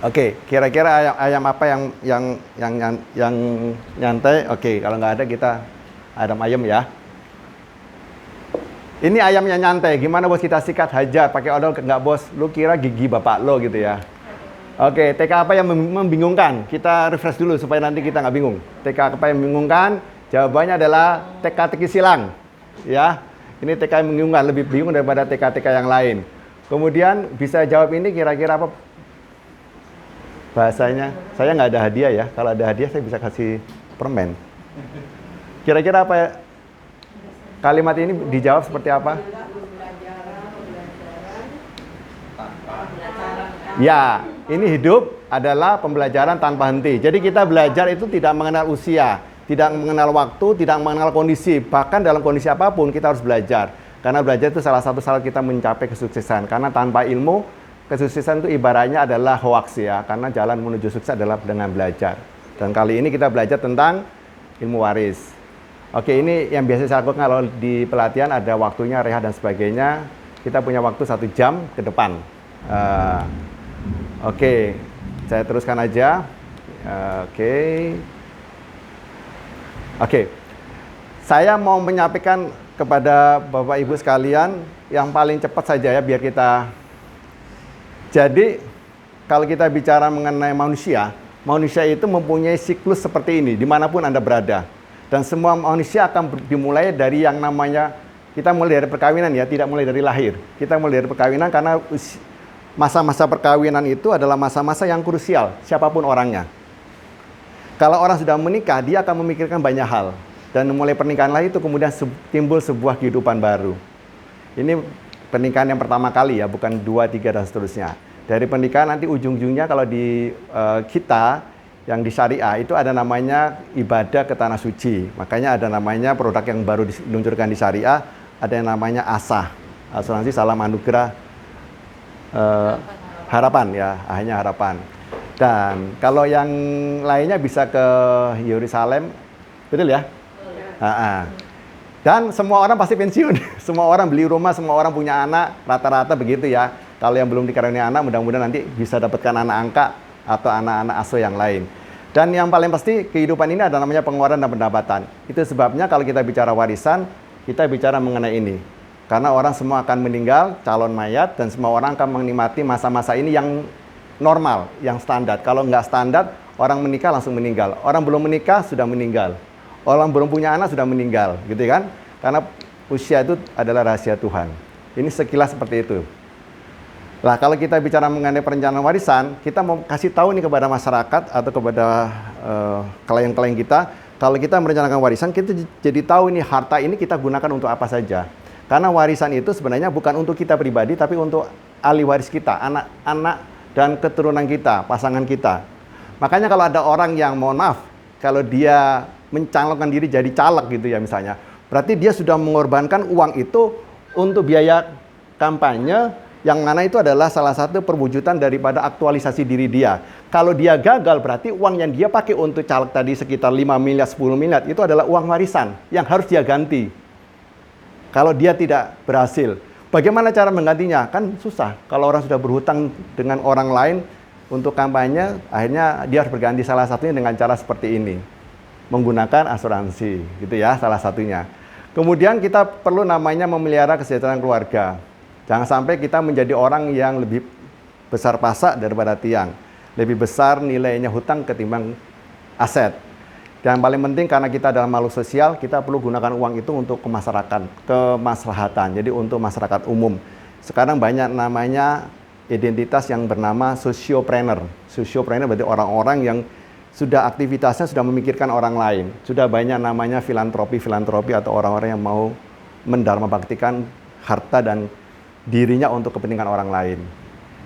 Oke, kira-kira ayam apa yang nyantai? Oke, kalau nggak ada kita ayam ya. Ini ayamnya nyantai. Gimana bos kita sikat hajar pakai odol nggak bos? Lu kira gigi bapak lo gitu ya? Oke, TK apa yang membingungkan? Kita refresh dulu supaya nanti kita nggak bingung. TK apa yang membingungkan? Jawabannya adalah teka-teki silang. Ya, ini TK yang membingungkan, lebih bingung daripada TK-TK yang lain. Kemudian bisa jawab ini kira-kira apa? Bahasanya, saya nggak ada hadiah ya. Kalau ada hadiah saya bisa kasih permen. Kira-kira apa ya? Kalimat ini dijawab seperti apa? Ya, ini hidup adalah pembelajaran tanpa henti. Jadi kita belajar itu tidak mengenal usia, tidak mengenal waktu, tidak mengenal kondisi. Bahkan dalam kondisi apapun kita harus belajar. Karena belajar itu salah satu syarat kita mencapai kesuksesan. Karena tanpa ilmu, kesuksesan itu ibaratnya adalah hoax ya, karena jalan menuju sukses adalah dengan belajar. Dan kali ini kita belajar tentang ilmu waris. Oke, ini yang biasa saya lakukan kalau di pelatihan ada waktunya, rehat dan sebagainya. Kita punya waktu 1 jam ke depan. Oke, saya teruskan aja. Oke, saya mau menyampaikan kepada Bapak Ibu sekalian yang paling cepat saja ya, biar kita. Jadi, kalau kita bicara mengenai manusia, manusia itu mempunyai siklus seperti ini, dimanapun Anda berada. Dan semua manusia akan dimulai dari yang namanya, kita mulai dari perkawinan ya, tidak mulai dari lahir. Kita mulai dari perkawinan karena masa-masa perkawinan itu adalah masa-masa yang krusial, siapapun orangnya. Kalau orang sudah menikah, dia akan memikirkan banyak hal. Dan mulai pernikahan lah itu kemudian timbul sebuah kehidupan baru. Ini pernikahan yang pertama kali ya, bukan 2, 3, dan seterusnya. Dari pernikahan nanti ujung-ujungnya kalau di kita, yang di syariah, itu ada namanya ibadah ke tanah suci. Makanya ada namanya produk yang baru diluncurkan di syariah, ada yang namanya ASAH. Asuransi Salam Anugerah Harapan ya, akhirnya Harapan. Dan kalau yang lainnya bisa ke Yerusalem, betul ya? Dan semua orang pasti pensiun. Semua orang beli rumah, semua orang punya anak, rata-rata begitu ya. Kalau yang belum dikaruniai anak, mudah-mudahan nanti bisa dapatkan anak angkat atau anak-anak asuh yang lain. Dan yang paling pasti, kehidupan ini ada namanya pengeluaran dan pendapatan. Itu sebabnya kalau kita bicara warisan, kita bicara mengenai ini. Karena orang semua akan meninggal, calon mayat, dan semua orang akan menikmati masa-masa ini yang normal, yang standar. Kalau nggak standar, orang menikah langsung meninggal. Orang belum menikah, sudah meninggal. Orang belum punya anak sudah meninggal, gitu kan? Karena usia itu adalah rahasia Tuhan. Ini sekilas seperti itu. Nah, kalau kita bicara mengenai perencanaan warisan, kita mau kasih tahu nih kepada masyarakat atau kepada klien-klien kita, kalau kita merencanakan warisan, kita jadi tahu nih harta ini kita gunakan untuk apa saja. Karena warisan itu sebenarnya bukan untuk kita pribadi, tapi untuk ahli waris kita, anak-anak dan keturunan kita, pasangan kita. Makanya kalau ada orang yang, mohon maaf, kalau dia mencalonkan diri jadi caleg gitu ya misalnya, berarti dia sudah mengorbankan uang itu untuk biaya kampanye, yang mana itu adalah salah satu perwujudan daripada aktualisasi diri dia. Kalau dia gagal, berarti uang yang dia pakai untuk caleg tadi sekitar 5 miliar, 10 miliar, itu adalah uang warisan yang harus dia ganti. Kalau dia tidak berhasil. Bagaimana cara menggantinya? Kan susah. Kalau orang sudah berhutang dengan orang lain untuk kampanye, akhirnya dia harus berganti salah satunya dengan cara seperti ini. Menggunakan asuransi, gitu ya, salah satunya. Kemudian kita perlu namanya memelihara kesejahteraan keluarga. Jangan sampai kita menjadi orang yang lebih besar pasak daripada tiang. Lebih besar nilainya hutang ketimbang aset. Dan paling penting karena kita adalah makhluk sosial, kita perlu gunakan uang itu untuk kemaslahatan. Jadi untuk masyarakat umum. Sekarang banyak namanya identitas yang bernama sociopreneur. Sociopreneur berarti orang-orang yang sudah aktivitasnya sudah memikirkan orang lain. Sudah banyak namanya filantropi atau orang-orang yang mau mendharma baktikan harta dan dirinya untuk kepentingan orang lain.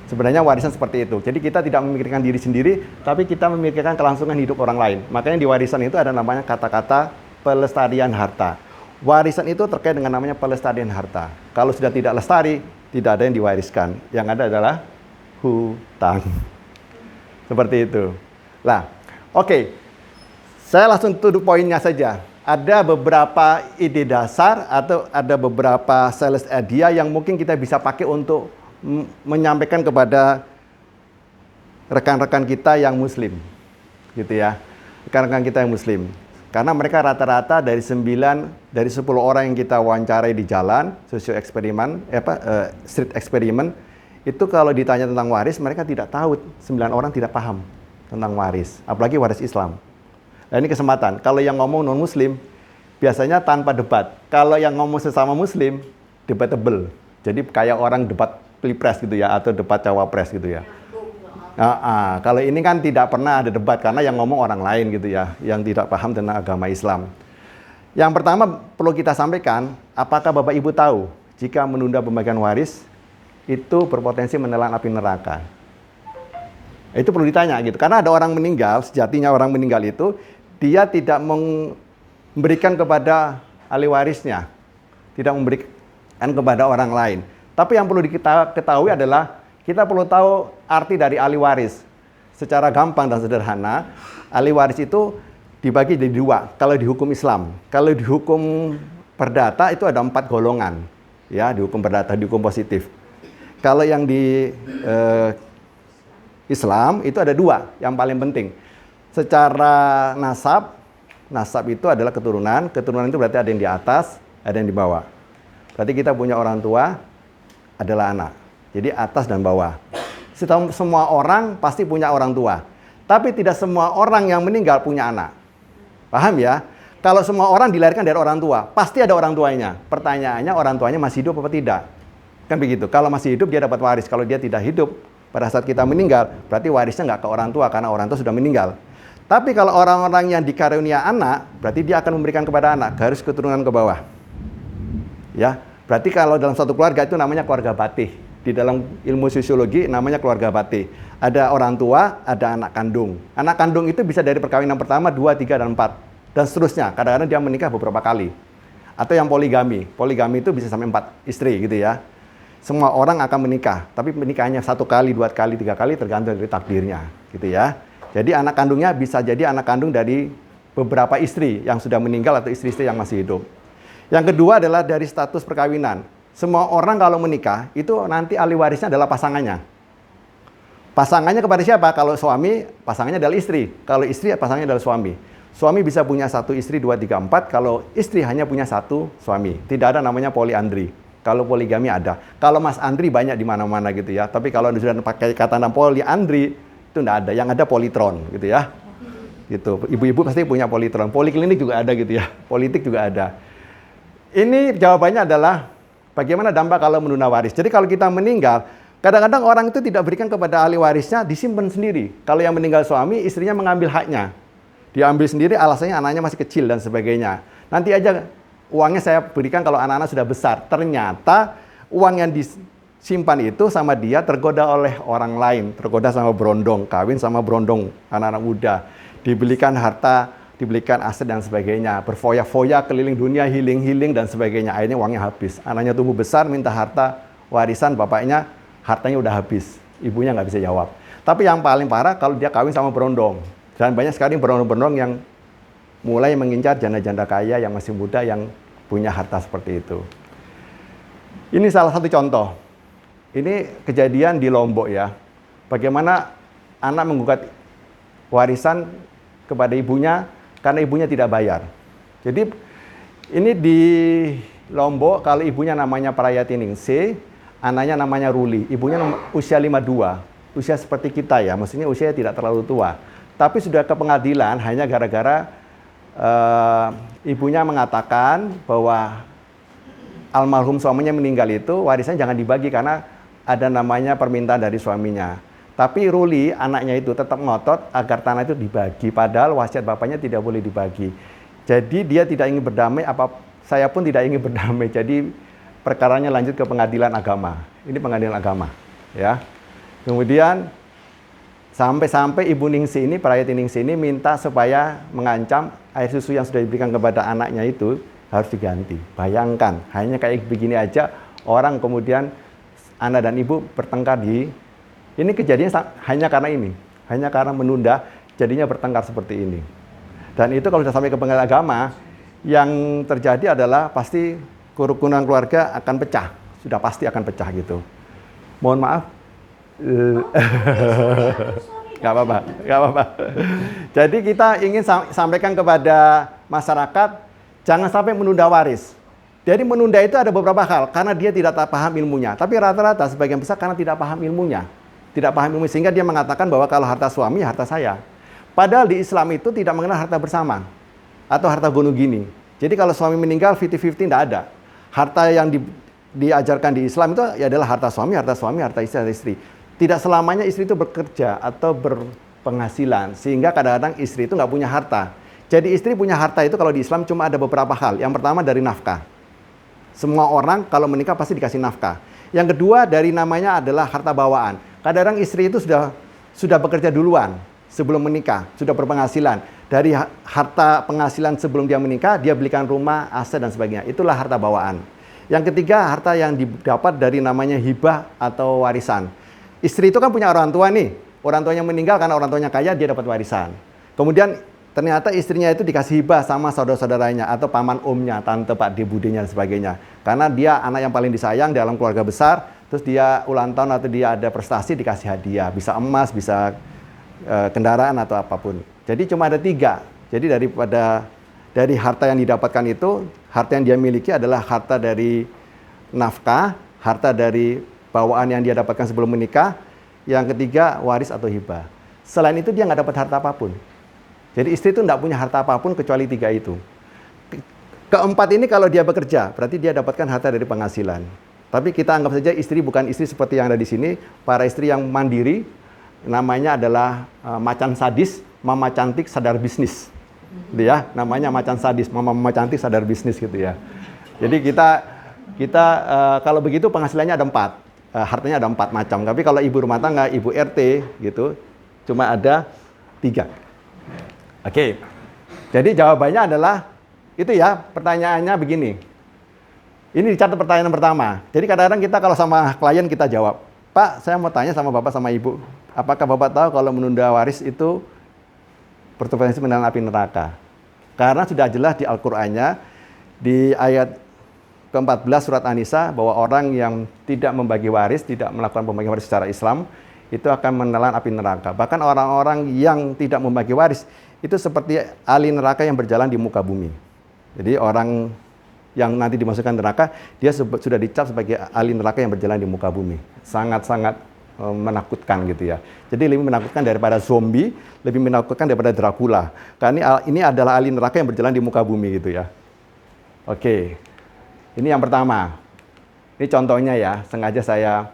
Sebenarnya warisan seperti itu. Jadi kita tidak memikirkan diri sendiri, tapi kita memikirkan kelangsungan hidup orang lain. Makanya di warisan itu ada namanya kata-kata pelestarian harta. Warisan itu terkait dengan namanya pelestarian harta. Kalau sudah tidak lestari, tidak ada yang diwariskan. Yang ada adalah hutang. Seperti itu. Nah, oke. Saya langsung tuduh poinnya saja. Ada beberapa ide dasar atau ada beberapa sales idea yang mungkin kita bisa pakai untuk menyampaikan kepada rekan-rekan kita yang muslim, gitu ya. Rekan-rekan kita yang muslim. Karena mereka rata-rata dari 10 orang yang kita wawancarai di jalan, street eksperimen, itu kalau ditanya tentang waris, mereka tidak tahu, 9 orang tidak paham tentang waris, apalagi waris Islam. Nah ini kesempatan, kalau yang ngomong non-muslim, biasanya tanpa debat. Kalau yang ngomong sesama muslim, debatable. Jadi kayak orang debat pilpres gitu ya, atau debat cawapres gitu ya. Kalau ini kan tidak pernah ada debat, karena yang ngomong orang lain gitu ya, yang tidak paham tentang agama Islam. Yang pertama perlu kita sampaikan, apakah Bapak Ibu tahu, jika menunda pembagian waris, itu berpotensi menelan api neraka. Itu perlu ditanya gitu, karena ada orang meninggal, sejatinya orang meninggal itu, dia tidak memberikan kepada ahli warisnya, tidak memberikan kepada orang lain. Tapi yang perlu diketahui adalah, kita perlu tahu arti dari ahli waris. Secara gampang dan sederhana, ahli waris itu dibagi jadi 2. Kalau di hukum Islam, kalau di hukum perdata itu ada 4 golongan. Ya, di hukum perdata, di hukum positif. Kalau yang di Islam itu ada 2 yang paling penting. Secara nasab itu adalah keturunan. Keturunan itu berarti ada yang di atas, ada yang di bawah. Berarti kita punya orang tua adalah anak. Jadi atas dan bawah. Semua orang pasti punya orang tua. Tapi tidak semua orang yang meninggal punya anak. Paham ya? Kalau semua orang dilahirkan dari orang tua, pasti ada orang tuanya. Pertanyaannya, orang tuanya masih hidup apa tidak? Kan begitu. Kalau masih hidup, dia dapat waris. Kalau dia tidak hidup, pada saat kita meninggal, berarti warisnya nggak ke orang tua, karena orang tua sudah meninggal. Tapi kalau orang-orang yang dikarunia anak, berarti dia akan memberikan kepada anak. Garis keturunan ke bawah. Ya, berarti kalau dalam satu keluarga itu namanya keluarga batih. Di dalam ilmu sosiologi namanya keluarga batih. Ada orang tua, ada anak kandung. Anak kandung itu bisa dari perkawinan pertama, 2, 3, dan 4. Dan seterusnya. Kadang-kadang dia menikah beberapa kali. Atau yang poligami. Poligami itu bisa sampai 4 istri gitu ya. Semua orang akan menikah. Tapi menikahnya 1 kali, 2 kali, 3 kali tergantung dari takdirnya. Gitu ya. Jadi anak kandungnya bisa jadi anak kandung dari beberapa istri yang sudah meninggal atau istri-istri yang masih hidup. Yang kedua adalah dari status perkawinan. Semua orang kalau menikah, itu nanti ahli warisnya adalah pasangannya. Pasangannya kepada siapa? Kalau suami, pasangannya adalah istri. Kalau istri, pasangannya adalah suami. Suami bisa punya 1 istri, 2, 3, 4. Kalau istri hanya punya 1 suami. Tidak ada namanya poliandri. Kalau poligami ada. Kalau Mas Andri banyak di mana-mana gitu ya. Tapi kalau sudah pakai kata poliandri, itu tidak ada. Yang ada politron gitu ya. Gitu. Ibu-ibu pasti punya politron. Poliklinik juga ada gitu ya. Politik juga ada. Ini jawabannya adalah, bagaimana dampak kalau menunda waris? Jadi kalau kita meninggal, kadang-kadang orang itu tidak berikan kepada ahli warisnya, disimpan sendiri. Kalau yang meninggal suami, istrinya mengambil haknya. Diambil sendiri, alasannya anaknya masih kecil dan sebagainya. Nanti aja uangnya saya berikan kalau anak-anak sudah besar. Ternyata uang yang disimpan itu sama dia tergoda oleh orang lain. Tergoda sama berondong, kawin sama berondong, anak-anak muda. Dibelikan harta, dibelikan aset dan sebagainya, berfoya-foya keliling dunia, healing-healing dan sebagainya. Akhirnya uangnya habis. Anaknya tumbuh besar, minta harta warisan, bapaknya hartanya udah habis. Ibunya nggak bisa jawab. Tapi yang paling parah kalau dia kawin sama berondong. Dan banyak sekali berondong-berondong yang mulai mengincar janda-janda kaya yang masih muda yang punya harta seperti itu. Ini salah satu contoh. Ini kejadian di Lombok ya. Bagaimana anak menggugat warisan kepada ibunya karena ibunya tidak bayar. Jadi ini di Lombok, kalau ibunya namanya Prayati Ningsih, anaknya namanya Ruli. Ibunya usia 52, usia seperti kita ya, maksudnya usia tidak terlalu tua. Tapi sudah ke pengadilan hanya gara-gara ibunya mengatakan bahwa almarhum suaminya meninggal itu warisan jangan dibagi karena ada namanya permintaan dari suaminya. Tapi Ruli, anaknya itu tetap ngotot agar tanah itu dibagi, padahal wasiat bapaknya tidak boleh dibagi. Jadi dia tidak ingin berdamai, saya pun tidak ingin berdamai. Jadi perkaranya lanjut ke pengadilan agama. Ini pengadilan agama, ya. Kemudian sampai-sampai Ibu Ningsih ini, Prayati Ningsih ini minta supaya mengancam air susu yang sudah diberikan kepada anaknya itu harus diganti. Bayangkan, hanya kayak begini aja orang kemudian anak dan ibu bertengkar di. Ini kejadian hanya karena ini, hanya karena menunda, jadinya bertengkar seperti ini. Dan itu kalau sudah sampai ke pengadilan agama, yang terjadi adalah pasti kerukunan keluarga akan pecah, sudah pasti akan pecah gitu. Mohon maaf, Nggak apa-apa, nggak apa-apa. Jadi kita ingin sampaikan kepada masyarakat, jangan sampai menunda waris. Jadi menunda itu ada beberapa hal, karena dia tidak paham ilmunya. Tapi rata-rata sebagian besar karena tidak paham ilmunya. Tidak paham ilmu, sehingga dia mengatakan bahwa kalau harta suami, harta saya. Padahal di Islam itu tidak mengenal harta bersama. Atau harta gunung gini. Jadi kalau suami meninggal, 50-50 tidak ada. Harta yang diajarkan di Islam itu ya adalah harta suami, harta istri, harta istri. Tidak selamanya istri itu bekerja atau berpenghasilan. Sehingga kadang-kadang istri itu nggak punya harta. Jadi istri punya harta itu kalau di Islam cuma ada beberapa hal. Yang pertama dari nafkah. Semua orang kalau menikah pasti dikasih nafkah. Yang kedua dari namanya adalah harta bawaan. Kadang-kadang istri itu sudah bekerja duluan sebelum menikah, sudah berpenghasilan. Dari harta penghasilan sebelum dia menikah, dia belikan rumah, aset dan sebagainya. Itulah harta bawaan. Yang ketiga, harta yang didapat dari namanya hibah atau warisan. Istri itu kan punya orang tua nih. Orang tuanya meninggal karena orang tuanya kaya, dia dapat warisan. Kemudian ternyata istrinya itu dikasih hibah sama saudara-saudaranya atau paman omnya, tante, pak, budenya dan sebagainya. Karena dia anak yang paling disayang dalam keluarga besar, terus dia ulang tahun atau dia ada prestasi dikasih hadiah, bisa emas, bisa kendaraan atau apapun. Jadi cuma ada 3. Jadi dari harta yang didapatkan itu, harta yang dia miliki adalah harta dari nafkah, harta dari bawaan yang dia dapatkan sebelum menikah, yang ketiga waris atau hibah. Selain itu dia nggak dapat harta apapun. Jadi istri itu tidak punya harta apapun kecuali 3 itu. Keempat ini kalau dia bekerja, berarti dia dapatkan harta dari penghasilan. Tapi kita anggap saja istri bukan istri seperti yang ada di sini. Para istri yang mandiri, namanya adalah macan sadis, mama cantik sadar bisnis. Gitu ya, namanya macan sadis, mama cantik sadar bisnis gitu ya. Jadi kita kalau begitu penghasilannya ada 4. Hartanya ada 4 macam. Tapi kalau ibu rumah tangga, ibu RT gitu, cuma ada 3. Oke, jadi jawabannya adalah itu ya, pertanyaannya begini. Ini dicatat pertanyaan pertama. Jadi kadang-kadang kita kalau sama klien kita jawab, Pak, saya mau tanya sama Bapak sama Ibu, apakah Bapak tahu kalau menunda waris itu berpotensi menelan api neraka? Karena sudah jelas di Al-Qur'annya, di ayat ke-14 surat An-Nisa, bahwa orang yang tidak membagi waris, tidak melakukan pembagian waris secara Islam, itu akan menelan api neraka. Bahkan orang-orang yang tidak membagi waris, itu seperti ahli neraka yang berjalan di muka bumi. Jadi orang yang nanti dimasukkan neraka, dia sudah dicap sebagai ahli neraka yang berjalan di muka bumi. Sangat-sangat menakutkan gitu ya. Jadi lebih menakutkan daripada zombie, lebih menakutkan daripada Dracula. Karena ini adalah ahli neraka yang berjalan di muka bumi gitu ya. Oke, ini yang pertama. Ini contohnya ya, sengaja saya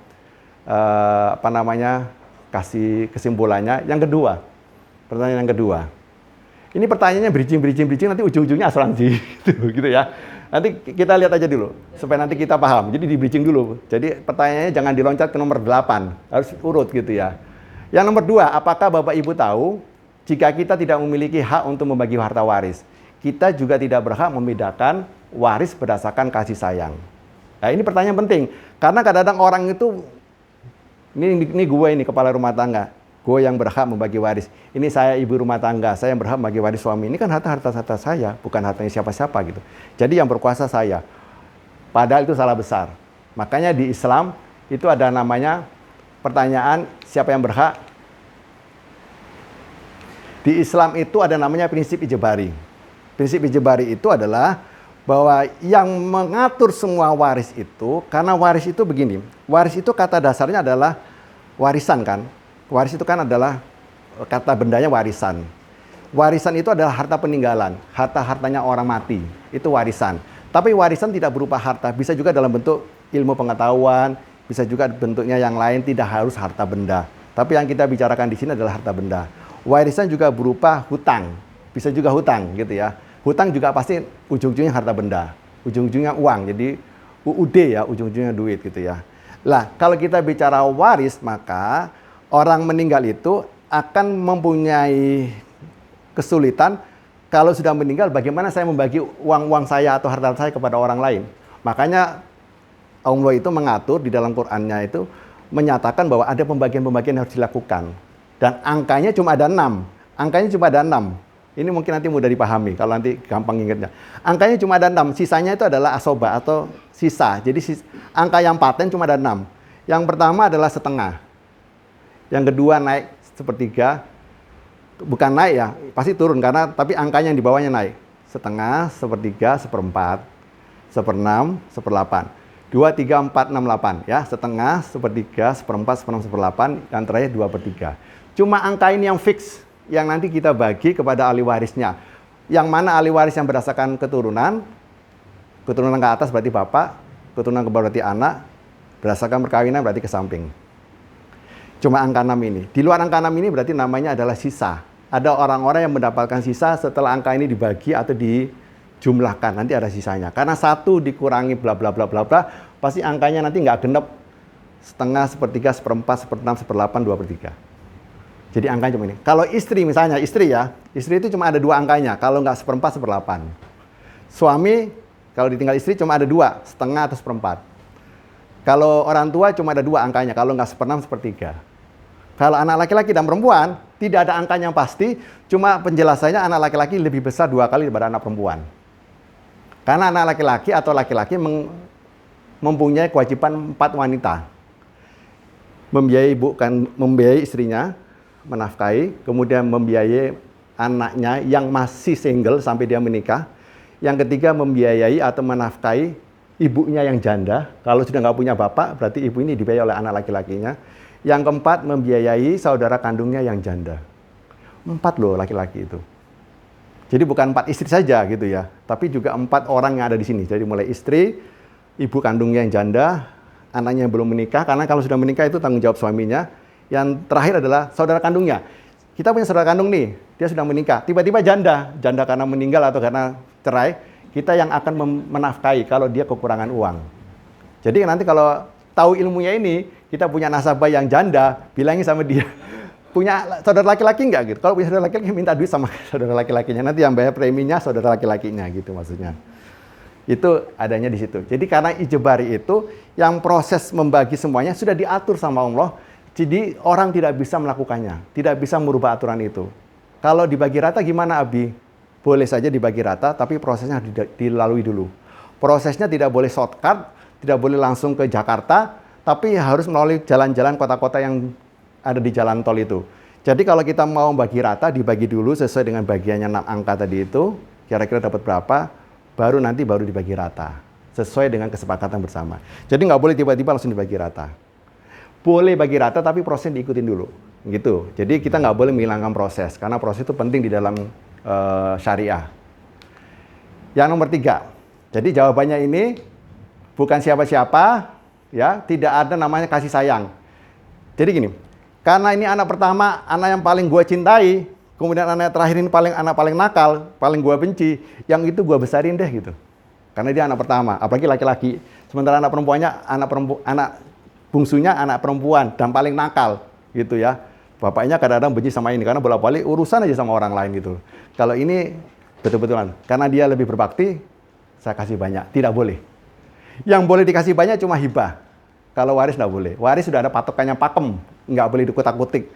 kasih kesimpulannya. Yang kedua, pertanyaan yang kedua. Ini pertanyaannya bridging, nanti ujung-ujungnya asuransi gitu ya. Nanti kita lihat aja dulu, supaya nanti kita paham. Jadi di bridging dulu. Jadi pertanyaannya jangan diloncat ke nomor 8, harus urut gitu ya. Yang nomor 2, apakah Bapak Ibu tahu, jika kita tidak memiliki hak untuk membagi harta waris, kita juga tidak berhak membedakan waris berdasarkan kasih sayang. Nah ini pertanyaan penting, karena kadang-kadang orang itu, ini gue ini kepala rumah tangga, gue yang berhak membagi waris. Ini saya ibu rumah tangga, saya yang berhak membagi waris suami. Ini kan harta saya, bukan hartanya siapa-siapa gitu. Jadi yang berkuasa saya. Padahal itu salah besar. Makanya di Islam itu ada namanya pertanyaan siapa yang berhak. Di Islam itu ada namanya prinsip ijbari. Prinsip ijbari itu adalah bahwa yang mengatur semua waris itu, karena waris itu begini. Waris itu kata dasarnya adalah warisan kan. Waris itu kan adalah kata bendanya warisan. Warisan itu adalah harta peninggalan, harta-hartanya orang mati. Itu warisan. Tapi warisan tidak berupa harta, bisa juga dalam bentuk ilmu pengetahuan, bisa juga bentuknya yang lain, tidak harus harta benda. Tapi yang kita bicarakan di sini adalah harta benda. Warisan juga berupa hutang, bisa juga hutang gitu ya. Hutang juga pasti ujung-ujungnya harta benda, ujung-ujungnya uang. Jadi UUD ya, ujung-ujungnya duit gitu ya. Lah, kalau kita bicara waris, maka orang meninggal itu akan mempunyai kesulitan kalau sudah meninggal bagaimana saya membagi uang-uang saya atau harta saya kepada orang lain. Makanya Allah itu mengatur di dalam Qur'annya itu menyatakan bahwa ada pembagian-pembagian yang harus dilakukan. Dan angkanya cuma ada 6. Angkanya cuma ada 6. Ini mungkin nanti mudah dipahami kalau nanti gampang ingatnya. Angkanya cuma ada 6. Sisanya itu adalah asoba atau sisa. Jadi angka yang paten cuma ada 6. Yang pertama adalah setengah. Yang kedua naik sepertiga, bukan naik ya, pasti turun karena tapi angkanya yang di bawahnya naik. Setengah, sepertiga, seperempat, seperenam, seperdelapan. 2, 3, 4, 6, 8 ya, setengah, sepertiga, seperempat, seperenam, seperdelapan, yang terakhir 2/3. Cuma angka ini yang fix, yang nanti kita bagi kepada ahli warisnya. Yang mana ahli waris yang berdasarkan keturunan ke atas berarti bapak, keturunan ke bawah berarti anak, berdasarkan perkawinan berarti ke samping. Cuma angka 6 ini. Di luar angka 6 ini berarti namanya adalah sisa. Ada orang-orang yang mendapatkan sisa setelah angka ini dibagi atau dijumlahkan. Nanti ada sisanya. Karena 1 dikurangi bla bla bla bla bla, pasti angkanya nanti nggak genep. Setengah, sepertiga, seperempat, seperenam, seperdelapan, 2/3. Jadi angkanya cuma ini. Kalau istri misalnya, istri itu cuma ada 2 angkanya. Kalau nggak seperempat, seperdelapan. Suami, kalau ditinggal istri cuma ada 2, setengah atau seperempat. Kalau orang tua cuma ada 2 angkanya. Kalau nggak seperenam, sepertiga. Kalau anak laki-laki dan perempuan, tidak ada angkanya yang pasti, cuma penjelasannya anak laki-laki lebih besar 2 kali daripada anak perempuan. Karena anak laki-laki atau laki-laki mempunyai kewajiban 4 wanita. Membiayai istrinya, menafkahi, kemudian membiayai anaknya yang masih single sampai dia menikah. Yang ketiga membiayai atau menafkahi ibunya yang janda. Kalau sudah nggak punya bapak, berarti ibu ini dibiayai oleh anak laki-lakinya. Yang keempat, membiayai saudara kandungnya yang janda. 4 loh laki-laki itu. Jadi bukan 4 istri saja gitu ya, tapi juga 4 orang yang ada di sini. Jadi mulai istri, ibu kandungnya yang janda, anaknya yang belum menikah, karena kalau sudah menikah itu tanggung jawab suaminya. Yang terakhir adalah saudara kandungnya. Kita punya saudara kandung nih, dia sudah menikah, tiba-tiba janda karena meninggal atau karena cerai, kita yang akan menafkahi kalau dia kekurangan uang. Jadi nanti kalau tahu ilmunya ini, kita punya nasabah yang janda, bilangin sama dia, punya saudara laki-laki nggak gitu? Kalau punya saudara laki-laki, minta duit sama saudara laki-lakinya. Nanti yang bayar preminya saudara laki-lakinya gitu maksudnya. Itu adanya di situ. Jadi karena ijebari itu, yang proses membagi semuanya sudah diatur sama Allah. Jadi orang tidak bisa melakukannya, tidak bisa merubah aturan itu. Kalau dibagi rata gimana Abi? Boleh saja dibagi rata, tapi prosesnya harus dilalui dulu. Prosesnya tidak boleh shortcut, tidak boleh langsung ke Jakarta, tapi harus melalui jalan-jalan kota-kota yang ada di jalan tol itu. Jadi kalau kita mau bagi rata, dibagi dulu sesuai dengan bagiannya 6 angka tadi itu, kira-kira dapat berapa, baru dibagi rata. Sesuai dengan kesepakatan bersama. Jadi nggak boleh tiba-tiba langsung dibagi rata. Boleh bagi rata, tapi prosesnya diikutin dulu. Gitu. Jadi kita nggak boleh menghilangkan proses, karena proses itu penting di dalam syariah. Yang nomor 3. Jadi jawabannya ini bukan siapa-siapa, ya, tidak ada namanya kasih sayang. Jadi gini, karena ini anak pertama, anak yang paling gue cintai, kemudian anak terakhir ini anak paling nakal, paling gue benci, yang itu gue besarin deh gitu. Karena dia anak pertama, apalagi laki-laki. Sementara anak perempuannya, anak bungsunya anak perempuan dan paling nakal gitu ya. Bapaknya kadang-kadang benci sama ini karena bolak-balik urusan aja sama orang lain gitu. Kalau ini betul-betulan, karena dia lebih berbakti, saya kasih banyak. Tidak boleh. Yang boleh dikasih banyak cuma hibah. Kalau waris nggak boleh. Waris sudah ada patokannya pakem, nggak boleh dikutak-kutik.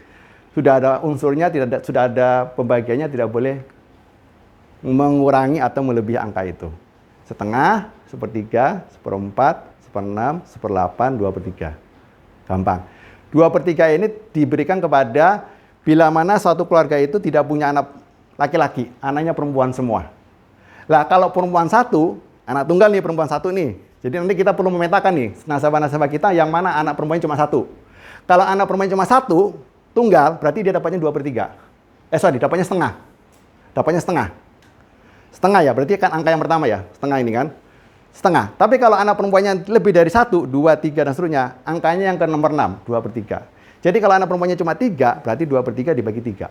Sudah ada unsurnya, sudah ada pembagiannya, tidak boleh mengurangi atau melebihi angka itu. Setengah, sepertiga, seperempat, seperenam, seperdelapan, 2/3. Gampang. 2/3 ini diberikan kepada bila mana suatu keluarga itu tidak punya anak laki-laki, anaknya perempuan semua. Lah kalau perempuan 1, anak tunggal nih perempuan 1 nih. Jadi nanti kita perlu memetakan nih nasabah-nasabah kita yang mana anak perempuan cuma 1. Kalau anak perempuan cuma 1, tunggal, berarti dia dapatnya 2/3. Dapatnya setengah. Dapatnya setengah. Setengah ya, berarti kan angka yang pertama ya, setengah ini kan. Setengah. Tapi kalau anak perempuannya lebih dari 1, 2, 3, dan seterusnya, angkanya yang ke nomor 6, 2/3. Jadi kalau anak perempuannya cuma 3, berarti 2/3 dibagi 3.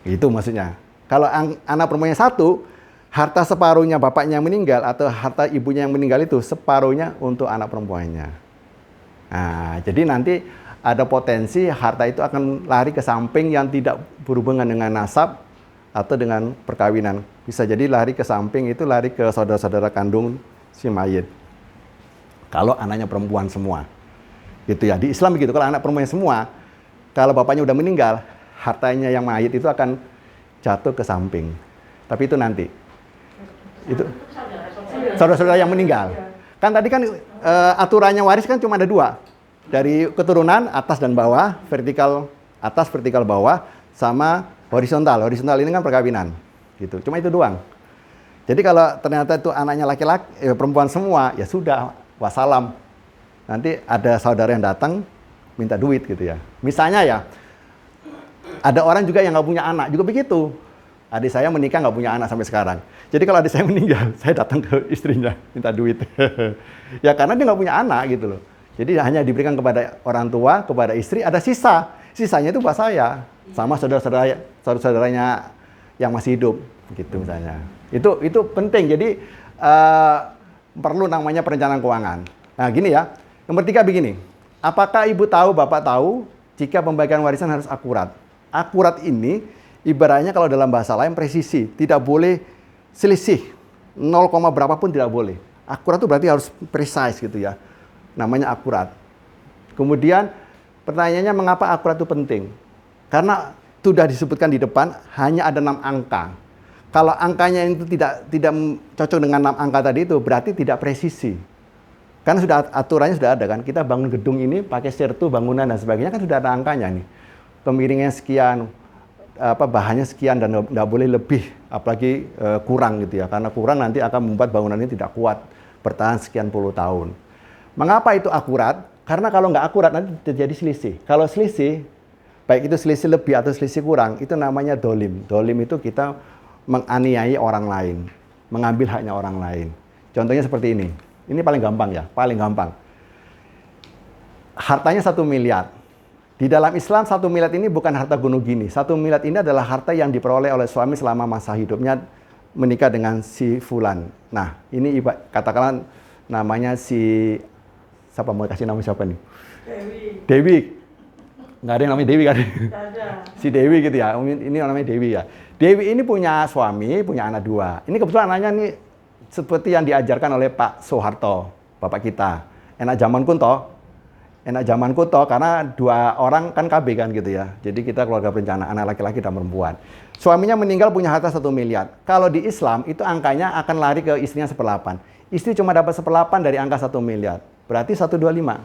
Itu maksudnya. Kalau anak perempuannya 1, harta separuhnya bapaknya yang meninggal, atau harta ibunya yang meninggal itu, separuhnya untuk anak perempuannya. Nah, jadi nanti ada potensi harta itu akan lari ke samping yang tidak berhubungan dengan nasab, atau dengan perkawinan. Bisa jadi lari ke samping itu lari ke saudara-saudara kandung si mayit. Kalau anaknya perempuan semua. Gitu ya. Di Islam begitu. Kalau anak perempuan semua, kalau bapaknya udah meninggal, hartanya yang mayit itu akan jatuh ke samping. Tapi itu nanti. Itu saudara-saudara yang meninggal. Kan tadi kan aturannya waris kan cuma ada 2. Dari keturunan atas dan bawah, vertikal atas, vertikal bawah, sama horizontal. Horizontal ini kan perkawinan, gitu. Cuma itu doang. Jadi kalau ternyata itu anaknya laki-laki, perempuan semua, ya sudah, wassalam. Nanti ada saudara yang datang minta duit gitu ya. Misalnya ya, ada orang juga yang nggak punya anak, juga begitu. Adik saya menikah nggak punya anak sampai sekarang. Jadi kalau adik saya meninggal, saya datang ke istrinya minta duit. Ya karena dia nggak punya anak gitu loh. Jadi hanya diberikan kepada orang tua, kepada istri, ada sisa. Sisanya itu buat saya, sama saudara-saudaranya yang masih hidup, gitu misalnya. Itu penting. Jadi perlu namanya perencanaan keuangan. Nah gini ya, yang ketiga begini. Apakah ibu tahu, bapak tahu, jika pembagian warisan harus akurat? Akurat ini ibaratnya kalau dalam bahasa lain presisi, tidak boleh selisih, 0, berapapun tidak boleh. Akurat itu berarti harus precise gitu ya. Namanya akurat. Kemudian pertanyaannya mengapa akurat itu penting? Karena sudah disebutkan di depan hanya ada 6 angka. Kalau angkanya itu tidak cocok dengan 6 angka tadi itu berarti tidak presisi. Karena sudah aturannya sudah ada kan. Kita bangun gedung ini pakai sertu bangunan dan sebagainya kan sudah ada angkanya nih. Kemiringannya sekian, bahannya sekian dan tidak boleh lebih, apalagi kurang gitu ya. Karena kurang nanti akan membuat bangunan ini tidak kuat bertahan sekian puluh tahun. Mengapa itu akurat? Karena kalau nggak akurat nanti terjadi selisih. Kalau selisih, baik itu selisih lebih atau selisih kurang, itu namanya dolim. Dolim itu kita menganiayai orang lain, mengambil haknya orang lain. Contohnya seperti ini. Ini paling gampang ya, paling gampang. Hartanya 1 miliar. Di dalam Islam 1 miliar ini bukan harta gunung gini. 1 miliar ini adalah harta yang diperoleh oleh suami selama masa hidupnya menikah dengan si fulan. Nah, ini katakanlah namanya si siapa, mau kasih nama siapa nih? Dewi. Nggak ada yang namanya Dewi kan? Ada. Si Dewi gitu ya. Ini namanya Dewi ya. Dewi ini punya suami, punya anak 2. Ini kebetulan anaknya nih seperti yang diajarkan oleh Pak Soeharto, bapak kita. Enak zamanku toh, karena 2 orang kan KB kan gitu ya. Jadi kita keluarga berencana, anak laki-laki dan perempuan. Suaminya meninggal punya harta 1 miliar. Kalau di Islam itu angkanya akan lari ke istrinya 1/8. Istri cuma dapat 1/8 dari angka 1 miliar. Berarti 1/25.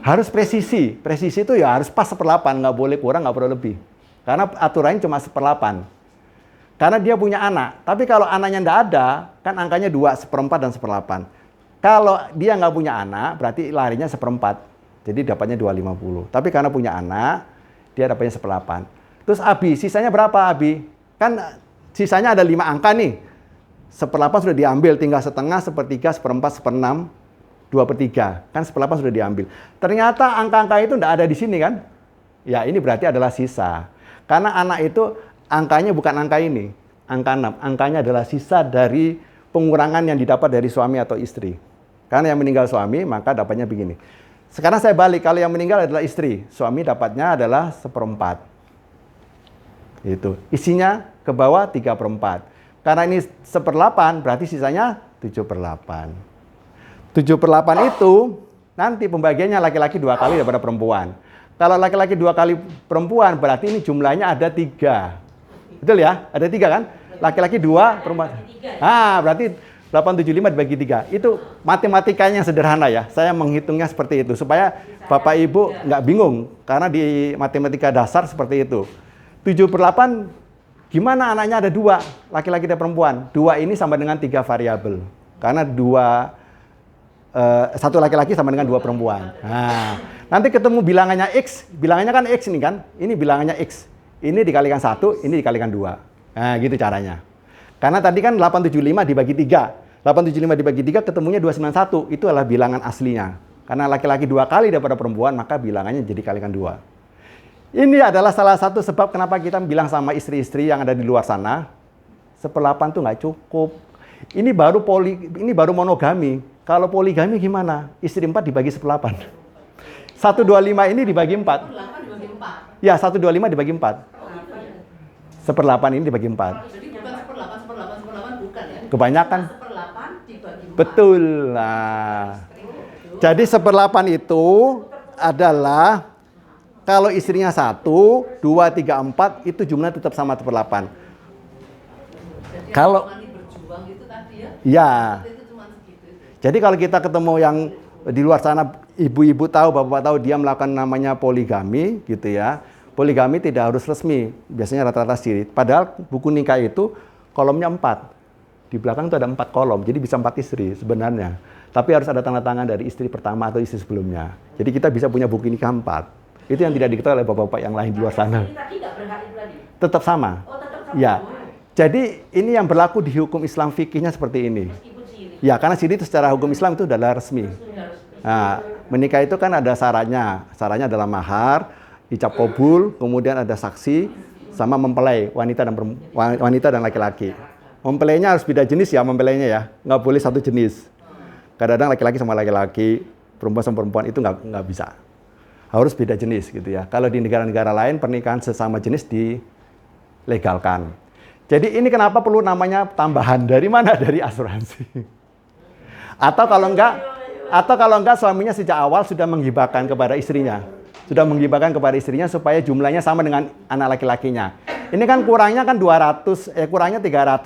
Harus presisi. Presisi itu ya harus pas 1/8, nggak boleh kurang, nggak boleh lebih. Karena aturannya cuma 1/8. Karena dia punya anak. Tapi kalau anaknya nggak ada, kan angkanya 2, 1/4 dan 1/8. Kalau dia nggak punya anak, berarti larinya 1/4. Jadi dapatnya 250. Tapi karena punya anak, dia dapatnya 1/8. Terus Abi, sisanya berapa Abi? Kan sisanya ada 5 angka nih. 1/8 sudah diambil, tinggal setengah, 1/3, 1/4, 1/6, 2/3. Kan 1/8 sudah diambil. Ternyata angka-angka itu tidak ada di sini kan? Ya ini berarti adalah sisa. Karena anak itu angkanya bukan angka ini, angka 6. Angkanya adalah sisa dari pengurangan yang didapat dari suami atau istri. Karena yang meninggal suami, maka dapatnya begini. Sekarang saya balik, kalau yang meninggal adalah istri, suami dapatnya adalah 1/4. Itu. Isinya ke bawah 3/4. Karena ini 1/8, berarti sisanya 7/8. 7/8 itu nanti pembagiannya laki-laki 2 kali daripada perempuan. Kalau laki-laki 2 kali perempuan, berarti ini jumlahnya ada 3. Betul ya? Ada 3 kan? Laki-laki 2, perempuan. Berarti 875 dibagi 3. Itu matematikanya sederhana ya. Saya menghitungnya seperti itu. Supaya Bapak Ibu nggak bingung. Karena di matematika dasar seperti itu. 7/8, gimana anaknya ada 2, laki-laki dan perempuan. 2 ini sama dengan 3 variabel. Karena 1 laki-laki sama dengan 2 perempuan. Nah, nanti ketemu bilangannya X. Bilangannya kan X ini kan. Ini bilangannya X. Ini dikalikan 1, ini dikalikan 2. Nah, gitu caranya. Karena tadi kan 875 dibagi 3. 875 dibagi 3 ketemunya 291. Itu adalah bilangan aslinya. Karena laki-laki 2 kali daripada perempuan, maka bilangannya jadi kalikan 2. Ini adalah salah satu sebab kenapa kita bilang sama istri-istri yang ada di luar sana, 1/8 itu nggak cukup. Ini baru monogami. Kalau poligami gimana? Istri 4 dibagi 1/8. 125 ini dibagi 4. Ya, 125 dibagi 4. 1/8 ini dibagi 4. Jadi bukan 1/8 bukan ya? Kebanyakan. 1/8 dibagi 4. Betul lah. Jadi 1/8 itu adalah kalau istrinya 1, 2, 3, 4 itu jumlahnya tetap sama 1/8. Kalau berjuang itu tadi ya? Ya. Itu cuma segitu. Jadi kalau kita ketemu yang di luar sana ibu-ibu tahu, bapak tahu dia melakukan namanya poligami gitu ya. Poligami tidak harus resmi, biasanya rata-rata siri. Padahal buku nikah itu kolomnya 4. Di belakang itu ada 4 kolom, jadi bisa 4 istri sebenarnya. Tapi harus ada tanda tangan dari istri pertama atau istri sebelumnya. Jadi kita bisa punya buku nikah 4. Itu yang tidak diketahui oleh bapak-bapak yang lain di luar sana. Ini tadi nggak berhak itu tadi? Tetap sama. Oh, tetap sama. Ya. Jadi ini yang berlaku di hukum Islam fikihnya seperti ini. Meskipun siri. Ya, karena siri itu secara hukum Islam itu adalah resmi. Harus. Nah, menikah itu kan ada syaratnya. Syaratnya adalah mahar, ijab kabul, kemudian ada saksi, sama mempelai wanita dan laki-laki. Mempelainya harus beda jenis ya, mempelainya ya. Nggak boleh satu jenis. Kadang-kadang laki-laki sama laki-laki, perempuan sama perempuan itu nggak bisa. Harus beda jenis gitu ya. Kalau di negara-negara lain pernikahan sesama jenis dilegalkan. Jadi ini kenapa perlu namanya tambahan dari mana? Dari asuransi. Atau kalau enggak suaminya sejak awal sudah menghibahkan kepada istrinya. Sudah menghibahkan kepada istrinya supaya jumlahnya sama dengan anak laki-lakinya. Ini kan kurangnya kan 300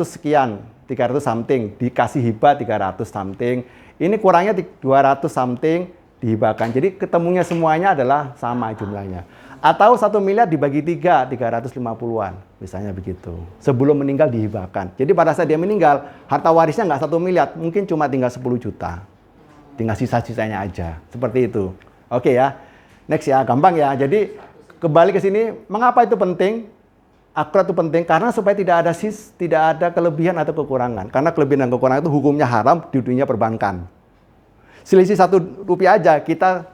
sekian, 300 something, dikasih hibah 300 something. Ini kurangnya 200 something dihibahkan. Jadi ketemunya semuanya adalah sama jumlahnya. Atau 1 miliar dibagi 3, 350-an. Misalnya begitu. Sebelum meninggal dihibahkan. Jadi pada saat dia meninggal, harta warisnya nggak 1 miliar, mungkin cuma tinggal 10 juta. Tinggal sisa-sisanya aja. Seperti itu. Oke ya. Next ya, gampang ya. Jadi kembali ke sini, mengapa itu penting? Akad itu penting karena supaya tidak ada kelebihan atau kekurangan. Karena kelebihan dan kekurangan itu hukumnya haram di dunia perbankan. Selisih 1 rupiah aja, kita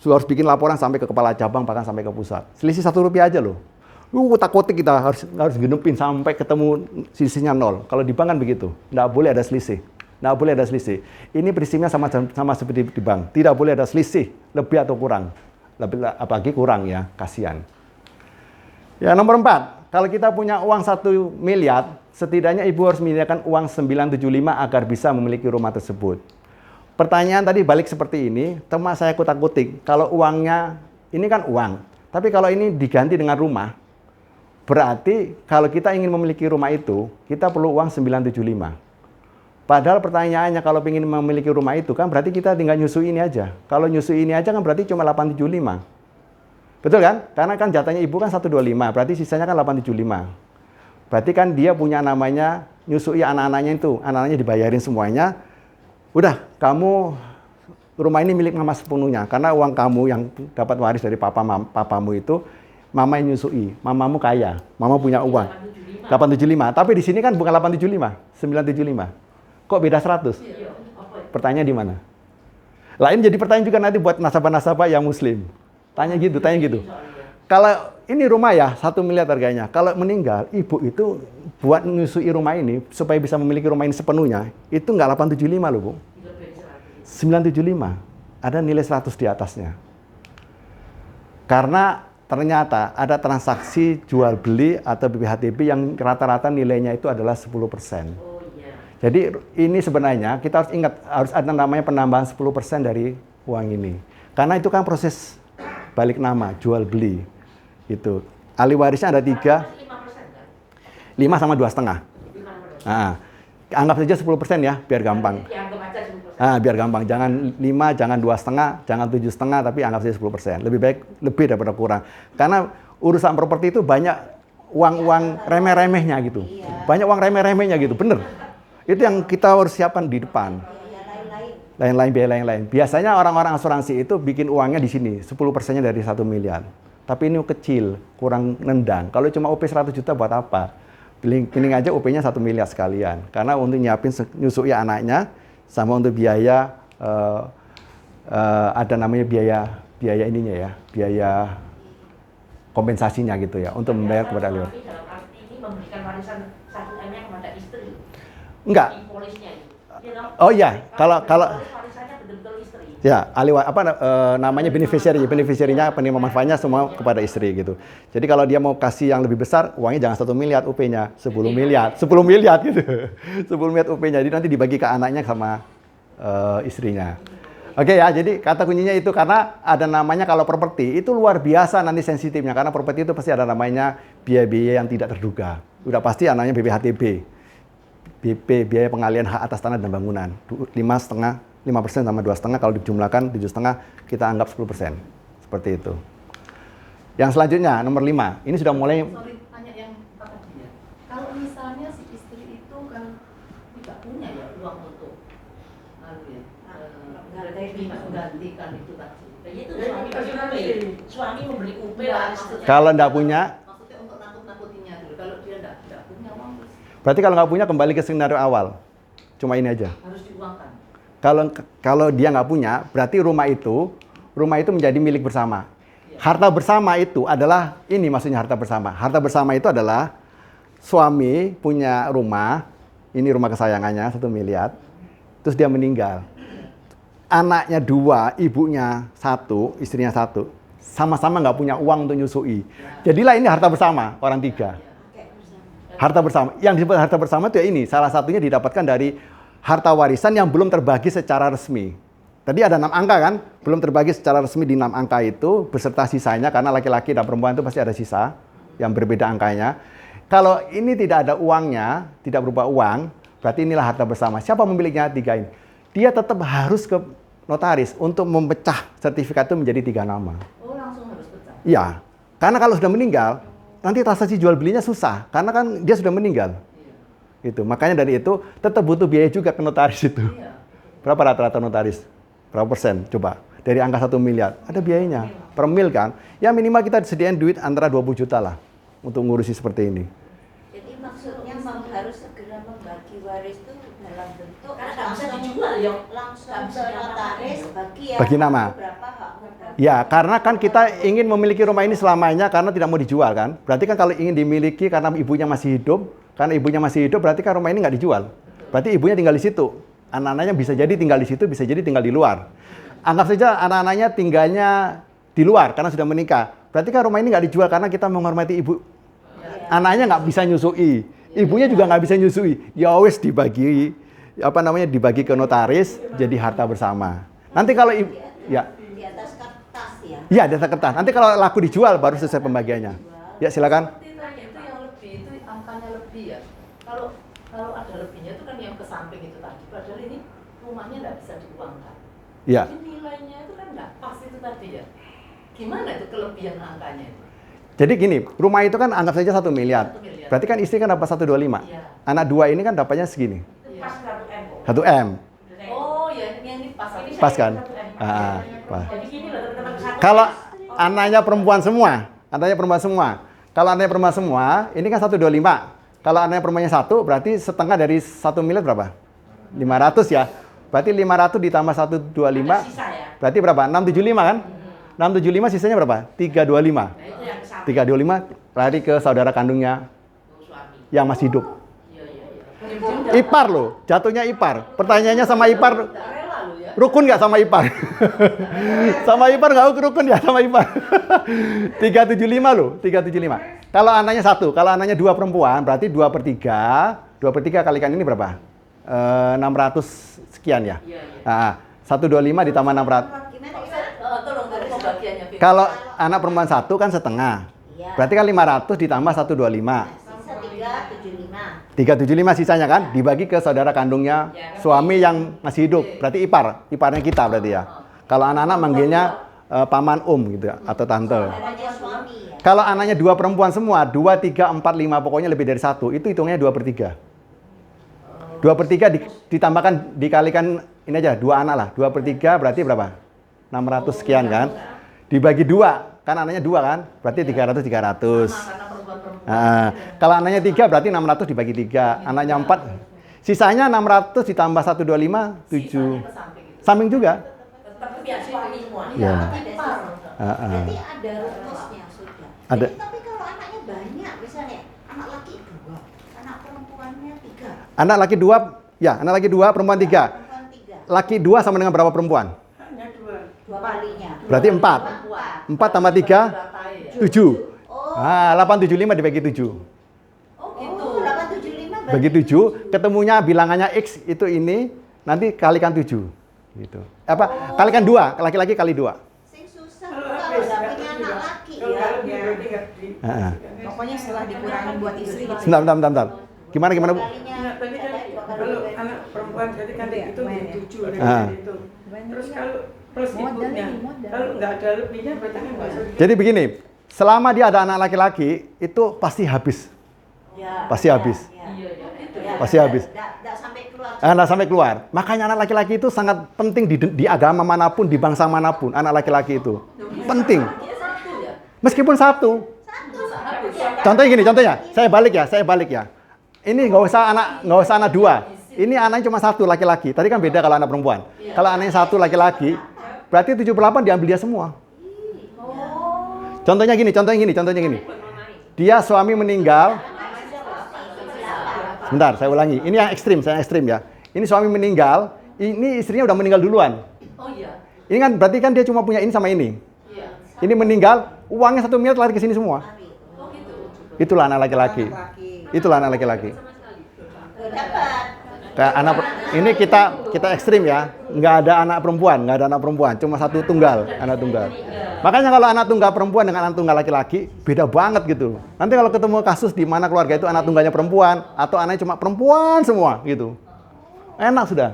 harus bikin laporan sampai ke kepala cabang, bahkan sampai ke pusat. Selisih 1 rupiah aja loh. Utak-utik kita harus genepin sampai ketemu sisinya 0. Kalau di bank kan begitu, nggak boleh ada selisih. Nggak boleh ada selisih. Ini prinsipnya sama seperti di bank. Tidak boleh ada selisih, lebih atau kurang. Apalagi kurang ya, kasihan. Ya, nomor 4. Kalau kita punya uang 1 miliar, setidaknya ibu harus menyediakan uang 975 agar bisa memiliki rumah tersebut. Pertanyaan tadi balik seperti ini, teman saya kutak-kutik. Kalau uangnya, ini kan uang. Tapi kalau ini diganti dengan rumah, berarti kalau kita ingin memiliki rumah itu, kita perlu uang 975. Padahal pertanyaannya kalau ingin memiliki rumah itu kan berarti kita tinggal nyusui ini aja. Kalau nyusui ini aja kan berarti cuma 875. Betul kan? Karena kan jatahnya ibu kan 125, berarti sisanya kan 875. Berarti kan dia punya namanya nyusui anak-anaknya itu. Anak-anaknya dibayarin semuanya. Udah, kamu rumah ini milik mama sepenuhnya. Karena uang kamu yang dapat waris dari papamu itu, mama yang nyusui. Mamamu kaya, mama punya uang. 875. Tapi di sini kan bukan 875, 975. Kok beda 100? Pertanyaan di mana? Lain jadi pertanyaan juga nanti buat nasabah-nasabah yang muslim. Tanya gitu. Kalau ini rumah ya, 1 miliar harganya. Kalau meninggal, ibu itu buat nyusui rumah ini, supaya bisa memiliki rumah ini sepenuhnya, itu nggak 875 loh, Bu. 975. Ada nilai 100 di atasnya. Karena ternyata ada transaksi jual beli atau BPHTB yang rata-rata nilainya itu adalah 10%. Jadi ini sebenarnya kita harus ingat, harus ada namanya penambahan 10% dari uang ini. Karena itu kan proses balik nama, jual beli. Itu. Ahli warisnya ada 3. 5 sama 2,5. Nah, anggap saja 10% ya, biar gampang. Biar gampang. Jangan 5, jangan 2,5, jangan 7,5, tapi anggap saja 10%. Lebih baik lebih daripada kurang. Karena urusan properti itu banyak uang-uang remeh-remehnya gitu. Banyak uang remeh-remehnya gitu, bener. Itu yang kita harus siapkan di depan. Biaya lain-lain. Biasanya orang-orang asuransi itu bikin uangnya di sini, 10%-nya dari 1 miliar. Tapi ini kecil, kurang nendang. Kalau cuma OP 100 juta buat apa? Pilih aja OP-nya 1 miliar sekalian. Karena untuk nyiapin nyusui anaknya, sama untuk biaya, ada namanya biaya ininya ya, biaya kompensasinya gitu ya, untuk membayar kepada lewat. Dalam arti ini memberikan warisan 1M-nya kepada istri. Enggak. Oh iya, kalau warisannya betul-betul istri. ya namanya beneficiary-nya penerima manfaatnya semua kepada istri gitu. Jadi kalau dia mau kasih yang lebih besar, uangnya jangan 1 miliar UP-nya, 10 miliar gitu. 10 miliar UP-nya, jadi nanti dibagi ke anaknya sama istrinya. Oke ya, jadi kata kuncinya itu karena ada namanya kalau properti itu luar biasa nanti sensitifnya, karena properti itu pasti ada namanya biaya-biaya yang tidak terduga. Udah pasti anaknya BPHTB. BP, biaya pengalihan hak atas tanah dan bangunan, 5,5 5% sama 2,5 kalau dijumlahkan 7,5 kita anggap 10%. Seperti itu. Yang selanjutnya nomor 5. Ini sudah mulai. Sorry, tanya yang apa tadi ya. Kalau misalnya si istri itu kan tidak punya ya uang untuk menggantikan itu tadi. Begitu suami kasih UP. Suami membeli UP lah. Kalau enggak punya, Maksudnya untuk nakut-nakutinya dulu. Kalau dia enggak punya uang terus berarti kalau nggak punya kembali ke skenario awal. Cuma ini aja. harus diuangkan. Kalau dia nggak punya, berarti rumah itu menjadi milik bersama. Harta bersama itu adalah, ini maksudnya harta bersama. Harta bersama itu adalah suami punya rumah, ini rumah kesayangannya 1 miliar, terus dia meninggal. Anaknya 2, ibunya 1, istrinya 1, sama-sama nggak punya uang untuk nyusui. Jadilah ini harta bersama, orang 3. Harta bersama. Yang disebut harta bersama itu ya ini, salah satunya didapatkan dari harta warisan yang belum terbagi secara resmi. Tadi ada 6 angka kan, belum terbagi secara resmi di 6 angka itu, beserta sisanya, karena laki-laki dan perempuan itu pasti ada sisa, yang berbeda angkanya. Kalau ini tidak ada uangnya, tidak berupa uang, berarti inilah harta bersama. Siapa pemiliknya 3 ini? Dia tetap harus ke notaris untuk memecah sertifikat itu menjadi 3 nama. Oh, langsung harus pecah. Iya, karena kalau sudah meninggal, nanti transaksi jual belinya susah, karena kan dia sudah meninggal. Itu, makanya dari itu tetap butuh biaya juga ke notaris itu. Iya. Berapa rata-rata notaris? Berapa persen? Coba. Dari angka 1 miliar, ada biayanya. Per mil kan? Ya minimal kita disediain duit antara 20 juta lah untuk ngurusi seperti ini. Jadi maksudnya harus segera membagi waris itu dalam bentuk Karena nggak bisa dijual ya. langsung ke notaris Bagi nama. berapa hak mudah. Ya, karena kan kita ingin memiliki rumah ini selamanya karena tidak mau dijual kan. Berarti kan kalau ingin dimiliki karena ibunya masih hidup, berarti kan rumah ini nggak dijual. Berarti ibunya tinggal di situ. Anak-anaknya bisa jadi tinggal di situ, bisa jadi tinggal di luar. Anggap saja anak-anaknya tinggalnya di luar karena sudah menikah. Berarti kan rumah ini nggak dijual karena kita menghormati ibu. Anaknya nggak bisa nyusui, ibunya juga nggak bisa nyusui. Ya wes dibagi, dibagi ke notaris jadi harta bersama. Nanti kalau ibu, ya. Di atas kertas ya. Iya, di atas kertas. Nanti kalau laku dijual baru selesai pembagiannya. Ya, silakan. Seperti tadi itu yang lebih itu angkanya lebih ya. Kalau ada lebihnya itu kan yang ke samping itu tadi. Padahal ini rumahnya nggak bisa diuangkan. Iya. Jadi nilainya itu kan nggak pas itu tadi ya. Gimana itu kelebihan angkanya itu? Jadi gini, rumah itu kan anggap saja 1 miliar. 1 miliar. Berarti kan istri kan dapat 125. Iya. Anak 2 ini kan dapatnya segini. Pas 1 M kok. 1 M. Oh ya, yang ini pas Ini Pas saya kan? 1 M. Ah, pas. Jadi gini loh teman-teman. Satu Kalau M. anaknya perempuan semua, Kalau anaknya perempuan semua, ini kan 125. Kalau anaknya perempuannya 1, berarti setengah dari 1 miliar berapa? 500 ya. Berarti 500 ditambah 125, Ada sisa ya. berarti berapa? 675 kan? 675 sisanya berapa? 325. Nah itu yang ke samping. 325 lari ke saudara kandungnya Suami. yang masih hidup. Iya. Ipar loh, jatuhnya ipar. Pertanyaannya sama ipar, nggak rela loh ya. rukun nggak sama ipar? Sama ipar nggak rukun ya sama ipar. 375 loh, 375. Kalau anaknya 1, kalau anaknya 2 perempuan, berarti 2/3. 2/3 kalikan ini berapa? 600 sekian ya. Iya, iya. Nah, 125 ditambah 600. Gimana? Tolong dari pembagiannya. Vin. Kalau anak perempuan 1 kan setengah. Iya. Berarti kan 500 ditambah 125. Sisa 375. 375 sisanya kan dibagi ke saudara kandungnya suami yang masih hidup. Berarti iparnya kita berarti ya. Kalau anak-anak manggilnya paman gitu ya, atau tante. Namanya suami ya. Kalau anaknya 2 perempuan semua, 2, 3, 4, 5 pokoknya lebih dari 1, itu hitungnya 2/3. 2/3 ditambahkan dikalikan ini aja 2 anak lah. 2/3 berarti berapa? 600 sekian kan. Dibagi 2, kan anaknya 2 kan? Berarti 300. Karena perempuan-perempuan. Nah, kalau anaknya 3 berarti 600 dibagi 3. Anaknya 4, sisanya 600 ditambah 125, 7. Sisanya ke samping itu. Samping juga. Tapi biar suami semua. Ya. Tidak sisa. Berarti ada rumusnya sudah. Ada. Tapi kalau anaknya banyak, misalnya anak laki 2, anak perempuannya 3. Anak laki 2, ya, anak laki 2, perempuan 3. Perempuan 3. Laki 2 sama dengan berapa perempuan? Hanya 2. 2 kalinya. Berarti 4. 4 tambah 3, Diratain ya. 7. Oh. Ah, 875 dibagi 7. Oh gitu. Oh, 875 Bagi 7, ketemunya bilangannya X itu ini, nanti kalikan 7. Gitu. Kalikan 2, laki-laki kali 2. Sing susah kalau nggak punya anak laki ya. Heeh. Pokoknya setelah dikurangin buat istri gitu. Bentar. Gimana? Bu? Nah, tadi kan kalau anak perempuan jadi kan itu tujuh Ah. itu. Terus kalau plus ibunya, kalau nggak ada lebihnya berarti kan nggak usah. Jadi begini, selama dia ada anak laki-laki itu pasti habis. Ya, Pasti habis. Iya, ya, itu. Ya, Pasti habis. Nggak sampai keluar. Nggak sampai keluar. Makanya anak laki-laki itu sangat penting di agama manapun, di bangsa manapun. Anak laki-laki itu penting. Dia satu ya. Meskipun satu. Contohnya gini, saya balik ya. Ini nggak usah anak dua. Ini anaknya cuma satu laki-laki. Tadi kan beda kalau anak perempuan. Kalau anaknya satu laki-laki, berarti 78 diambil dia semua. Contohnya gini. Dia suami meninggal. Sebentar, saya ulangi. Ini yang ekstrim ya. Ini suami meninggal, ini istrinya udah meninggal duluan. Oh iya. Ini kan berarti kan dia cuma punya ini sama ini. Iya. Ini meninggal, uangnya 1 miliar lari ke sini semua. Oh gitu. Itulah anak laki-laki. Kayak ini kita ekstrim ya, nggak ada anak perempuan, cuma satu anak tunggal. Makanya kalau anak tunggal perempuan dengan anak tunggal laki-laki beda banget gitu. Nanti kalau ketemu kasus di mana keluarga itu anak tunggalnya perempuan atau anaknya cuma perempuan semua gitu, enak sudah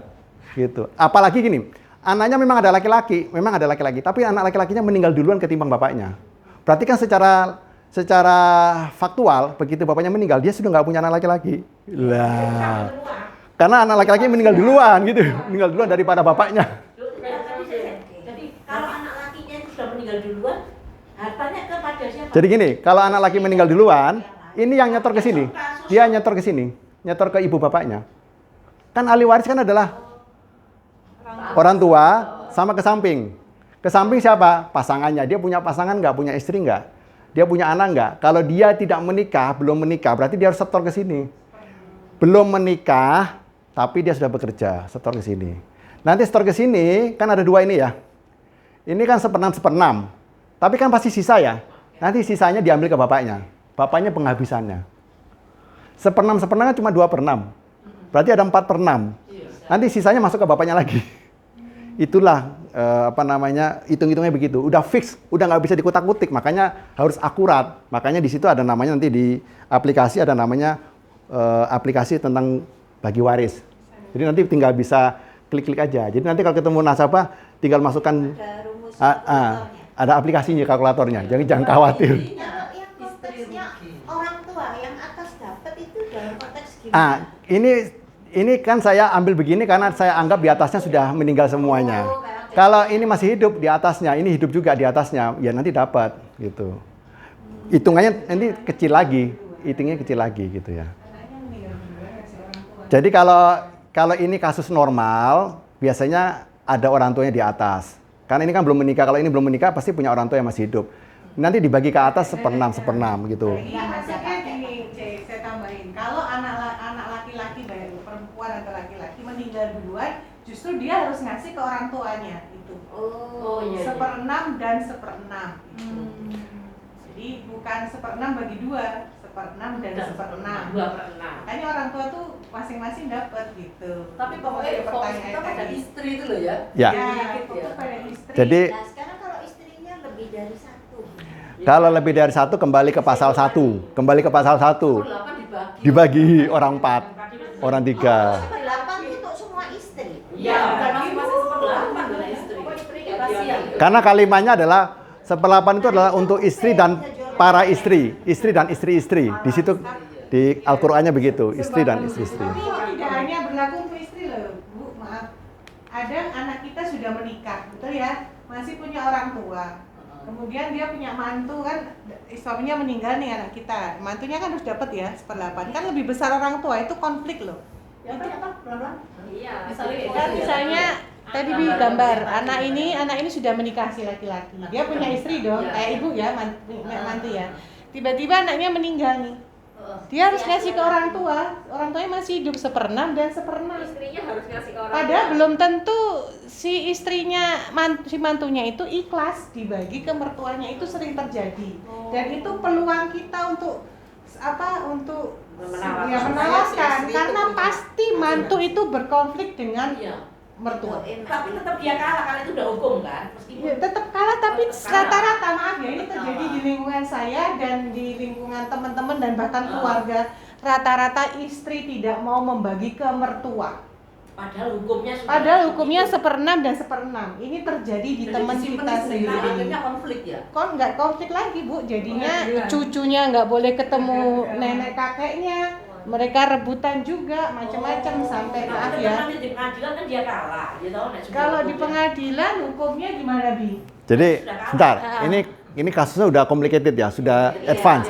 gitu. Apalagi gini, anaknya memang ada laki-laki, tapi anak laki-lakinya meninggal duluan ketimbang bapaknya. Berarti kan secara faktual begitu bapaknya meninggal dia sudah nggak punya anak laki-laki. Lah. Karena anak laki-laki meninggal duluan daripada bapaknya. Jadi kalau anak lakinya itu sudah meninggal duluan, hartanya kepada siapa? Jadi gini, kalau anak laki meninggal duluan, ini yang nyetor ke sini. Dia nyetor ke sini, nyetor ke ibu bapaknya. Kan ahli waris kan adalah orang tua sama ke samping. Ke samping siapa? Pasangannya. Dia punya pasangan nggak? Punya istri nggak? Dia punya anak nggak? Kalau dia belum menikah, berarti dia harus setor ke sini. Belum menikah, tapi dia sudah bekerja, setor ke sini. Nanti setor ke sini, kan ada 2 ini ya. Ini kan 1/6. Tapi kan pasti sisa ya. Nanti sisanya diambil ke bapaknya. Bapaknya penghabisannya. 1/6 kan cuma 2/6. Berarti ada 4/6. Nanti sisanya masuk ke bapaknya lagi. Itulah hitung-hitungnya begitu. Udah fix, udah nggak bisa dikutak-kutik. Makanya harus akurat. Makanya di situ ada namanya nanti di aplikasi ada namanya aplikasi tentang bagi waris. Jadi nanti tinggal bisa klik-klik aja. Jadi nanti kalau ketemu nasabah tinggal masukkan Ada rumus kalkulatornya. ada aplikasinya, kalkulatornya. Jadi jangan khawatir. Kalau yang konteksnya orang tua yang atas dapat itu dalam konteks gimana? Ini kan saya ambil begini karena saya anggap di atasnya sudah meninggal semuanya. Kalau ini masih hidup di atasnya, ini hidup juga di atasnya, ya nanti dapat gitu. Hitungannya nanti kecil lagi, hitungnya kecil lagi gitu ya. Jadi kalau ini kasus normal, biasanya ada orang tuanya di atas. Karena ini kan belum menikah. Kalau ini belum menikah, pasti punya orang tua yang masih hidup. Nanti dibagi ke atas 1/6 gitu. Ini maksudnya gini, Cek, saya tambahin. Kalau anak laki-laki, baik perempuan atau laki-laki meninggal duluan, justru dia harus ngasih ke orang tuanya itu. Oh, iya. 1/6 dan 1/6. Gitu. Jadi bukan 1/6 bagi 2, 1/6 dan 1/6. 2/6. Makanya orang tua tuh masing-masing dapat gitu. Tapi pokoknya fokus kita pada istri itu loh ya. Ya. Ya, fokus pada istri. Jadi Nah, sekarang kalau istrinya lebih dari 1. kalau lebih dari 1 kembali ke pasal 1. Kembali ke pasal 1. 8 Dibagi orang 4, orang 3. 1/8 itu untuk semua istri. Iya, bukan masing-masing 1/8 dengan istri. Kasihan. Karena kalimatnya adalah 1/8 itu adalah untuk istri dan para istri dan istri-istri. Di situ di Al-Qur'annya begitu, istri dan istri-istri. Tapi ini tidak hanya berlaku untuk istri loh, Bu, maaf. Ada anak kita sudah menikah, betul ya? Masih punya orang tua. Kemudian dia punya mantu kan, suaminya meninggal nih anak kita. Mantunya kan harus dapat ya 1/8. Kan lebih besar orang tua, itu konflik loh. Ya apa pelan-pelan? Iya. Kan misalnya tadi di gambar anak ini sudah menikah si laki-laki. Dia punya istri dong, kayak ibu ya, mantu ya. Tiba-tiba anaknya meninggal nih. Dia harus ngasih ke orang tua. Orang tuanya masih hidup 1/6 dan 1/6. Istrinya harus ngasih ke orang. Padahal belum tentu si istrinya, si mantunya itu ikhlas dibagi ke mertuanya, itu sering terjadi. Dan itu peluang kita untuk menawarkan karena pasti mantu itu berkonflik dengan mertua. Tapi tetap dia kalah karena itu udah hukum kan. Meskipun Ya, tetap kalah, tapi rata-rata maaf ya, ini terjadi di lingkungan saya dan di lingkungan teman-teman dan bahkan keluarga. rata-rata istri tidak mau membagi ke mertua. Padahal hukumnya 1/6 dan 1/6. Ini terjadi di teman kita sendiri. Akhirnya konflik ya. Nggak konflik lagi, Bu. Jadinya Pengadilan. cucunya nggak boleh ketemu nenek kakeknya. Mereka rebutan juga macam-macam sampai maaf ya. Di pengadilan kan dia kalah, dia tahu nek sudah Kalau di hukumnya. pengadilan hukumnya gimana, Bi? Jadi, Sudah kalah. sebentar, ini kasusnya udah complicated ya, sudah advance.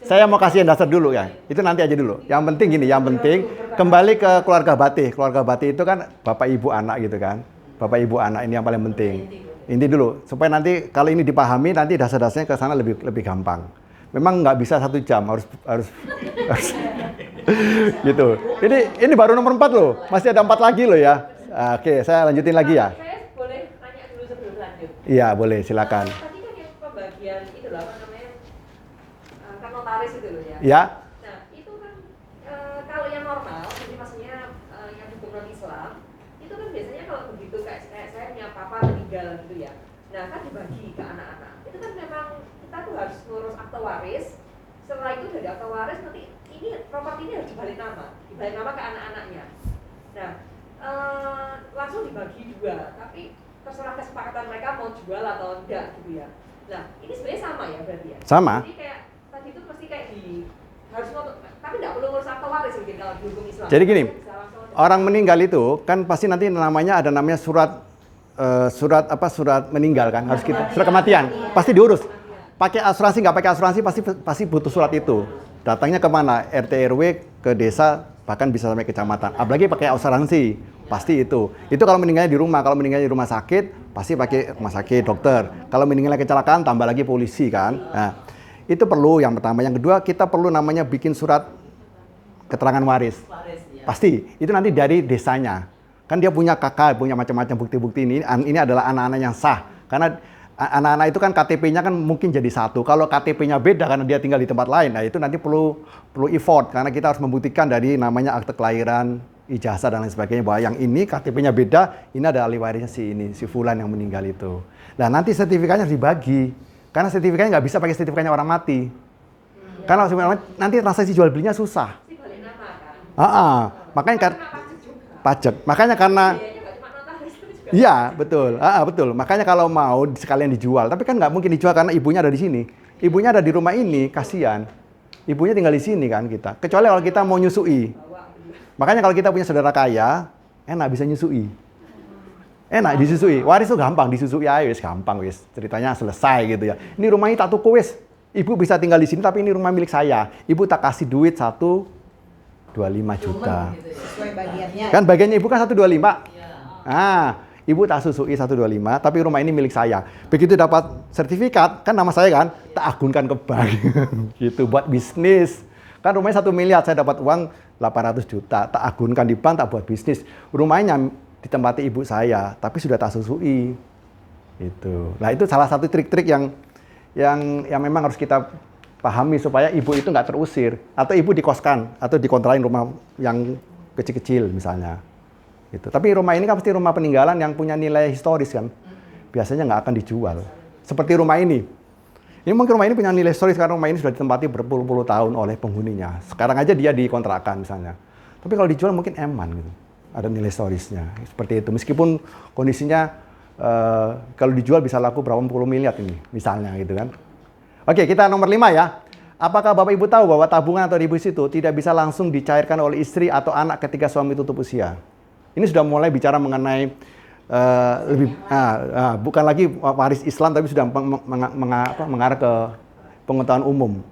Saya mau kasih yang dasar dulu ya, itu nanti aja dulu. Yang penting gini, yang penting kembali ke keluarga Bati. Keluarga Bati itu kan bapak ibu anak gitu kan. Bapak ibu anak ini yang paling penting. Inti dulu, supaya nanti kalau ini dipahami, nanti dasar-dasarnya ke sana lebih gampang. Memang nggak bisa 1 jam, harus gitu. Ini baru nomor 4 loh, masih ada 4 lagi loh ya. Oke, saya lanjutin lagi ya. Saya boleh tanya dulu sebelum lanjut. Iya, boleh, silakan. Tadi kan yang pembagian itu loh, apa namanya, kan notaris itu loh ya. Ya. Nah, itu kan kalau yang normal, jadi maksudnya yang hukum non Islam, itu kan biasanya kalau begitu kayak saya punya papa meninggal gitu ya. Nah, kan dibagi ke anak-anak. Itu kan memang kita tuh harus ngurus akte waris. Setelah itu dari akte waris nanti ini properti ini harus dibalik nama ke anak-anaknya. Nah, langsung dibagi 2, tapi terserah kesepakatan mereka mau jual atau enggak gitu ya. Nah, ini sebenarnya sama ya berarti ya? Sama. Jadi kayak tadi itu mesti kayak harus tapi enggak perlu ngurus akte waris mungkin kalau di hukum Islam. Jadi gini, Bisa langsung orang meninggal itu kan pasti nanti ada namanya surat meninggal kan, harus kita surat kematian, pasti diurus. Pakai asuransi nggak pakai asuransi pasti butuh surat itu. Datangnya kemana? RT RW, ke desa, bahkan bisa sampai kecamatan. Apalagi pakai asuransi, pasti itu. Itu kalau meninggalnya di rumah. Kalau meninggalnya di rumah sakit, pasti pakai rumah sakit, dokter. Kalau meninggalnya kecelakaan, tambah lagi polisi kan. Nah, itu perlu yang pertama. Yang kedua, kita perlu namanya bikin surat keterangan waris. Pasti. Itu nanti dari desanya. Kan dia punya kakak, punya macam-macam bukti-bukti ini. Ini adalah anak-anak yang sah. Karena anak-anak itu kan KTP-nya kan mungkin jadi satu. Kalau KTP-nya beda karena dia tinggal di tempat lain, nah itu nanti perlu effort karena kita harus membuktikan dari namanya akte kelahiran, ijazah dan lain sebagainya bahwa yang ini KTP-nya beda, ini ada ahli warisnya si fulan yang meninggal itu. Nah nanti sertifikatnya harus dibagi karena sertifikatnya nggak bisa pakai sertifikatnya orang mati. Karena nanti transaksi jual belinya susah. balik nama kan. Makanya kan pajak. Makanya karena Biayanya nggak cuma notaris tapi juga iya, betul. Betul. Makanya kalau mau sekalian dijual, tapi kan nggak mungkin dijual karena ibunya ada di sini. Ibunya ada di rumah ini, kasihan. Ibunya tinggal di sini kan kita. Kecuali kalau kita mau nyusui. Makanya kalau kita punya saudara kaya, enak bisa nyusui. Enak disusui. Waris tuh gampang, disusui aja wis gampang wis. Ceritanya selesai gitu ya. Ini rumah ini tak tuku wis. Ibu bisa tinggal di sini tapi ini rumah milik saya. Ibu tak kasih duit 1,25 juta. Sesuai bagiannya. Kan bagiannya ibu kan 1,25. Ibu tak susui 1,25, tapi rumah ini milik saya. Begitu dapat sertifikat, kan nama saya kan, tak agunkan ke bank. Gitu, buat bisnis. Kan rumahnya 1 miliar, saya dapat uang 800 juta. Tak agunkan di bank, tak buat bisnis. Rumahnya ditempati ibu saya, tapi sudah tak susui. Gitu. Nah itu salah satu trik-trik yang memang harus kita pahami supaya ibu itu nggak terusir. Atau ibu dikoskan, atau dikontrain rumah yang kecil-kecil misalnya. Gitu. Tapi rumah ini kan pasti rumah peninggalan yang punya nilai historis kan. Biasanya nggak akan dijual. Seperti rumah ini. Ini mungkin rumah ini punya nilai historis karena rumah ini sudah ditempati berpuluh-puluh tahun oleh penghuninya. Sekarang aja dia dikontrakan misalnya. Tapi kalau dijual mungkin eman gitu. Ada nilai historisnya. Seperti itu. Meskipun kondisinya kalau dijual bisa laku berapa puluh miliar ini misalnya gitu kan. Oke, kita nomor 5 ya. Apakah Bapak Ibu tahu bahwa tabungan atau deposito tidak bisa langsung dicairkan oleh istri atau anak ketika suami tutup usia? Ini sudah mulai bicara mengenai bukan lagi waris Islam, tapi sudah mengarah ke pengetahuan umum.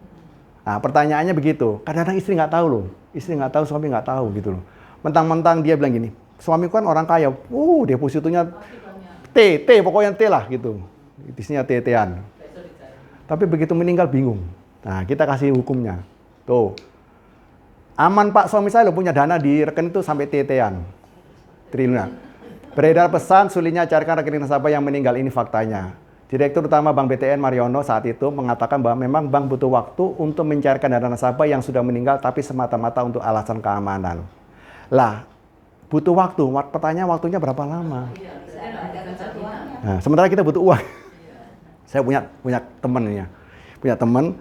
Nah, pertanyaannya begitu. Kadang-kadang istri nggak tahu loh. Istri nggak tahu, suami nggak tahu gitu loh. Mentang-mentang dia bilang gini, suamiku kan orang kaya, depositonya pokoknya T lah gitu. Isinya T-an. Tapi begitu meninggal bingung. Nah, kita kasih hukumnya. Tuh. Aman Pak, suami saya loh punya dana di rekening itu sampai T-an. Triliunan. Beredar pesan sulitnya carikan rekening nasabah yang meninggal, ini faktanya. Direktur Utama Bank BTN Mariono saat itu mengatakan bahwa memang bank butuh waktu untuk mencairkan dana nasabah yang sudah meninggal tapi semata-mata untuk alasan keamanan. Lah, butuh waktu. Pertanyaan waktunya berapa lama? Nah, sementara kita butuh uang. Saya punya teman ya. Punya teman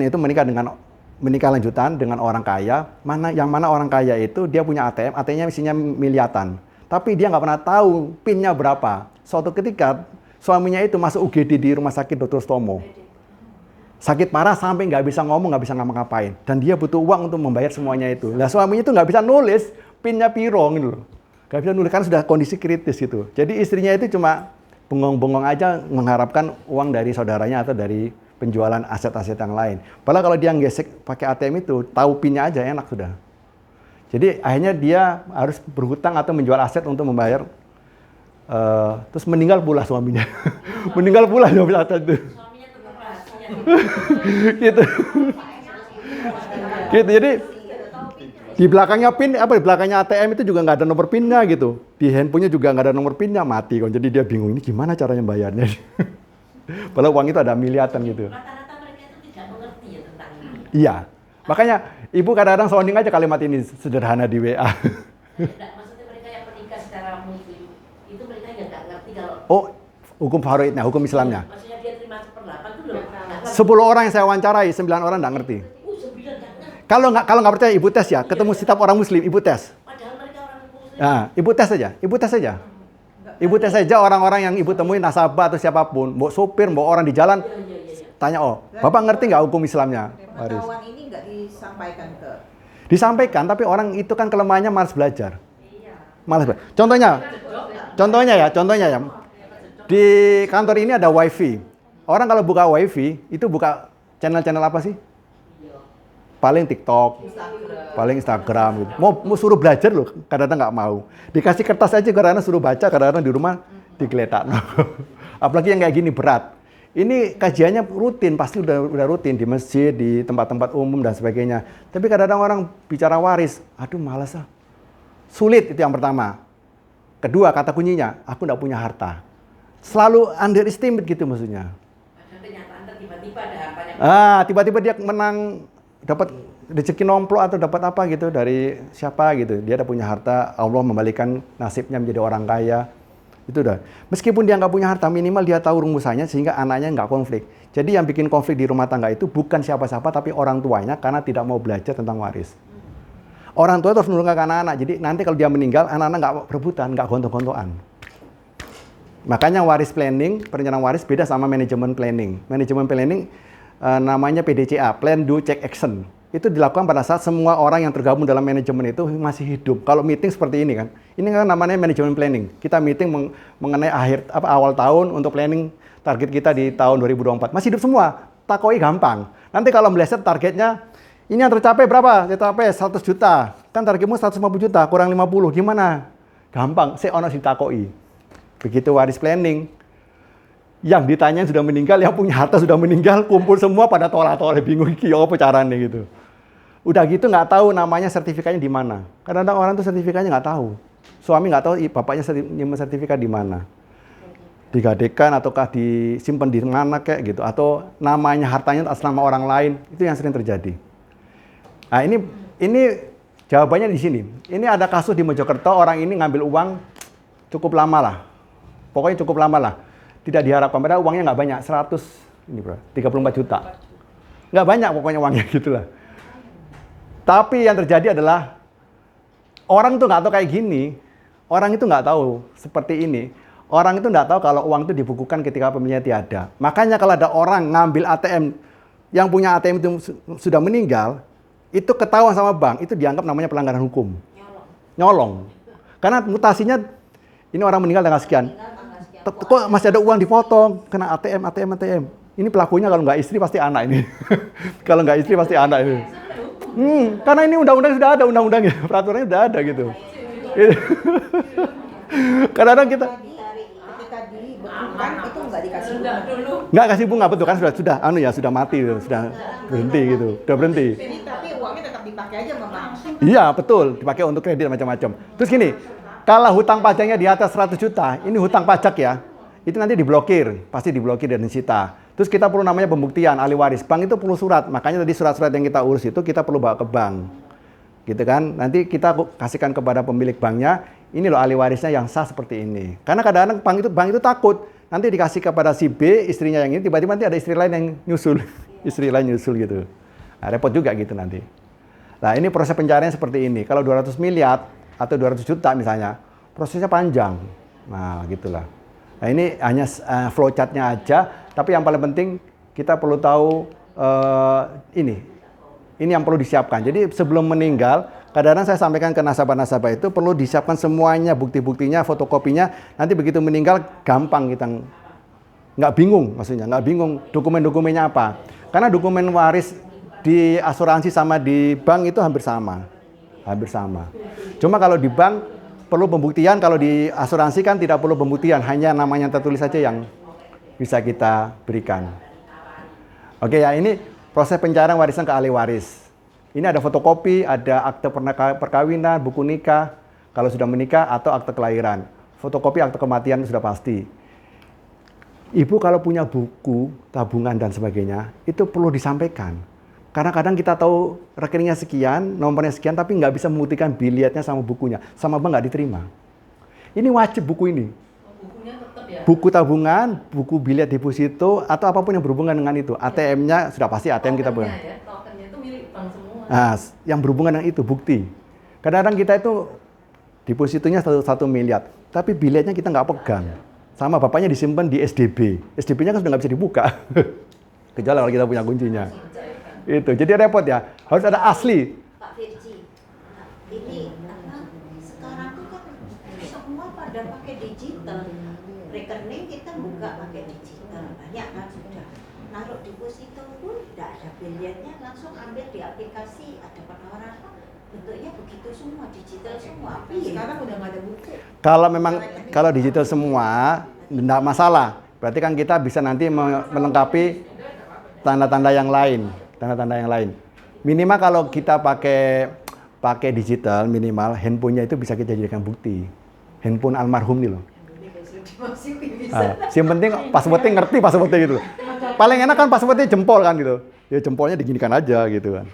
itu menikah dengan menikah lanjutan dengan orang kaya, yang mana orang kaya itu dia punya ATM, ATM-nya isinya miliatan. Tapi dia nggak pernah tahu PIN-nya berapa. Suatu ketika suaminya itu masuk UGD di rumah sakit Dr. Stomo. Sakit parah sampai nggak bisa ngomong, nggak bisa ngapa-ngapain. Dan dia butuh uang untuk membayar semuanya itu. Nah suaminya itu nggak bisa nulis PIN-nya piro gitu loh. Nggak bisa nulis karena sudah kondisi kritis gitu. Jadi istrinya itu cuma bengong-bengong aja mengharapkan uang dari saudaranya atau dari penjualan aset-aset yang lain. Padahal kalau dia gesek pakai ATM itu, tahu PIN-nya aja enak sudah. Jadi akhirnya dia harus berhutang atau menjual aset untuk membayar. Terus meninggal pula suaminya. Meninggal pula suami aset itu. Suaminya tetap rahasia. Gitu. Gitu. Jadi di belakangnya PIN, di belakangnya ATM itu juga nggak ada nomor PIN-nya gitu. Di handphonenya juga nggak ada nomor PIN-nya, mati kan. Jadi dia bingung ini gimana caranya bayarnya. Padahal uang itu ada miliatan gitu. Rata-rata mereka itu tidak mengerti ya tentang ini. Iya. Makanya ibu kadang-kadang sounding aja kalimat ini sederhana di WA. Tidak, maksudnya mereka yang menikah secara muslim itu mereka yang nggak ngerti kalau Oh, hukum faraidnya, hukum Islamnya. maksudnya dia terima 1/8 itu loh. 10 orang yang saya wawancarai, 9 orang nggak ngerti. 9 nggak ngerti. Kalau nggak percaya ibu tes ya, ketemu setiap orang muslim ibu tes. Padahal mereka orang muslim. Nah, ibu tes saja, ibu tes saja. Ibu tes saja orang-orang yang ibu temuin nasabah atau siapapun, mau sopir, mau orang di jalan, tanya bapak ngerti nggak hukum Islamnya? Waris. Pengetahuan ini nggak disampaikan ke Disampaikan, tapi orang itu kan kelemahannya malas belajar. Malas belajar. Contohnya ya. Di kantor ini ada wifi. Orang kalau buka wifi, itu buka channel-channel apa sih? Paling TikTok, paling Instagram gitu. Mau suruh belajar loh, kadang-kadang nggak mau. Dikasih kertas aja karena suruh baca, kadang-kadang di rumah digeletak. Apalagi yang kayak gini berat. Ini kajiannya rutin, pasti udah rutin di masjid, di tempat-tempat umum dan sebagainya. Tapi kadang-kadang orang bicara waris, aduh malas ah. Sulit itu yang pertama. Kedua, kata kuncinya, aku nggak punya harta. Selalu underestimate gitu maksudnya. Ada kenyataan tiba-tiba ada hartanya. Tiba-tiba dia menang, dapat rezeki nomplok atau dapat apa gitu dari siapa gitu. Dia udah punya harta, Allah membalikan nasibnya menjadi orang kaya. Itu udah. Meskipun dia nggak punya harta, minimal dia tahu rumusannya sehingga anaknya nggak konflik. Jadi yang bikin konflik di rumah tangga itu bukan siapa-siapa tapi orang tuanya karena tidak mau belajar tentang waris. Orang tua itu harus menurunkan ke anak-anak. Jadi nanti kalau dia meninggal, anak-anak nggak berebutan, nggak gontok-gontokan. Makanya waris planning, perencanaan waris beda sama manajemen planning. Manajemen planning namanya PDCA, Plan Do Check Action. Itu dilakukan pada saat semua orang yang tergabung dalam manajemen itu masih hidup. Kalau meeting seperti ini kan, ini kan namanya manajemen planning. Kita meeting mengenai awal tahun untuk planning target kita di tahun 2024. Masih hidup semua, takoi gampang. Nanti kalau meleset targetnya, ini yang tercapai berapa? Tercapai 100 juta. Kan targetmu 150 juta, kurang 50. Gimana? Gampang, saya ono si takoi. Begitu waris planning. Yang ditanya sudah meninggal, yang punya harta sudah meninggal, kumpul semua pada tolak-tolak, bingung iki apa caranya gitu. Udah gitu nggak tahu namanya sertifikatnya di mana. Kadang-kadang orang tuh sertifikatnya nggak tahu. Suami nggak tahu bapaknya nyimpen sertifikat di mana. Digadekan ataukah disimpan di mana kayak gitu. Atau namanya hartanya atas nama orang lain. Itu yang sering terjadi. Nah ini jawabannya di sini. Ini ada kasus di Mojokerto, orang ini ngambil uang cukup lama lah. Pokoknya cukup lama lah. Tidak diharapkan, padahal uangnya nggak banyak, 34 juta. Nggak banyak pokoknya uangnya gitulah. Tapi yang terjadi adalah orang itu nggak tahu kayak gini, orang itu nggak tahu seperti ini. Orang itu nggak tahu kalau uang itu dibukukan ketika pemiliknya tiada. Makanya kalau ada orang ngambil ATM, yang punya ATM itu sudah meninggal, itu ketahuan sama bank, itu dianggap namanya pelanggaran hukum. Nyolong. Karena mutasinya, ini orang meninggal tanggal sekian. Kok masih ada uang dipotong, kena ATM. Ini pelakunya kalau nggak istri pasti anak ini. Kalau nggak istri pasti anak ini. Karena ini undang-undang sudah ada, undang-undangnya, peraturannya sudah ada gitu. Kadang-kadang kita ketika dibekukan itu nggak dikasih bunga. nggak kasih bunga, betul kan sudah mati, sudah berhenti gitu, udah berhenti. Jadi tapi uangnya tetap dipakai aja sama bank. Iya betul, dipakai untuk kredit macam-macam. Terus gini, kalau hutang pajaknya di atas 100 juta, ini hutang pajak ya, itu nanti diblokir, pasti diblokir dan disita. Terus kita perlu namanya pembuktian ahli waris. Bank itu perlu surat, makanya tadi surat-surat yang kita urus itu kita perlu bawa ke bank. Gitu kan, nanti kita kasihkan kepada pemilik banknya, ini loh ahli warisnya yang sah seperti ini. Karena kadang-kadang bank itu takut, nanti dikasih kepada si B, istrinya yang ini, tiba-tiba nanti ada istri lain yang nyusul. Istri lain nyusul gitu. Nah, repot juga gitu nanti. Nah, ini proses pencarian seperti ini. Kalau 200 miliar atau 200 juta misalnya, prosesnya panjang. Nah, gitulah. Nah, ini hanya flow chart-nya aja, tapi yang paling penting kita perlu tahu ini yang perlu disiapkan. Jadi sebelum meninggal, kadang-kadang saya sampaikan ke nasabah-nasabah itu perlu disiapkan semuanya, bukti-buktinya, fotokopinya. Nanti begitu meninggal gampang kita nggak bingung, maksudnya nggak bingung dokumen-dokumennya apa. Karena dokumen waris di asuransi sama di bank itu hampir sama. Cuma kalau di bank perlu pembuktian, kalau di asuransi kan tidak perlu pembuktian, hanya namanya tertulis saja yang bisa kita berikan. Oke ya, ini proses pencarian warisan ke ahli waris. Ini ada fotokopi, ada akte perkawinan, buku nikah, kalau sudah menikah, atau akte kelahiran. Fotokopi akte kematian sudah pasti. Ibu kalau punya buku, tabungan dan sebagainya, itu perlu disampaikan. Karena kadang kita tahu rekeningnya sekian, nomornya sekian, tapi nggak bisa membuktikan bilietnya sama bukunya. Sama bank nggak diterima. Ini wajib buku ini. Bukunya tetap ya? Buku tabungan, buku biliet deposito, atau apapun yang berhubungan dengan itu. ATM-nya sudah pasti ATM kita punya. Ya, tokennya itu milik bank semua. Nah, yang berhubungan dengan itu, bukti. Kadang-kadang kita itu depositonya 1 miliar, tapi bilietnya kita nggak pegang. Sama bapaknya disimpan di SDB. SDB-nya kan sudah nggak bisa dibuka. Kecuali kalau kita punya kuncinya. Itu, jadi repot ya. Harus ada asli. Pak Firji, ini apa? Sekarang tuh kan semua pada pakai digital. Rekening kita buka pakai digital. Banyak kan sudah. Naruh deposito pun tidak ada bilietnya, langsung ambil di aplikasi, ada penawaran apa. Bentuknya begitu semua, digital semua. Sekarang udah nggak ada buku. Kalau digital semua, tidak masalah. Berarti kan kita bisa nanti melengkapi tanda-tanda yang lain. Minimal kalau kita pakai digital, minimal handphonenya itu bisa kita jadikan bukti. Handphone almarhum nih loh. Yang penting passwordnya ngerti passwordnya gitu. Paling enak kan passwordnya jempol kan gitu. Ya jempolnya diginikan aja gitu kan.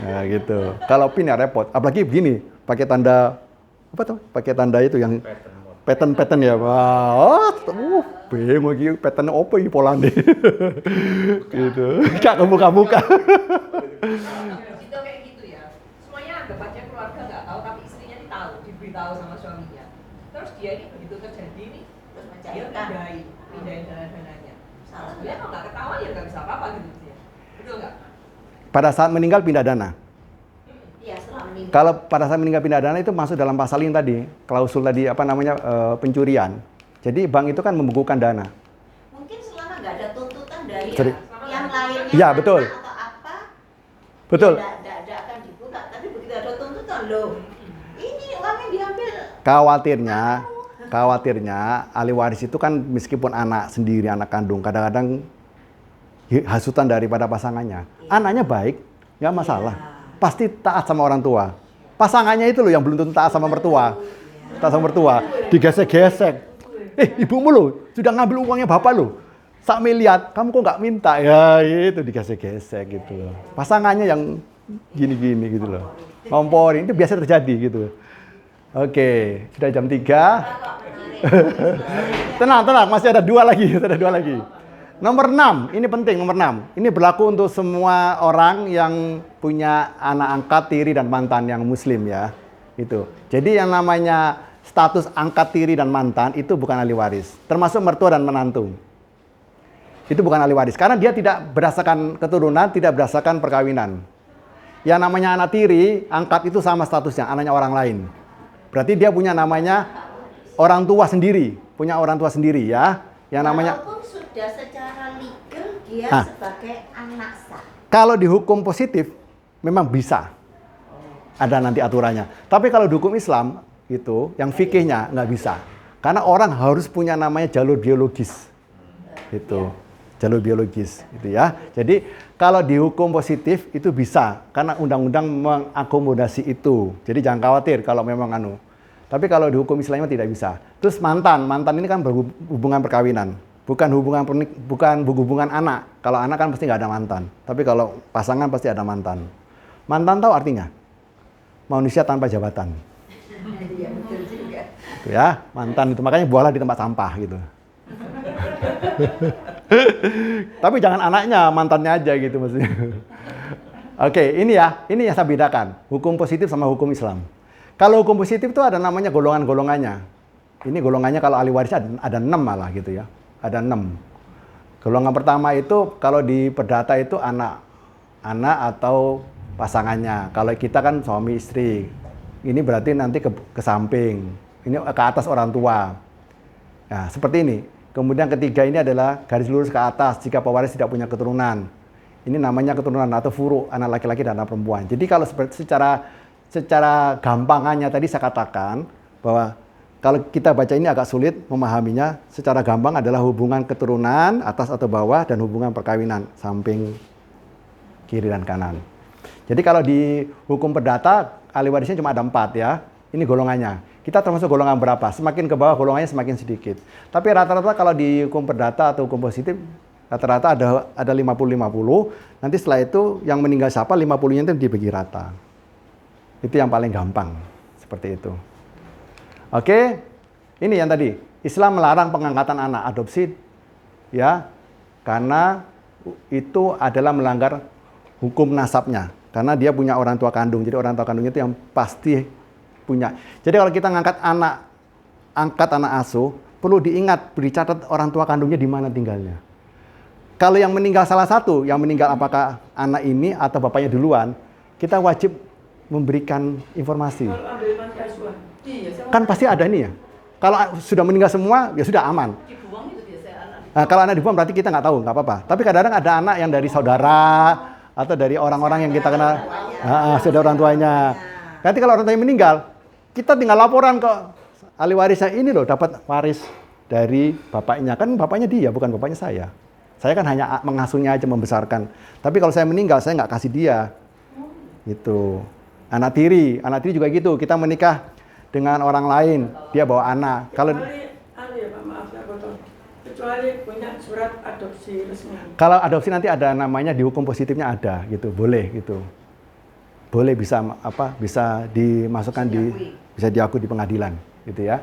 Nah gitu. Kalau pin ya repot. Apalagi begini, pakai tanda apa tuh? Pakai tanda itu yang pattern ya. Wah, bingung lagi pattern apa iki polane. Gitu. Gak kebuka-buka. Itu kayak gitu ya. Semuanya anggapannya keluarga nggak tahu, tapi istrinya ini tahu, diberitahu sama suaminya. Terus dia ini begitu terjadi nih, terus dia pindahin dana-dananya. Sebenarnya kalau nggak ketahuan ya nggak bisa apa-apa gitu dia. Betul nggak? Pada saat meninggal pindah dana. Iya, setelah meninggal. Kalau pada saat meninggal pindah dana itu masuk dalam pasal ini tadi, klausul tadi pencurian. Jadi bank itu kan membukukan dana. Mungkin selama nggak ada tuntutan dari Sorry. yang lainnya Iya, betul. atau apa, Betul. tidak akan dibuka. Tapi begitu ada tuntutan loh, ini uangnya diambil. Khawatirnya ahli waris itu kan meskipun anak sendiri, anak kandung, kadang-kadang hasutan daripada pasangannya. Anaknya baik, nggak masalah. Pasti taat sama orang tua. Pasangannya itu loh yang belum tentu taat sama mertua. Taat sama mertua, digesek-gesek. Ibumu loh, sudah ngambil uangnya bapak loh. 1 miliar, kamu kok nggak minta? Ya itu digesek-gesek gitu loh. Pasangannya yang gini-gini gitu loh. Ngomporin, itu biasa terjadi gitu. Oke, sudah jam 3. Tenang, masih ada 2 lagi. Nomor 6, ini penting nomor 6. Ini berlaku untuk semua orang yang punya anak angkat, tiri, dan mantan yang muslim ya. Itu. Jadi yang namanya status angkat, tiri, dan mantan itu bukan ahli waris. Termasuk mertua dan menantu. Itu bukan ahli waris. Karena dia tidak berdasarkan keturunan, tidak berdasarkan perkawinan. Yang namanya anak tiri, angkat itu sama statusnya, anaknya orang lain. Berarti dia punya namanya orang tua sendiri. Punya orang tua sendiri ya. Yang namanya... Walaupun sudah secara legal dia sebagai anak sah. Kalau di hukum positif memang bisa. Ada nanti aturannya. Tapi kalau di hukum Islam itu yang fikihnya nggak bisa. Karena orang harus punya namanya jalur biologis. Itu. Jalur biologis gitu ya. Jadi kalau di hukum positif itu bisa karena undang-undang mengakomodasi itu. Jadi jangan khawatir kalau memang Tapi kalau di hukum Islamnya tidak bisa. Terus mantan ini kan berhubungan perkawinan. Bukan hubungan anak. Kalau anak kan pasti nggak ada mantan. Tapi kalau pasangan pasti ada mantan. Mantan tahu artinya? Manusia tanpa jabatan. Iya, betul juga. Itu ya, mantan itu. Makanya buanglah di tempat sampah gitu. Tapi jangan anaknya, mantannya aja gitu maksudnya. Oke, ini yang saya bedakan. Hukum positif sama hukum Islam. Kalau hukum positif itu ada namanya golongan-golongannya. Ini golongannya kalau ahli waris ada 6 malah gitu ya. Ada 6. Golongan pertama itu kalau di perdata itu anak atau pasangannya. Kalau kita kan suami istri. Ini berarti nanti ke samping. Ini ke atas orang tua. Nah, seperti ini. Kemudian ketiga ini adalah garis lurus ke atas jika pewaris tidak punya keturunan. Ini namanya keturunan atau furu, anak laki-laki dan anak perempuan. Jadi kalau secara gampangannya tadi saya katakan bahwa kalau kita baca ini agak sulit memahaminya. Secara gampang adalah hubungan keturunan atas atau bawah dan hubungan perkawinan samping kiri dan kanan. Jadi kalau di hukum perdata ahli warisnya cuma ada 4 ya. Ini golongannya. Kita termasuk golongan berapa? Semakin ke bawah golongannya semakin sedikit. Tapi rata-rata kalau di hukum perdata atau hukum positif rata-rata ada 50-50. Nanti setelah itu yang meninggal siapa 50-nya itu dibagi rata. Itu yang paling gampang. Seperti itu. Oke. Ini yang tadi. Islam melarang pengangkatan anak adopsi ya. Karena itu adalah melanggar hukum nasabnya. Karena dia punya orang tua kandung. Jadi orang tua kandungnya itu yang pasti punya. Jadi kalau kita angkat anak asuh, perlu diingat, dicatat orang tua kandungnya di mana tinggalnya. Kalau yang meninggal salah satu, yang meninggal apakah anak ini atau bapaknya duluan, kita wajib memberikan informasi. Kalau ambil panti asuhan. Kan pasti ada ini ya. Kalau sudah meninggal semua, ya sudah aman. Dibuang itu biasanya anak. Nah, kalau anak dibuang berarti kita nggak tahu, nggak apa-apa. Tapi kadang-kadang ada anak yang dari saudara atau dari orang-orang yang kita kenal, saudara orang tuanya. Nanti kalau orang tuanya meninggal, kita tinggal laporan ke ahli warisnya, ini loh dapat waris dari bapaknya. Kan bapaknya dia, bukan bapaknya saya. Saya kan hanya mengasuhnya aja, membesarkan. Tapi kalau saya meninggal, saya nggak kasih dia. Gitu. Anak tiri juga gitu. Kita menikah dengan orang lain, dia bawa anak. Kalau ya Pak, maaf ya potong. Kecuali punya surat adopsi resmi. Kalau adopsi nanti ada namanya di hukum positifnya ada gitu, boleh gitu. Boleh bisa dimasukkan bisa diakui di pengadilan gitu ya.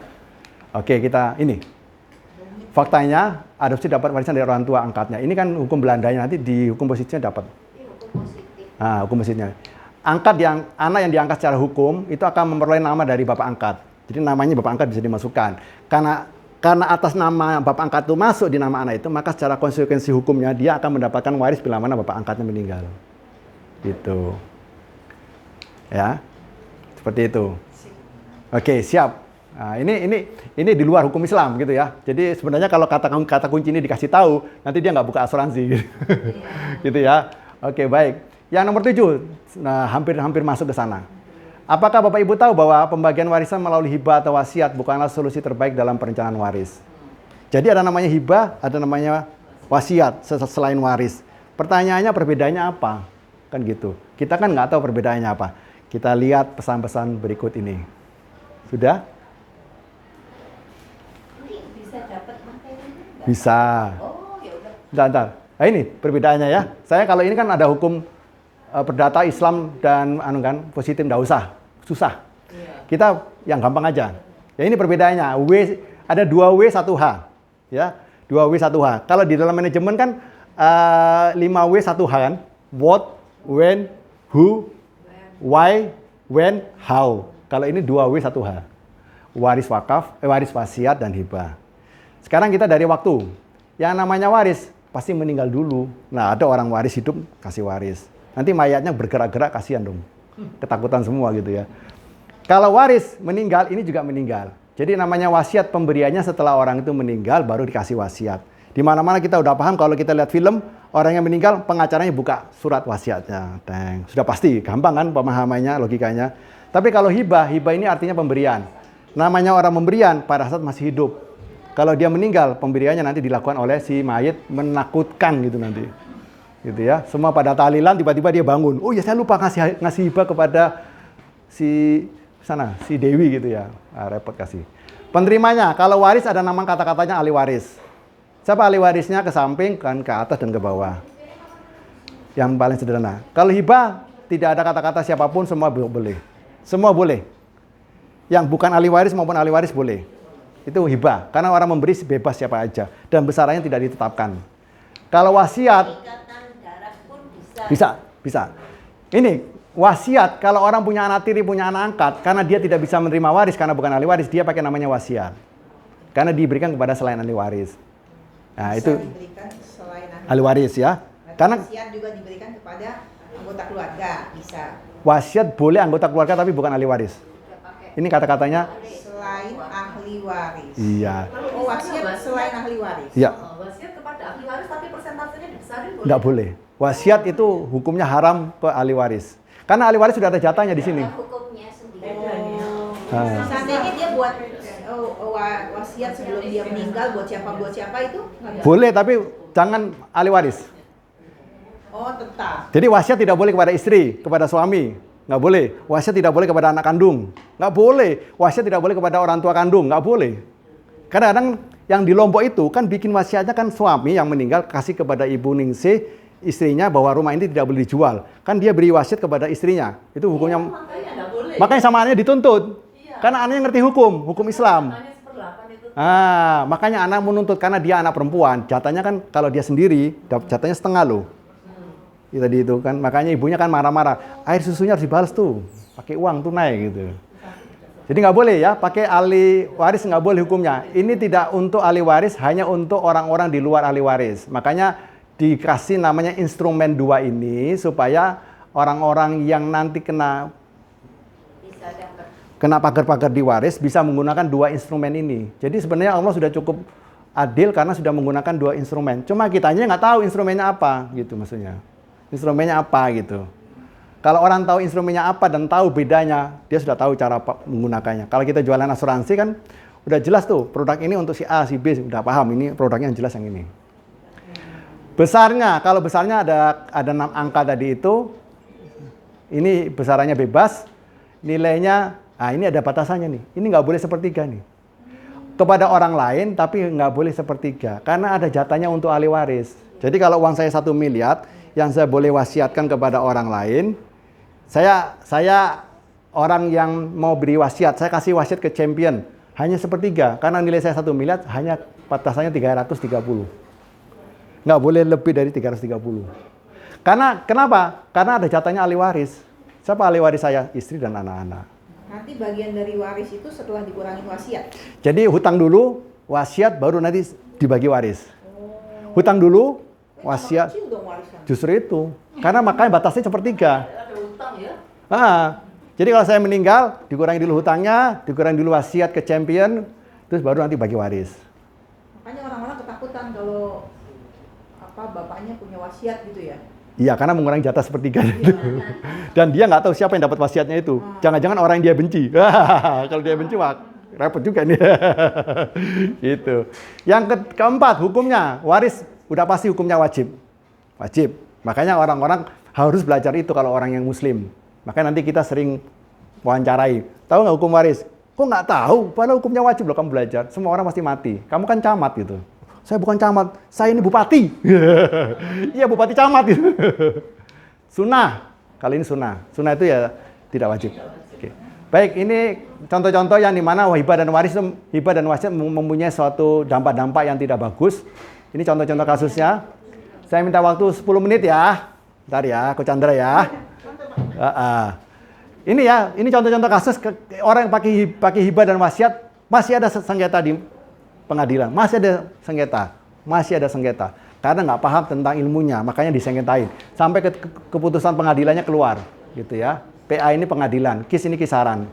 Oke, kita ini. Faktanya adopsi dapat warisan dari orang tua angkatnya. Ini kan hukum Belandanya, nanti di hukum positifnya dapat. Hukum positif. Nah, hukum positifnya. Anak yang diangkat secara hukum itu akan memperoleh nama dari bapak angkat. Jadi namanya bapak angkat bisa dimasukkan. Karena atas nama bapak angkat itu masuk di nama anak itu, maka secara konsekuensi hukumnya dia akan mendapatkan waris bila mana bapak angkatnya meninggal. Gitu. Ya. Seperti itu. Oke, siap. Nah, ini di luar hukum Islam gitu ya. Jadi sebenarnya kalau kata kunci ini dikasih tahu, nanti dia nggak buka asuransi gitu. Gitu ya. Oke, baik. Yang nomor 7, nah hampir masuk ke sana. Apakah Bapak Ibu tahu bahwa pembagian warisan melalui hibah atau wasiat bukanlah solusi terbaik dalam perencanaan waris? Jadi ada namanya hibah, ada namanya wasiat selain waris. Pertanyaannya perbedaannya apa? Kan gitu. Kita kan nggak tahu perbedaannya apa. Kita lihat pesan-pesan berikut ini. Sudah? Bisa dapat materinya? Bisa. Oh, ya udah. Bentar. Nah ini perbedaannya ya. Saya kalau ini kan ada hukum perdata Islam dan positif, nggak usah. Susah. Kita yang gampang aja. Ya ini perbedaannya. Ada 2W 1H. Ya, 2W 1H. Kalau di dalam manajemen kan 5W 1H kan. What, when, who, why, when, how. Kalau ini 2W 1H. Waris wakaf, waris wasiat dan hibah. Sekarang kita dari waktu. Yang namanya waris pasti meninggal dulu. Nah, ada orang waris hidup kasih waris. Nanti mayatnya bergerak-gerak, kasihan dong. Ketakutan semua gitu ya. Kalau waris meninggal, ini juga meninggal. Jadi namanya wasiat pemberiannya setelah orang itu meninggal baru dikasih wasiat. Di mana-mana kita udah paham kalau kita lihat film, orang yang meninggal pengacaranya buka surat wasiatnya. Deng. Sudah pasti, gampang kan pemahamannya, logikanya. Tapi kalau hibah ini artinya pemberian. Namanya orang pemberian pada saat masih hidup. Kalau dia meninggal, pemberiannya nanti dilakukan oleh si mayit, menakutkan gitu nanti. Gitu ya. Semua pada tahlilan tiba-tiba dia bangun. Oh ya saya lupa ngasih hibah kepada si Dewi gitu ya. Repot kasih. Penerimanya, kalau waris ada nama kata-katanya ahli waris. Siapa ahli warisnya? Ke samping, kan ke atas dan ke bawah. Yang paling sederhana. Kalau hibah tidak ada kata-kata siapapun, semua boleh. Semua boleh. Yang bukan ahli waris maupun ahli waris boleh. Itu hibah. Karena orang memberi bebas siapa aja. Dan besarannya tidak ditetapkan. Kalau wasiat, Ikatan darah pun bisa. bisa. Ini wasiat, kalau orang punya anak tiri, punya anak angkat, karena dia tidak bisa menerima waris karena bukan ahli waris, dia pakai namanya wasiat. Karena diberikan kepada selain ahli waris. Nah, Bisa itu diberikan selain ahli waris ya. Karena wasiat juga diberikan kepada anggota keluarga, bisa. wasiat boleh anggota keluarga tapi bukan ahli waris. Ini kata-katanya Selain ahli waris. iya. Oh, wasiat selain ahli waris. Iya, Wasiat kepada ahli waris tapi persentasenya dibesarin boleh. enggak boleh. Wasiat itu hukumnya haram ke ahli waris. Karena ahli waris sudah ada jatahnya di sini. Hukumnya sendiri. Nah, Seandainya dia buat wasiat sebelum dia meninggal buat siapa itu nggak bisa. boleh tapi jangan ahli waris. Oh, tetap. Jadi wasiat tidak boleh kepada istri, kepada suami, nggak boleh. Wasiat tidak boleh kepada anak kandung, nggak boleh. Wasiat tidak boleh kepada orang tua kandung, nggak boleh. Kadang-kadang yang di Lombok itu kan bikin wasiatnya kan suami yang meninggal kasih kepada ibu Ningsih, istrinya bahwa rumah ini tidak boleh dijual. Kan dia beri wasiat kepada istrinya. Itu hukumnya. Makanya nggak boleh. Makanya sama anaknya dituntut. Karena anaknya ngerti hukum Islam. Makanya 1/8 itu. Makanya anak menuntut karena dia anak perempuan. Jatahnya kan kalau dia sendiri, jatahnya setengah loh. Ya, tadi itu kan, makanya ibunya kan marah-marah. Air susunya harus dibalas tuh, pakai uang tunai gitu. Jadi nggak boleh ya, pakai ahli waris nggak boleh hukumnya. Ini tidak untuk ahli waris, hanya untuk orang-orang di luar ahli waris. Makanya dikasih namanya instrumen 2 ini supaya orang-orang yang nanti kena Bisa dapat. pagar-pagar di waris bisa menggunakan 2 instrumen ini. Jadi sebenarnya Allah sudah cukup adil karena sudah menggunakan 2 instrumen. Cuma kitanya nggak tahu instrumennya apa gitu maksudnya. Instrumennya apa gitu. Kalau orang tahu instrumennya apa dan tahu bedanya, dia sudah tahu cara menggunakannya. Kalau kita jualan asuransi kan udah jelas tuh produk ini untuk si A, si B, udah paham ini produknya yang jelas yang ini. Besarnya, kalau besarnya ada 6 angka tadi itu, ini besarannya bebas, nilainya, ini ada batasannya nih. Ini nggak boleh sepertiga nih. Kepada orang lain, tapi nggak boleh sepertiga. Karena ada jatahnya untuk ahli waris. Jadi kalau uang saya 1 miliar, yang saya boleh wasiatkan kepada orang lain, saya orang yang mau beri wasiat, saya kasih wasiat ke champion, hanya sepertiga. Karena nilai saya 1 miliar, hanya batasannya 330. Nggak boleh lebih dari 330. Karena, kenapa? Karena ada jatahnya ahli waris. Siapa ahli waris saya? Istri dan anak-anak. Nanti bagian dari waris itu setelah dikurangi wasiat. Jadi hutang dulu, wasiat, baru nanti dibagi waris. Hutang dulu, wasiat. Kecil dong warisan. Justru itu. Karena makanya batasnya sepertiga. Ada utang ya. Jadi kalau saya meninggal, dikurangi dulu hutangnya, dikurangi dulu wasiat ke champion, terus baru nanti bagi waris. Makanya orang-orang ketakutan kalau bapaknya punya wasiat gitu ya. Iya, karena mengurangi jatah sepertiga itu. Dan dia nggak tahu siapa yang dapat wasiatnya itu. Jangan-jangan orang yang dia benci. Kalau dia benci, wah, repot juga nih. Gitu. Yang keempat, hukumnya waris udah pasti hukumnya wajib. Wajib. Makanya orang-orang harus belajar itu kalau orang yang muslim. Makanya nanti kita sering wawancarai. Tahu nggak hukum waris? Kok nggak tahu? Padahal hukumnya wajib loh kamu belajar. Semua orang pasti mati. Kamu kan camat gitu. Saya bukan camat, saya ini bupati. Iya, bupati camat gitu. Sunnah. Kali ini sunnah. Sunnah itu ya tidak wajib. Oke. Baik, ini contoh-contoh yang dimana hibah dan waris, hibah dan wasiat mempunyai suatu dampak-dampak yang tidak bagus. Ini contoh-contoh kasusnya. Saya minta waktu 10 menit ya. Bentar ya, Coach Chandra ya. Ini ya, ini contoh-contoh kasus orang yang pakai hibah dan wasiat masih ada sengketa di pengadilan, masih ada sengketa, karena nggak paham tentang ilmunya, makanya disengketain sampai keputusan pengadilannya keluar, gitu ya. PA ini pengadilan, KIS ini kisaran,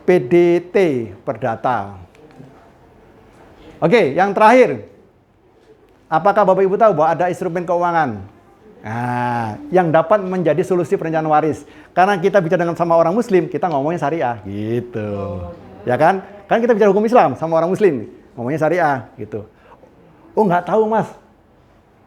PDT perdata. Oke, yang terakhir, apakah Bapak Ibu tahu bahwa ada instrumen keuangan? Nah, yang dapat menjadi solusi perencanaan waris. Karena kita bicara dengan sama orang Muslim, kita ngomongnya syariah, gitu, ya kan? Kan kita bicara hukum Islam sama orang Muslim. Ngomongnya syariah gitu. Oh, nggak tahu Mas.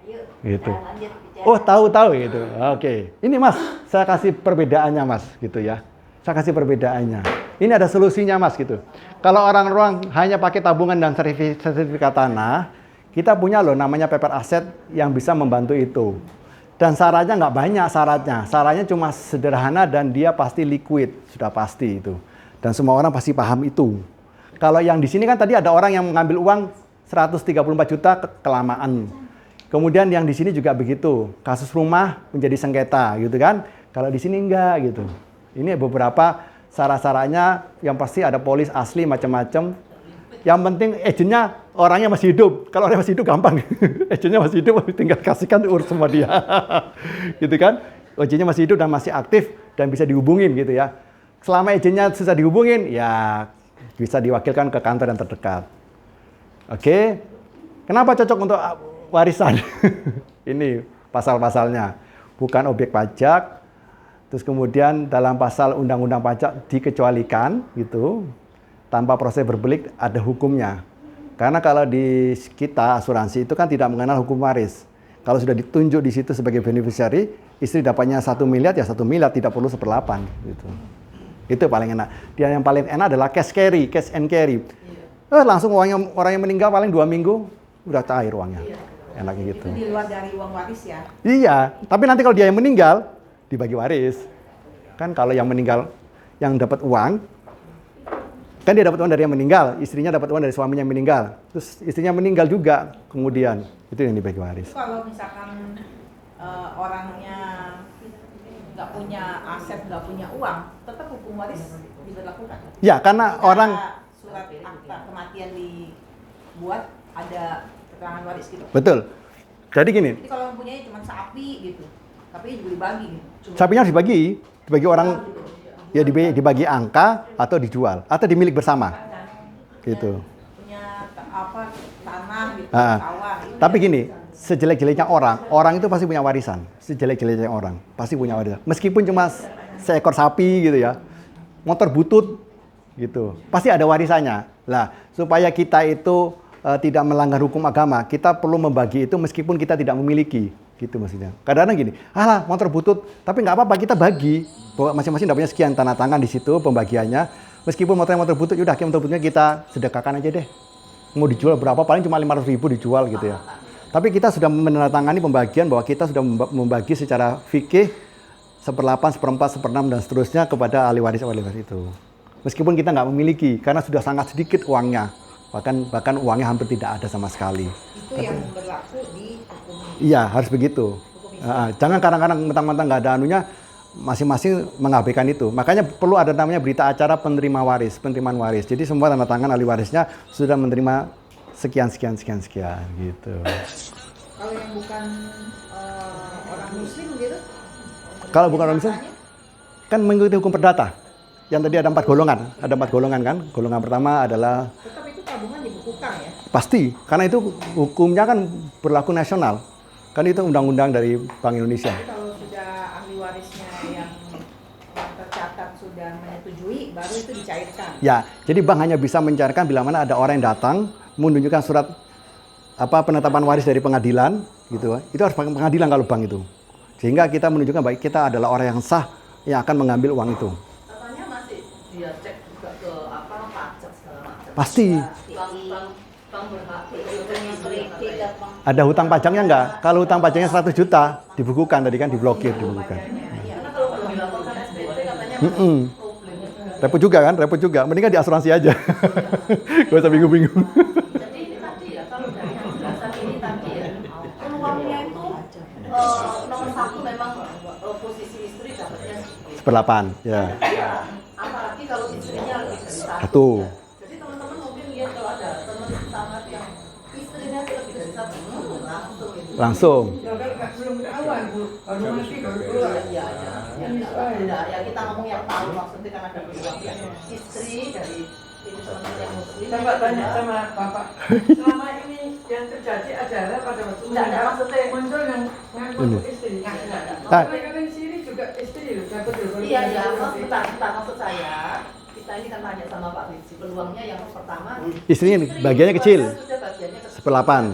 Ayo, Gitu. lanjut bicara. Oh, tahu gitu. Oke. Ini Mas, saya kasih perbedaannya Mas gitu ya. Saya kasih perbedaannya. Ini ada solusinya Mas gitu. Kalau orang-orang hanya pakai tabungan dan sertifikat tanah, kita punya loh namanya paper asset yang bisa membantu itu. Dan syaratnya nggak banyak syaratnya. Syaratnya cuma sederhana dan dia pasti liquid, sudah pasti itu. Dan semua orang pasti paham itu. Kalau yang di sini kan tadi ada orang yang mengambil uang 134 juta kelamaan. Kemudian yang di sini juga begitu. Kasus rumah menjadi sengketa gitu kan. Kalau di sini enggak gitu. Ini beberapa syarat-syaratnya, yang pasti ada polis asli macam-macam. Yang penting agentnya orangnya masih hidup. Kalau orangnya masih hidup gampang. Agentnya masih hidup, tinggal kasihkan urus sama dia. Gitu kan? Agentnya masih hidup dan masih aktif dan bisa dihubungin gitu ya. Selama agentnya susah dihubungin, ya bisa diwakilkan ke kantor yang terdekat. Oke. Kenapa cocok untuk warisan? Ini pasal-pasalnya. Bukan objek pajak. Terus kemudian dalam pasal undang-undang pajak dikecualikan gitu. Tanpa proses berbelit ada hukumnya. Karena kalau di kita asuransi itu kan tidak mengenal hukum waris. Kalau sudah ditunjuk di situ sebagai beneficiary, istri dapatnya 1 miliar ya 1 miliar, tidak perlu 1/8 gitu. Itu paling enak. Dia yang paling enak adalah cash and carry. Langsung orang yang meninggal paling 2 minggu udah cair uangnya. Enaknya gitu. Itu di luar dari uang waris ya? Iya, tapi nanti kalau dia yang meninggal dibagi waris. Kan kalau yang meninggal yang dapat uang, kan dia dapat uang dari yang meninggal, istrinya dapat uang dari suaminya yang meninggal, terus istrinya meninggal juga, kemudian itu yang dibagi waris. Kalau misalkan orangnya nggak punya aset, nggak punya uang, tetap hukum waris diberlakukan. Ya, karena orang surat akta kematian dibuat ada keterangan waris gitu. betul. Jadi gini, Jadi kalau yang punyanya cuma sapi gitu, sapi juga dibagi gitu. sapinya harus dibagi orang, ya dibagi angka atau dijual atau dimilik bersama, gitu. Punya tanah gitu, Ah. sawah. Gitu. Tapi gini, sejelek-jeleknya orang itu pasti punya warisan. Sejelek-jeleknya orang pasti punya warisan. Meskipun cuma seekor sapi gitu ya, motor butut gitu, pasti ada warisannya. Lah, supaya kita itu tidak melanggar hukum agama, kita perlu membagi itu meskipun kita tidak memiliki, gitu maksudnya. Kadang-kadang gini, alah motor butut, tapi nggak apa-apa kita bagi, bahwa masing-masing dapatnya sekian, tanda tangan di situ pembagiannya. Meskipun motor butut, udah motor bututnya kita sedekahkan aja deh. Mau dijual berapa, paling cuma 500.000 dijual gitu ya. Tapi kita sudah menandatangani pembagian bahwa kita sudah membagi secara fikih 1/8, 1/4, 1/6 dan seterusnya kepada ahli waris itu. Meskipun kita nggak memiliki, karena sudah sangat sedikit uangnya. Bahkan uangnya hampir tidak ada sama sekali. Itu yang berlaku di hukum. Iya, harus begitu. Jangan kadang-kadang mentang-mentang nggak ada anunya, masing-masing mengabaikan itu. Makanya perlu ada namanya berita acara penerimaan waris. Jadi semua tanda tangan ahli warisnya sudah menerima sekian gitu. Kalau yang bukan orang muslim gitu? Kalau bukan orang Muslim, kan mengikuti hukum perdata. Yang tadi ada 4 golongan. Ada 4 golongan kan. Golongan pertama adalah Tetap itu tabungan dibukukan ya? pasti, karena itu hukumnya kan berlaku nasional. Kan itu undang-undang dari Bank Indonesia. Tapi kalau sudah ahli warisnya yang tercatat sudah menyetujui, baru itu dicairkan. Ya, jadi bank hanya bisa mencairkan bila mana ada orang yang datang menunjukkan surat penetapan waris dari pengadilan gitu. Itu harus pengadilan kalau bank itu. Sehingga kita menunjukkan baik kita adalah orang yang sah yang akan mengambil uang itu. Katanya masih dia cek juga ke pajak segala macam. Pasti. Bank berhak. Ada hutang pajaknya enggak? Kalau hutang pajaknya 100 juta dibukukan tadi kan diblokir, dibukukan. Karena kalau belum dilaporkan SPT katanya Repot juga. Mendingan di asuransi aja. Gak usah bingung-bingung. Jadi ini tadi ya, kalau dari penjelasan ini tadi ya, peluangnya itu nomor 1 memang posisi istri dapatnya sedikit. 1/8, ya. Ya, apalagi kalau istrinya lebih dari Satu. Jadi teman-teman mungkin lihat kalau ada teman sangat yang istrinya lebih dari 1, langsung itu. Langsung. Belum ketahuan, Bu. Baru mati, baru keluar. Iya, ya kita ngomong yang tahu maksudnya kan ada peluang ya. Istri dari ini teman-teman yang muslim. Saya Pak tanya sama Bapak, selama ini yang terjadi adalah pada waktu Enggak, maksudnya muncul yang ngaku Ini. istri. Ah. Mereka kan di sini juga istri loh, dapat loh. Iya, bentar, maksud saya kita ini kan tanya sama Pak Rizky, peluangnya yang pertama Istrinya bagiannya kecil. sudah bagiannya kecil. 1/8.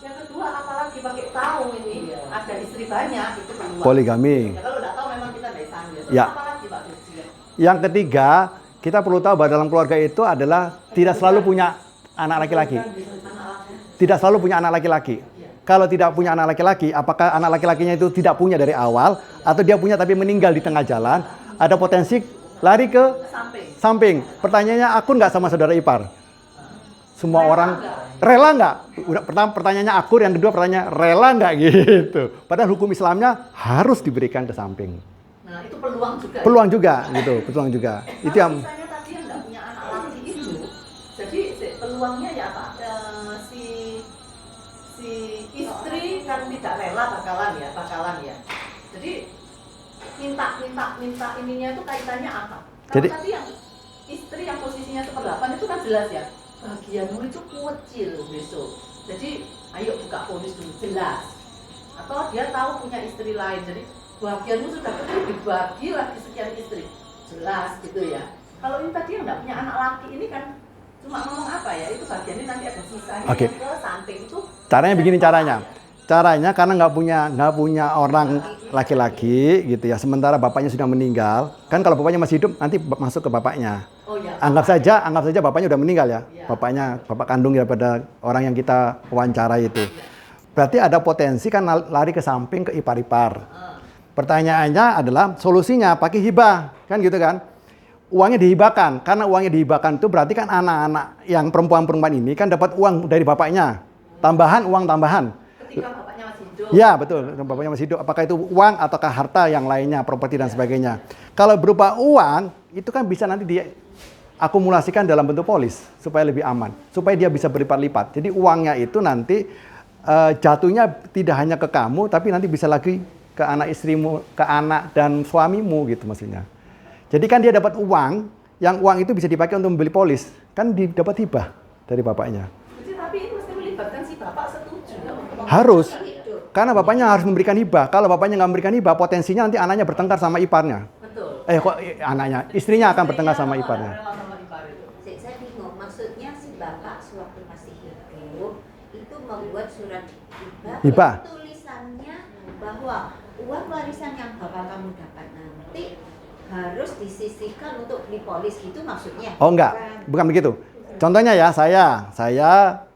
Yang kedua apalagi pakai tahu ini ada istri banyak itu peluang. Poligami. Ya, kalau nggak tahu memang kita nggak sanggup. Ya. Apalagi Pak Rizky? Yang ketiga, kita perlu tahu bahwa dalam keluarga itu adalah tidak selalu punya anak laki-laki. Tidak selalu punya anak laki-laki. Kalau tidak punya anak laki-laki, apakah anak laki-lakinya itu tidak punya dari awal atau dia punya tapi meninggal di tengah jalan? Ada potensi lari ke samping. Pertanyaannya, akun nggak sama saudara ipar? Semua orang rela nggak? Udah pertama pertanyaannya akur, yang kedua pertanyaan rela nggak gitu. Padahal hukum Islamnya harus diberikan ke samping. Nah itu peluang juga. Peluang juga gitu, peluang juga. Itu yang misalnya tadi yang nggak punya anak laki itu, jadi peluangnya ya apa? Si istri kan tidak rela bakalan ya. Jadi minta ininya itu kaitannya apa? Kalau Jadi- tadi yang istri yang posisinya 1/8 itu kan jelas ya. Bagianmu itu kecil besok. Jadi ayo buka polis dulu jelas. Atau dia tahu punya istri lain. Jadi bagianmu sudah kecil dibagi lagi sekian istri. Jelas gitu ya. Kalau ini tadi yang nggak punya anak laki ini kan cuma ngomong apa ya? Itu bagiannya nanti ada sisanya Oke. yang ke samping itu. caranya begini caranya. Caranya karena nggak punya orang laki-laki gitu ya. Sementara bapaknya sudah meninggal. Kan kalau bapaknya masih hidup nanti masuk ke bapaknya. Oh ya. Anggap saja bapaknya udah meninggal ya. Bapak kandung daripada orang yang kita wawancarai itu. Berarti ada potensi kan lari ke samping ke ipar-ipar. Pertanyaannya adalah solusinya pakai hibah, kan gitu kan? Uangnya dihibahkan. Karena uangnya dihibahkan itu berarti kan anak-anak yang perempuan-perempuan ini kan dapat uang dari bapaknya. Uang tambahan. Ketika bapaknya masih hidup. Ya betul, bapaknya masih hidup. Apakah itu uang ataukah harta yang lainnya, properti dan sebagainya. Kalau berupa uang, itu kan bisa nanti diakumulasikan dalam bentuk polis supaya lebih aman, supaya dia bisa berlipat-lipat. Jadi uangnya itu nanti jatuhnya tidak hanya ke kamu, tapi nanti bisa lagi ke anak istrimu, ke anak dan suamimu gitu maksudnya. Jadi kan dia dapat uang, yang uang itu bisa dipakai untuk membeli polis, kan dapat hibah dari bapaknya. Jadi tapi ini mesti melibatkan si bapak setuju ya untuk Harus. hidup. Karena bapaknya harus memberikan hibah. Kalau bapaknya nggak memberikan hibah, potensinya nanti anaknya bertengkar sama iparnya. Betul. Anaknya, istrinya akan bertengkar sama iparnya. Rela sama ipar itu. Saya bingung, maksudnya si bapak sewaktu masih hidup itu membuat surat Hibah. yang tulisannya bahwa uang warisan yang bapak kamu dapat nanti harus disisihkan untuk beli polis gitu maksudnya? Oh enggak, bukan begitu. Contohnya ya, saya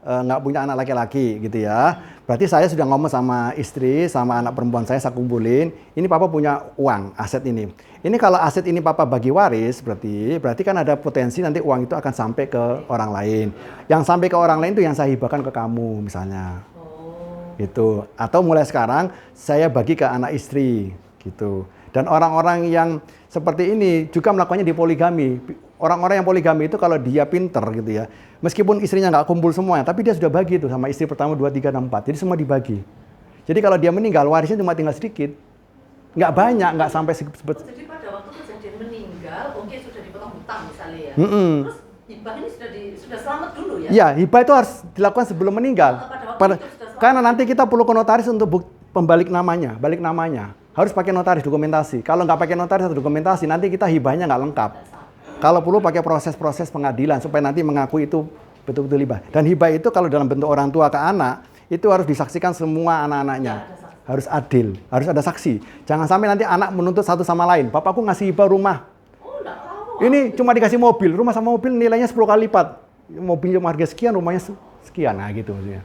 nggak punya anak laki-laki gitu ya. Berarti saya sudah ngomong sama istri, sama anak perempuan saya kumpulin. Ini papa punya uang, aset ini. Ini kalau aset ini papa bagi waris, berarti kan ada potensi nanti uang itu akan sampai ke orang lain. Yang sampai ke orang lain itu yang saya hibahkan ke kamu misalnya. Gitu. Atau mulai sekarang saya bagi ke anak istri gitu. Dan orang-orang yang seperti ini juga melakukannya di poligami. Orang-orang yang poligami itu kalau dia pinter gitu ya, meskipun istrinya nggak kumpul semuanya, tapi dia sudah bagi tuh sama istri pertama, 2, 3, dan 4. Jadi semua dibagi. Jadi kalau dia meninggal, warisnya cuma tinggal sedikit. Nggak banyak, nggak sampai Jadi pada waktu kejadian meninggal, oke sudah dipotong hutang misalnya ya. Terus hibah ini sudah selamat dulu ya? Ya, hibah itu harus dilakukan sebelum meninggal. Pada waktu itu sudah selamat. Karena nanti kita perlu ke notaris untuk pembalik namanya, balik namanya. Harus pakai notaris dokumentasi. Kalau nggak pakai notaris atau dokumentasi, nanti kita hibahnya nggak lengkap. Kalau perlu pakai proses-proses pengadilan supaya nanti mengakui itu betul-betul hibah. Dan hibah itu kalau dalam bentuk orang tua ke anak, itu harus disaksikan semua anak-anaknya. Harus adil, harus ada saksi. Jangan sampai nanti anak menuntut satu sama lain. Bapakku ngasih hibah rumah. Oh, enggak tahu. Ini cuma dikasih mobil, rumah sama mobil nilainya 10 kali lipat. Mobilnya harga sekian, rumahnya sekian. Nah gitu maksudnya.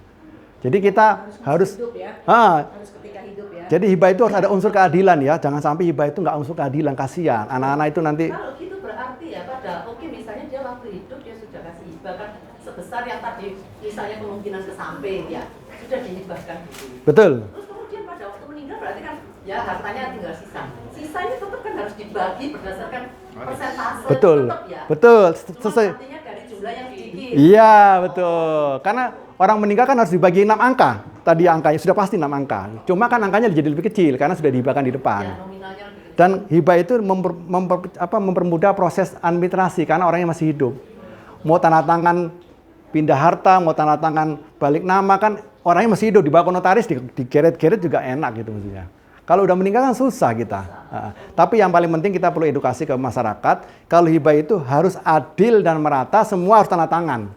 Jadi kita harus hidup ya. Harus ketika hidup ya. Jadi hibah itu harus ada unsur keadilan ya. Jangan sampai hibah itu nggak unsur keadilan, kasihan. Anak-anak itu nanti. Kalau gitu berarti ya pada misalnya dia waktu hidup dia sudah kasih hibah kan sebesar yang tadi misalnya kemungkinan ke samping ya sudah dihibahkan gitu. Betul. Terus kemudian pada waktu meninggal berarti kan ya hartanya tinggal sisa. Sisanya tetap kan harus dibagi berdasarkan persentase Betul. tetap ya. Betul. Cuma artinya dari jumlah yang sedikit. Iya, betul. Karena orang meninggal kan harus dibagi 6 angka. Tadi angkanya sudah pasti 6 angka. Cuma kan angkanya jadi lebih kecil karena sudah dihibahkan di depan. Ya, nominalnya lebih kecil. Dan hibah itu mempermudah proses administrasi karena orangnya masih hidup. Mau tanda tangan pindah harta, mau tanda tangan balik nama kan orangnya masih hidup, dibawa ke notaris, digeret-geret juga enak gitu maksudnya. Kalau udah meninggal kan susah kita. Tapi yang paling penting kita perlu edukasi ke masyarakat, kalau hibah itu harus adil dan merata, semua harus tanda tangan.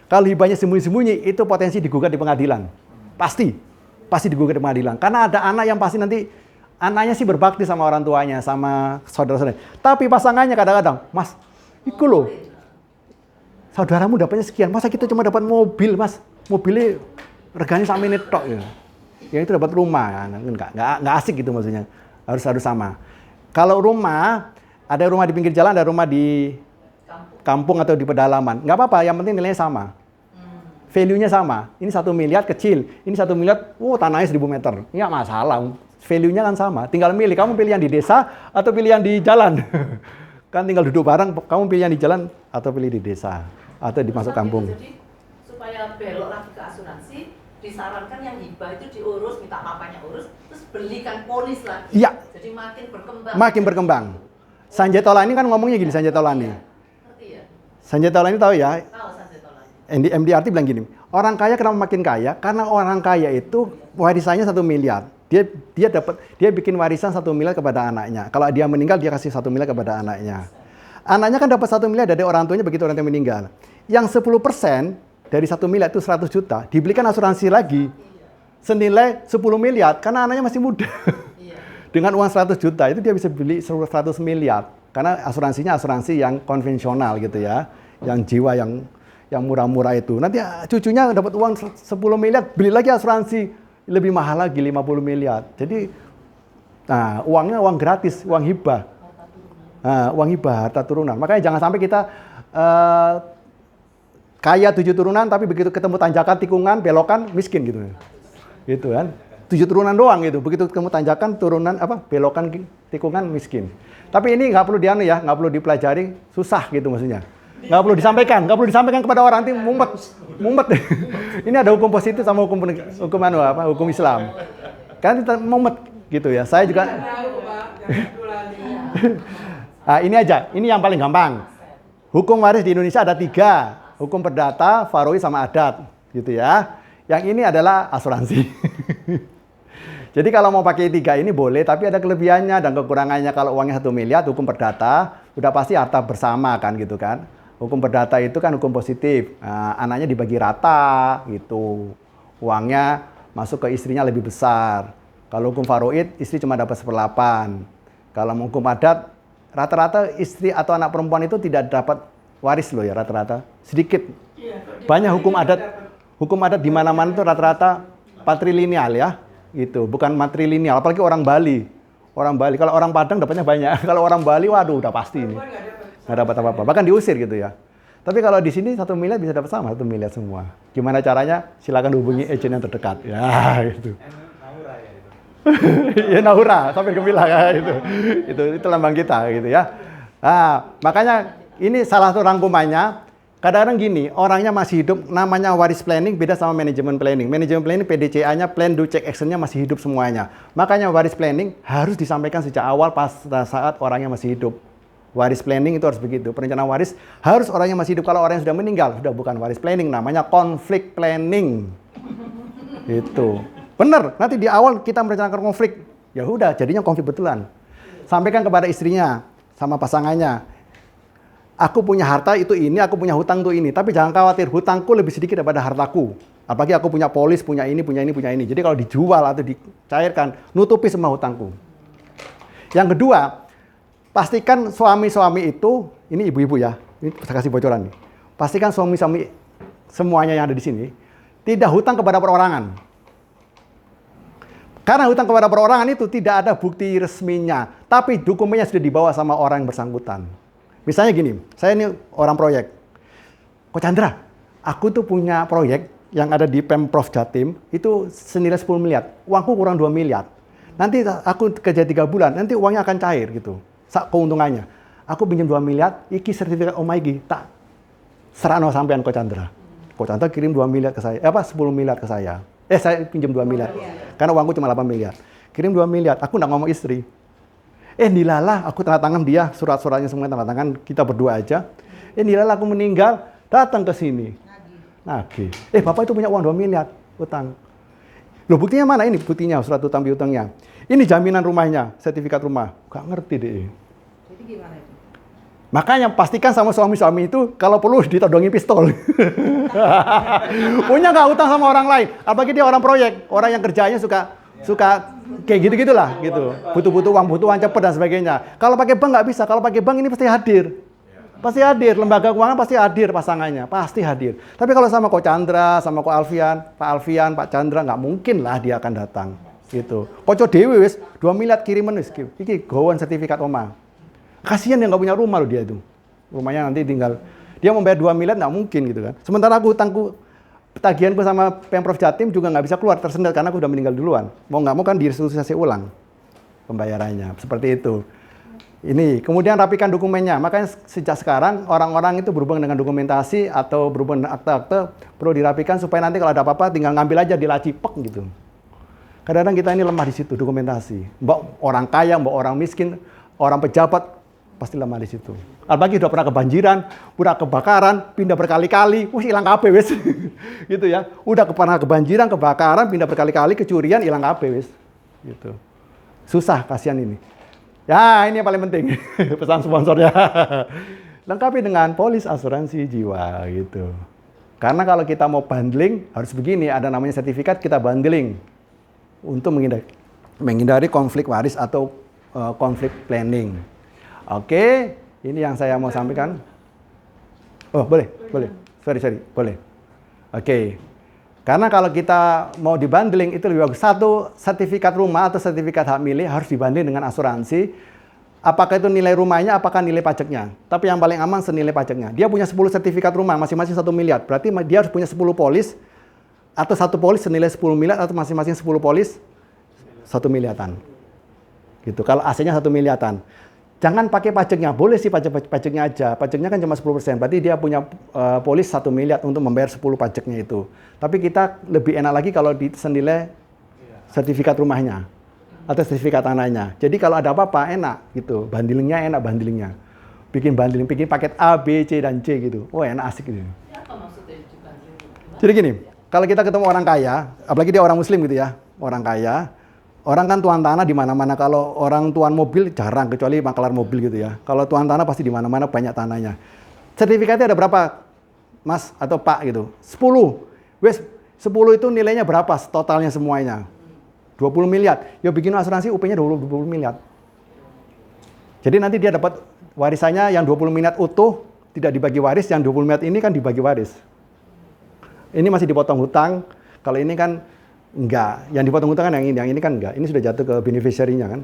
Kalau hibahnya sembunyi-sembunyi, itu potensi digugat di pengadilan. Pasti digugat di pengadilan. Karena ada anak yang pasti nanti, anaknya sih berbakti sama orang tuanya, sama saudara-saudara. Tapi pasangannya kadang-kadang, Mas, iku loh, saudaramu dapatnya sekian, masa kita cuma dapat mobil, Mas? Mobilnya reganya sama ini tok ya. Yang itu dapat rumah, nggak asik gitu maksudnya. Harus sama. Kalau rumah, ada rumah di pinggir jalan, ada rumah di kampung atau di pedalaman. Nggak apa-apa, yang penting nilainya sama. Value-nya sama. Ini 1 miliar kecil, ini 1 miliar, tanahnya 1000 meter. Ini nggak masalah. value-nya kan sama. Tinggal milih, kamu pilih yang di desa atau pilih yang di jalan. Kan tinggal duduk bareng, kamu pilih yang di jalan atau pilih di desa atau di masuk kampung. Jadi supaya belok lagi ke asuransi, disarankan yang hibah itu diurus, minta papanya urus, terus belikan polis lagi. Iya. Jadi makin berkembang. Makin berkembang. Sanjay Tolani kan ngomongnya gini, Sanjay Tolani. Ngerti ya? Sanjay Tolani tahu ya, Tahu Sanjay Tolani. MDRT bilang gini, orang kaya kenapa makin kaya? Karena orang kaya itu warisannya 1 miliar. Dia bikin warisan 1 miliar kepada anaknya. Kalau dia meninggal dia kasih 1 miliar kepada anaknya. Anaknya kan dapat 1 miliar dari orang tuanya begitu orang tua meninggal. Yang 10% dari 1 miliar itu 100 juta dibelikan asuransi lagi senilai 10 miliar karena anaknya masih muda. Dengan uang 100 juta itu dia bisa beli 100 miliar karena asuransinya asuransi yang konvensional gitu ya, yang jiwa yang murah-murah itu. Nanti cucunya dapat uang 10 miliar, beli lagi asuransi lebih mahal lagi 50 miliar. Jadi nah, uangnya uang gratis, uang hibah. Nah, uang hibah harta turunan. Makanya jangan sampai kita kaya 7 turunan tapi begitu ketemu tanjakan tikungan belokan miskin gitu. Gitu kan. 7 turunan doang gitu. Begitu ketemu tanjakan turunan belokan tikungan miskin. Tapi ini nggak perlu nggak perlu dipelajari, susah gitu maksudnya. Nggak perlu disampaikan kepada orang, nanti mumet. Ini ada hukum positif sama hukum Islam. Kan kita mumet gitu ya. Saya juga. Nah, ini aja, ini yang paling gampang. Hukum waris di Indonesia ada 3, hukum perdata, faraid sama adat, gitu ya. Yang ini adalah asuransi. Jadi kalau mau pakai 3 ini boleh, tapi ada kelebihannya dan kekurangannya. Kalau uangnya 1 miliar, hukum perdata, udah pasti harta bersama kan gitu kan. Hukum perdata itu kan hukum positif, anaknya dibagi rata gitu. Uangnya masuk ke istrinya lebih besar. Kalau hukum faraid, istri cuma dapat 1/8. Kalau hukum adat, rata-rata istri atau anak perempuan itu tidak dapat waris loh ya rata-rata. Sedikit. Banyak hukum adat di mana-mana itu rata-rata patrilineal ya. Gitu, bukan matrilineal, apalagi orang Bali. Orang Bali, kalau orang Padang dapatnya banyak. Kalau orang Bali, waduh udah pasti ini. Nggak dapat apa-apa, bahkan diusir gitu ya. Tapi kalau di sini 1 miliar bisa dapat sama 1 miliar semua. Gimana caranya? Silakan hubungi agent yang terdekat. Ya, gitu. Ya Naura, sampai Gemilang itu. Itu lambang kita gitu ya. Nah, makanya ini salah satu rangkumannya. Kadang-kadang gini, orangnya masih hidup, namanya waris planning beda sama manajemen planning. Manajemen planning PDCA-nya, plan do check action-nya masih hidup semuanya. Makanya waris planning harus disampaikan sejak awal pas saat orangnya masih hidup. Waris planning itu harus begitu. Perencanaan waris harus orangnya masih hidup. Kalau orang yang sudah meninggal, sudah bukan waris planning, namanya konflik planning. Itu. Benar, nanti di awal kita merencanakan konflik. Ya udah, jadinya konflik betulan. Sampaikan kepada istrinya sama pasangannya. Aku punya harta itu ini, aku punya hutang itu ini. Tapi jangan khawatir, hutangku lebih sedikit daripada hartaku. Apalagi aku punya polis, punya ini, punya ini, punya ini. Jadi kalau dijual atau dicairkan, nutupi semua hutangku. Yang kedua, pastikan suami-suami itu, ini ibu-ibu ya, ini saya kasih bocoran nih. Pastikan suami-suami semuanya yang ada di sini, tidak hutang kepada perorangan. Karena hutang kepada perorangan itu tidak ada bukti resminya. Tapi dokumennya sudah dibawa sama orang yang bersangkutan. Misalnya gini, saya ini orang proyek. Ko Chandra, aku tuh punya proyek yang ada di Pemprov Jatim, itu senilai 10 miliar. Uangku kurang 2 miliar. Nanti aku kerja 3 bulan, nanti uangnya akan cair gitu. Keuntungannya. Aku pinjam 2 miliar, iki sertifikat Omaigi, tak serano sampean Ko Chandra. Ko Chandra kirim 2 miliar ke saya, 10 miliar ke saya. Saya pinjam 2 miliar. Karena uangku cuma 8 miliar. Kirim 2 miliar, aku nggak ngomong istri. Nilalah, aku tanda tangan dia, surat-suratnya semua tanda tangan, kita berdua aja. Nilalah aku meninggal, datang ke sini. Nagih. Bapak itu punya uang 2 miliar, utang. Loh buktinya mana ini? Buktinya, surat utang piutangnya. Ini jaminan rumahnya, sertifikat rumah. Gak ngerti deh. Jadi gimana itu? Makanya pastikan sama suami-suami itu, kalau perlu ditodongin pistol. Punya nggak utang sama orang lain? Apalagi dia orang proyek, orang yang kerjanya suka kayak gitu-gitulah gitu. Butuh uang cepet dan sebagainya. Kalau pakai bank nggak bisa. Kalau pakai bank ini pasti hadir. Pasti hadir, lembaga keuangan pasti hadir pasangannya, pasti hadir. Tapi kalau sama Ko Chandra, sama Ko Alfian, Pak Chandra nggak mungkin lah dia akan datang gitu. Koco dewe wis 2 miliar kiriman wis iki gowon sertifikat omah. Kasihan dia nggak punya rumah loh dia itu. Rumahnya nanti tinggal dia membayar 2 miliar nggak mungkin gitu kan. Sementara aku utangku tagihanku sama Pemprov Jatim juga nggak bisa keluar, tersendat karena aku udah meninggal duluan. Mau nggak mau kan direstrukturisasi ulang pembayarannya, seperti itu. Ini, kemudian rapikan dokumennya. Makanya sejak sekarang orang-orang itu berhubungan dengan dokumentasi atau berhubungan dengan akte-akte perlu dirapikan supaya nanti kalau ada apa-apa tinggal ngambil aja di laci pek gitu. Kadang-kadang kita ini lemah di situ dokumentasi. Mbak orang kaya, mbak orang miskin, orang pejabat pasti lemah di situ. Apalagi udah pernah kebanjiran, udah kebakaran, pindah berkali-kali, hilang kabeh wis. Gitu ya. Udah pernah kebanjiran, kebakaran, pindah berkali-kali, kecurian, hilang kabeh wis. Gitu. Susah, kasihan ini. Ya, ini yang paling penting. Pesan sponsornya. Lengkapi dengan polis asuransi jiwa gitu. Karena kalau kita mau bundling harus begini, ada namanya sertifikat kita bundling untuk menghindari konflik waris atau konflik planning. Oke, ini yang saya mau sampaikan. Oh, boleh. Sorry, boleh. Oke. Karena kalau kita mau dibundling itu lebih bagus. Satu, sertifikat rumah atau sertifikat hak milik harus dibanding dengan asuransi. Apakah itu nilai rumahnya, apakah nilai pajaknya. Tapi yang paling aman senilai pajaknya. Dia punya 10 sertifikat rumah, masing-masing 1 miliar. Berarti dia harus punya 10 polis, atau 1 polis senilai 10 miliar, atau masing-masing 10 polis 1 miliaran. Gitu. Kalau AC-nya 1 miliaran. Jangan pakai pajaknya, boleh sih pajaknya aja. Pajaknya kan cuma 10%, berarti dia punya polis 1 miliar untuk membayar 10 pajaknya itu. Tapi kita lebih enak lagi kalau senilai sertifikat rumahnya atau sertifikat tanahnya. Jadi kalau ada apa-apa enak gitu, bandilingnya enak bandilingnya. Bikin bandiling, bikin paket A, B, C, dan C gitu. Oh enak asik gitu. Apa maksudnya itu banding? Jadi gini, kalau kita ketemu orang kaya, apalagi dia orang muslim gitu ya, orang kaya, orang kan tuan tanah di mana-mana. Kalau orang tuan mobil jarang, kecuali makelar mobil gitu ya. Kalau tuan tanah pasti di mana-mana banyak tanahnya. Sertifikatnya ada berapa, Mas atau Pak gitu? 10. Wes, 10 itu nilainya berapa totalnya semuanya? 20 miliar. Ya bikin asuransi UP-nya 20 miliar. Jadi nanti dia dapat warisannya yang 20 miliar utuh, tidak dibagi waris, yang 20 miliar ini kan dibagi waris. Ini masih dipotong hutang, kalau ini kan enggak. Yang dipotong hutang kan yang ini kan enggak. Ini sudah jatuh ke beneficiary-nya kan.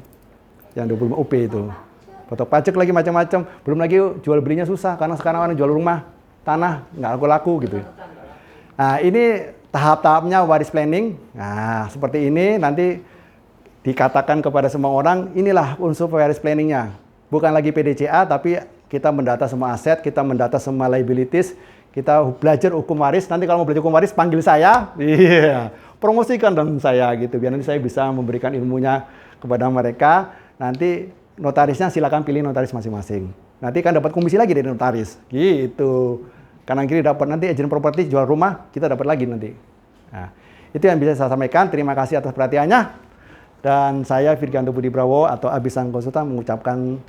Yang 25 UP itu. Potong pajak lagi macam-macam. Belum lagi jual belinya susah karena sekarang orang jual rumah, tanah nggak laku-laku gitu. Nah, ini tahap-tahapnya waris planning. Nah, seperti ini nanti dikatakan kepada semua orang, inilah unsur waris planningnya. Bukan lagi PDCA, tapi kita mendata semua aset, kita mendata semua liabilities, kita belajar hukum waris. Nanti kalau mau belajar hukum waris, panggil saya. Iya, promosikan dong saya gitu. Biar nanti saya bisa memberikan ilmunya kepada mereka. Nanti notarisnya silakan pilih notaris masing-masing. Nanti kan dapat komisi lagi dari notaris. Gitu. Kanan kiri dapat, nanti agent properti jual rumah, kita dapat lagi nanti. Nah, itu yang bisa saya sampaikan. Terima kasih atas perhatiannya. Dan saya Virganto Budi Prawo atau Abisang Konsultan mengucapkan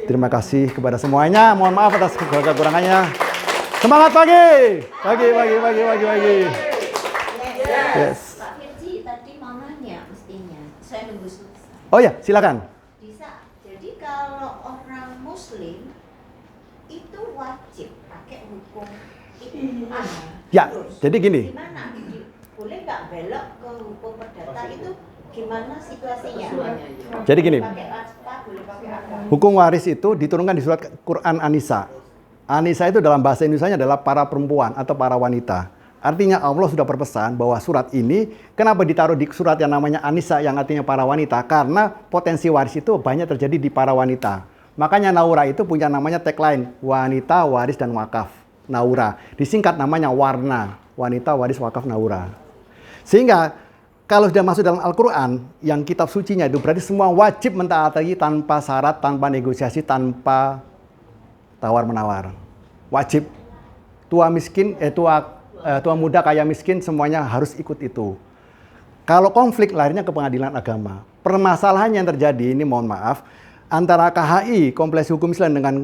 terima kasih kepada semuanya. Mohon maaf atas kekurangannya. Semangat pagi! Pagi. Yes. Pak Firji tadi mau nanya mestinya. Saya nunggu selesai. Oh ya, silakan. Bisa. Jadi kalau orang Muslim itu wajib pakai hukum itu. Ya, jadi gini. Gimana? Boleh nggak belok ke hukum perdata itu? Gimana situasinya? Jadi gini. Pakai apa? Boleh pakai apa? Hukum waris itu diturunkan di surat Quran An-Nisa. An-Nisa itu dalam bahasa Indonesianya adalah para perempuan atau para wanita. Artinya Allah sudah berpesan bahwa surat ini kenapa ditaruh di surat yang namanya An-Nisa yang artinya para wanita? Karena potensi waris itu banyak terjadi di para wanita. Makanya Naura itu punya namanya tagline, wanita, waris, dan wakaf. Naura. Disingkat namanya Warna. Wanita, waris, wakaf, Naura. Sehingga kalau sudah masuk dalam Al-Quran, yang kitab sucinya itu berarti semua wajib mentaati tanpa syarat, tanpa negosiasi, tanpa tawar-menawar. Wajib. Tua muda, kaya miskin, semuanya harus ikut itu. Kalau konflik, larinya ke pengadilan agama. Permasalahan yang terjadi, ini mohon maaf, antara KHI, Kompleks Hukum Islam, dengan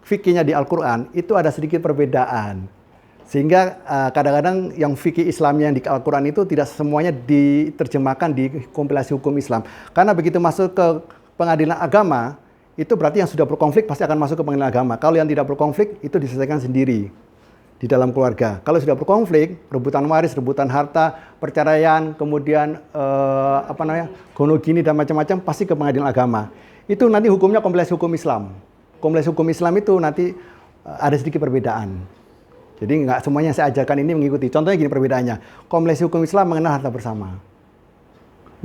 fikihnya di Al-Quran, itu ada sedikit perbedaan. Sehingga kadang-kadang yang fikih Islamnya yang di Al-Quran itu tidak semuanya diterjemahkan di kompilasi hukum Islam. Karena begitu masuk ke pengadilan agama, itu berarti yang sudah berkonflik pasti akan masuk ke pengadilan agama. Kalau yang tidak berkonflik, itu diselesaikan sendiri di dalam keluarga. Kalau sudah berkonflik, rebutan waris, rebutan harta, perceraian, kemudian gonogini dan macam-macam, pasti ke pengadilan agama. Itu nanti hukumnya kompleks hukum Islam. Kompleks hukum Islam itu nanti ada sedikit perbedaan. Jadi nggak semuanya yang saya ajarkan ini mengikuti. Contohnya gini perbedaannya. Komulasi hukum Islam mengenal harta bersama.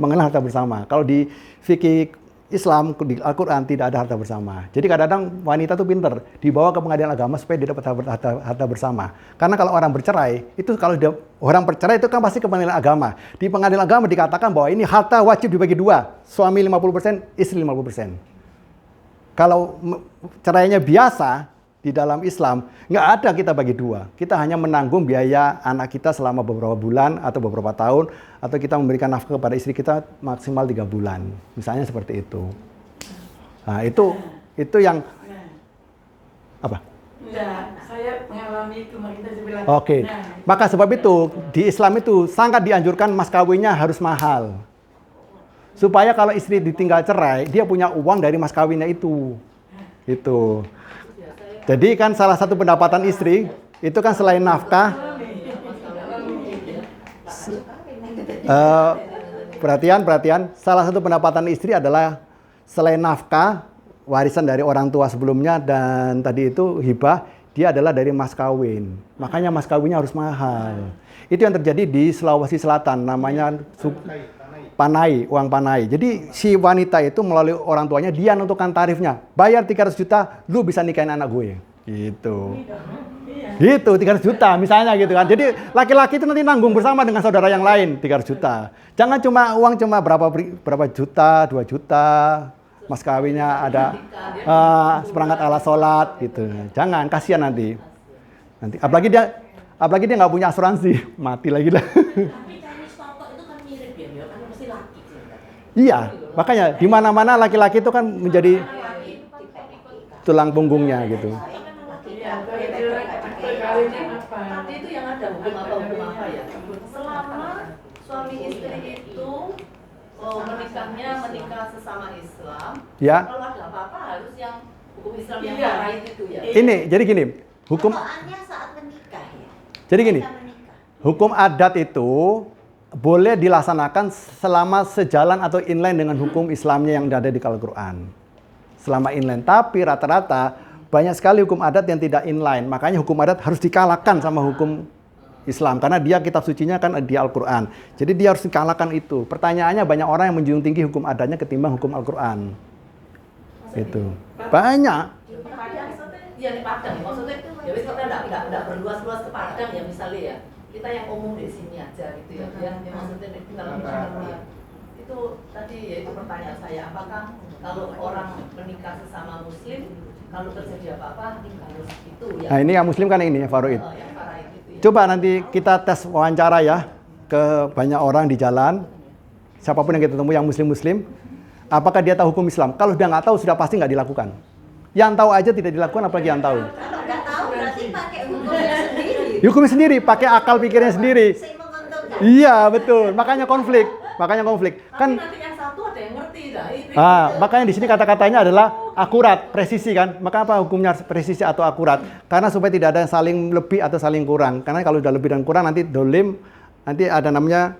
Mengenal harta bersama. Kalau di fikih Islam, di Al-Quran tidak ada harta bersama. Jadi kadang-kadang wanita tuh pinter, dibawa ke pengadilan agama supaya dia dapat harta bersama. Karena kalau orang bercerai, itu kalau orang bercerai itu kan pasti ke pengadilan agama. Di pengadilan agama dikatakan bahwa ini harta wajib dibagi dua. Suami 50%, istri 50%. Kalau cerainya biasa, di dalam Islam, nggak ada kita bagi dua. Kita hanya menanggung biaya anak kita selama beberapa bulan atau beberapa tahun, atau kita memberikan nafkah kepada istri kita maksimal 3 bulan. Misalnya seperti itu. Nah, itu yang apa? Enggak, saya mengalami kemarin tadi bilang. Oke. Maka sebab itu di Islam itu sangat dianjurkan mas kawinnya harus mahal. Supaya kalau istri ditinggal cerai, dia punya uang dari mas kawinnya itu. Itu. Jadi kan salah satu pendapatan istri itu kan selain nafkah, perhatian, salah satu pendapatan istri adalah selain nafkah, warisan dari orang tua sebelumnya dan tadi itu hibah, dia adalah dari mas kawin. Makanya mas kawinnya harus mahal. Itu yang terjadi di Sulawesi Selatan, namanya panai, uang panai. Jadi si wanita itu melalui orang tuanya dia menentukan tarifnya. Bayar 300 juta, lu bisa nikahin anak gue. Gitu. Gitu, 300 juta misalnya gitu kan. Jadi laki-laki itu nanti nanggung bersama dengan saudara yang lain 300 juta. Jangan cuma uang cuma berapa juta, 2 juta. Mas kawinnya ada seperangkat alat sholat gitu. Jangan, kasihan nanti. Apalagi dia nggak punya asuransi, mati lagi lah. Tapi Chinese Taokok itu kan mirip ya, kan mesti laki sih. Iya, makanya di mana-mana laki-laki itu kan menjadi tulang punggungnya gitu. Iya, perkawinnya apa? Tadi itu yang ada hukum apa ya? Selama suami istri itu menikah sesama Islam, Ya. kalau ada apa-apa harus yang hukum Islam yang Iya. lain itu ya. Ini jadi gini, hukum Persoalannya saat menikah ya. jadi gini, Kita menikah. hukum adat itu boleh dilaksanakan selama sejalan atau inline dengan hukum Islamnya yang ada di Al-Quran. Selama inline, tapi rata-rata banyak sekali hukum adat yang tidak inline. Makanya hukum adat harus dikalahkan sama hukum Islam. Karena dia kitab sucinya kan di Al-Quran. Jadi dia harus dikalahkan itu. Pertanyaannya banyak orang yang menjunjung tinggi hukum adatnya ketimbang hukum Al-Quran. Itu. Banyak. Di Padang, ya di Padang, maksudnya ya wis kita enggak berluas-luas ke Padang ya misalnya ya. Kita yang umum di sini aja gitu ya. Yang maksudnya kita lebih mengerti. Itu tadi ya itu pertanyaan saya, apakah kalau orang menikah sesama muslim kalau terjadi apa-apa harus itu ya. Nah ini yang muslim kan ini ya Faroid. Yang faraid itu ya. Coba nanti kita tes wawancara ya ke banyak orang di jalan. Siapapun yang kita temui yang muslim-muslim. Apakah dia tahu hukum Islam? Kalau dia nggak tahu sudah pasti nggak dilakukan. Yang tahu aja tidak dilakukan apalagi yang tahu. Kalau nggak tahu berarti pakai hukumnya sendiri. Hukumnya sendiri, pakai akal pikirnya sendiri. Saya menguntungkan. Iya betul, makanya konflik. Kan Nanti yang satu ada yang ngerti dah. makanya di sini kata-katanya adalah akurat, presisi kan. Maka apa hukumnya presisi atau akurat? Karena supaya tidak ada yang saling lebih atau saling kurang. Karena kalau udah lebih dan kurang nanti dolim, nanti ada namanya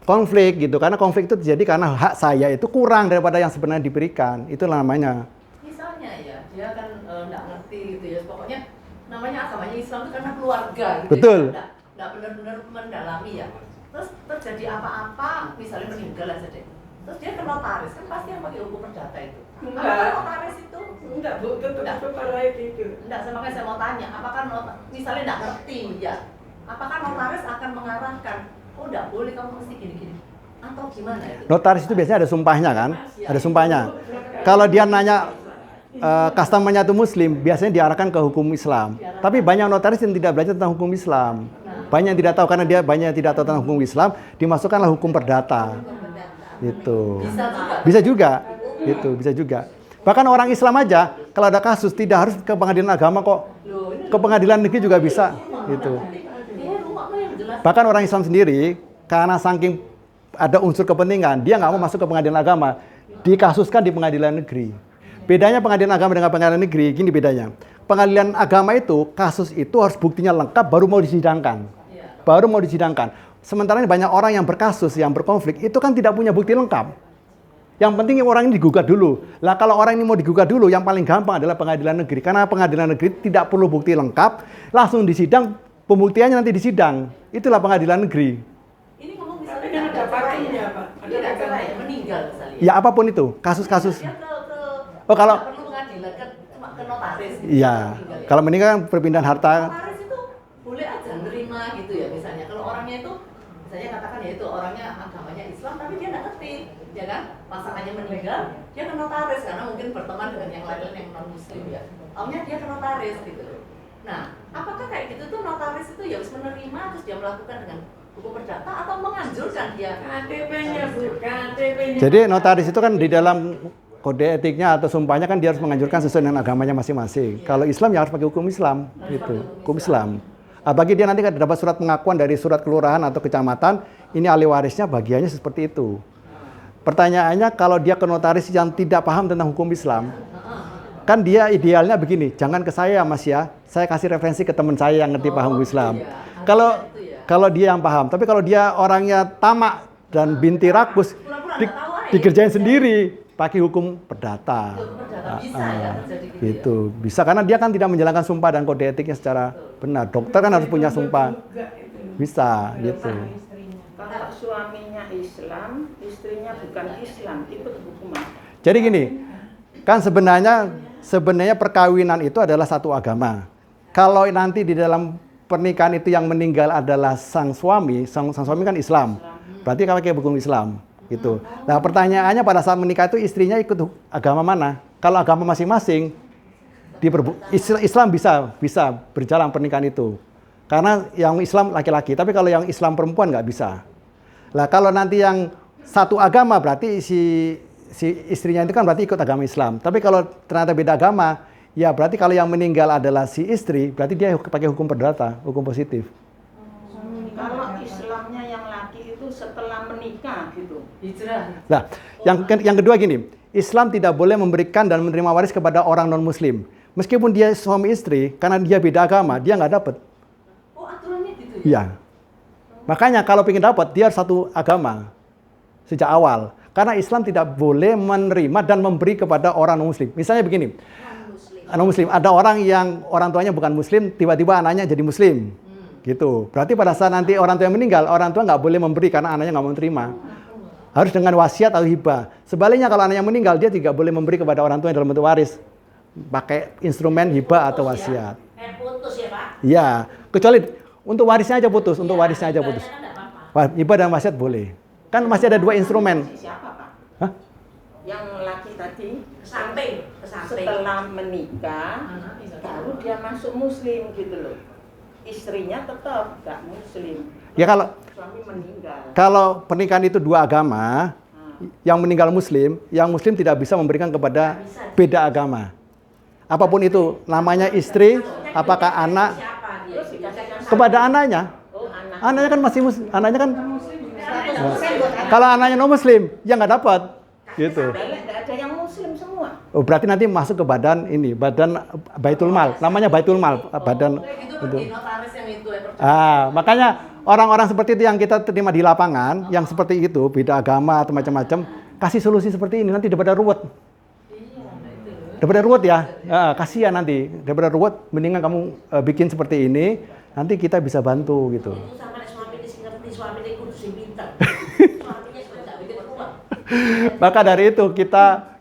konflik gitu. Karena konflik itu terjadi karena hak saya itu kurang daripada yang sebenarnya diberikan. Itulah namanya. Misalnya ya, dia kan nggak ngerti gitu ya. Pokoknya namanya agamanya Islam itu karena keluarga gitu. Betul. Ya. Nggak benar-benar mendalami ya. Terus terjadi apa-apa, misalnya meninggal aja deh. Terus dia ke notaris, kan pasti yang pakai hukum perdata itu. Enggak. Apakah notaris itu? Enggak, Bu, tetap faraid itu. Enggak, makanya saya mau tanya, apakah misalnya nggak ngerti ya, apakah notaris akan mengarahkan, oh nggak boleh kamu mesti gini-gini, atau gimana itu? Notaris itu biasanya ada sumpahnya kan? Ada sumpahnya. Kalau dia nanya customer-nya itu muslim, biasanya diarahkan ke hukum Islam. Tapi banyak notaris yang tidak belajar tentang hukum Islam. Banyak yang tidak tahu karena dia banyak yang tidak tahu tentang hukum Islam, dimasukkanlah hukum perdata. Gitu. Bisa juga. Gitu, bisa juga. Bahkan orang Islam aja kalau ada kasus tidak harus ke pengadilan agama kok. Ke pengadilan negeri juga bisa, gitu. Bahkan orang Islam sendiri karena saking ada unsur kepentingan, dia nggak mau masuk ke pengadilan agama, dikasuskan di pengadilan negeri. Bedanya pengadilan agama dengan pengadilan negeri, gini bedanya. Pengadilan agama itu, kasus itu harus buktinya lengkap baru mau disidangkan. Baru mau disidangkan. Sementara ini banyak orang yang berkasus, yang berkonflik, itu kan tidak punya bukti lengkap. Yang penting orang ini digugat dulu. Lah kalau orang ini mau digugat dulu, yang paling gampang adalah pengadilan negeri. Karena pengadilan negeri tidak perlu bukti lengkap, langsung disidang, pembuktiannya nanti di sidang. Itulah pengadilan negeri. Ini ngomong Tapi misalnya kan ada partinya, Pak. Ada tidak cerai, partinya. meninggal misalnya. Ya apapun itu, kasus-kasus. Dia ke Oh, kalau- nggak perlu pengadilan, cuma ke notaris. Gitu, Iya, meninggal ya. kalau meninggal kan perpindahan harta. Notaris itu boleh aja nerima gitu ya misalnya. Kalau orangnya itu, misalnya katakan ya itu orangnya agamanya Islam tapi dia nggak ngerti, ya kan? Pasangannya meninggal, dia ke notaris karena mungkin berteman dengan yang lain yang non Muslim ya. Taunya dia ke notaris gitu. Nah, apakah kayak gitu tuh notaris itu ya harus menerima terus dia melakukan dengan hukum perdata atau menganjurkan dia? KTP-nya, Bu. KTP-nya. Jadi notaris itu kan di dalam kode etiknya atau sumpahnya kan dia harus menganjurkan sesuai dengan agamanya masing-masing. Kalau Islam ya harus pakai hukum Islam, gitu. Hukum Islam. Bagi dia nanti kan dapat surat pengakuan dari surat kelurahan atau kecamatan, ini ahli warisnya bagiannya seperti itu. Pertanyaannya kalau dia ke notaris yang tidak paham tentang hukum Islam, kan dia idealnya begini, jangan ke saya Mas ya, saya kasih referensi ke teman saya yang ngerti paham hukum Islam. Kalau dia yang paham, tapi kalau dia orangnya tamak dan binti rakus, dikerjain sendiri pakai hukum perdata. Bisa ya terjadi gitu. Gitu. Bisa karena dia kan tidak menjalankan sumpah dan kode etiknya secara benar. Dokter kan harus punya sumpah. Juga itu. Bisa gitu. Kalau suaminya Islam, istrinya bukan Islam, itu hukuman. Jadi gini, kan sebenarnya perkawinan itu adalah satu agama. Kalau nanti di dalam pernikahan itu yang meninggal adalah sang suami kan Islam. Berarti kalau pakai hukum Islam gitu. Nah, pertanyaannya pada saat menikah itu istrinya ikut agama mana? Kalau agama masing-masing Islam bisa berjalan pernikahan itu. Karena yang Islam laki-laki, tapi kalau yang Islam perempuan nggak bisa. Lah kalau nanti yang satu agama berarti si istrinya itu kan berarti ikut agama Islam. Tapi kalau ternyata beda agama, ya berarti kalau yang meninggal adalah si istri, berarti dia pakai hukum perdata, hukum positif. Kalau Islamnya yang laki itu setelah menikah gitu. Hijrah. Nah, yang kedua gini, Islam tidak boleh memberikan dan menerima waris kepada orang non-Muslim. Meskipun dia suami istri, karena dia beda agama, dia nggak dapat. Oh aturannya gitu ya? Iya. Makanya kalau ingin dapat, dia harus satu agama sejak awal. Karena Islam tidak boleh menerima dan memberi kepada orang non-Muslim. Misalnya begini, non-Muslim, ada orang yang orang tuanya bukan Muslim, tiba-tiba anaknya jadi Muslim. Gitu. Berarti pada saat nanti orang tua yang meninggal, orang tua nggak boleh memberi karena anaknya nggak mau terima. Harus dengan wasiat atau hibah. Sebaliknya kalau anaknya meninggal, dia tidak boleh memberi kepada orang tua yang dalam bentuk waris. Pakai instrumen hibah atau wasiat. Putus ya Pak? Iya, kecuali untuk warisnya aja putus, untuk warisnya aja putus. Hibah dan wasiat boleh. Kan masih ada dua instrumen. Siapa, Pak? Hah? Yang laki tadi Samping. setelah menikah baru dia masuk Muslim gitu loh. Istrinya tetap nggak Muslim. Ya kalau Suami meninggal. kalau pernikahan itu dua agama, yang meninggal Muslim, yang Muslim tidak bisa memberikan kepada beda agama. Apapun itu, namanya istri, apakah anak, Terus dikasihkan kepada anaknya. anak. Anaknya kan masih anaknya kan. Kalau anaknya non Muslim, ya nggak dapat. Gitu. Nggak ada yang Muslim semua. Oh, berarti nanti masuk ke badan Baitul Mal, namanya Baitul Mal, badan Kayak gitu itu. di notaris yang itu ya. Makanya orang-orang seperti itu yang kita terima di lapangan, yang seperti itu, beda agama atau macam-macam, kasih solusi seperti ini nanti daripada ruwet. Daripada ruwet ya, kasihan nanti. Daripada ruwet, mendingan kamu bikin seperti ini, nanti kita bisa bantu gitu. Itu sama suami ini ngerti, suami ini kudu sing pinter. Suaminya sudah nggak bikin uang. Maka dari itu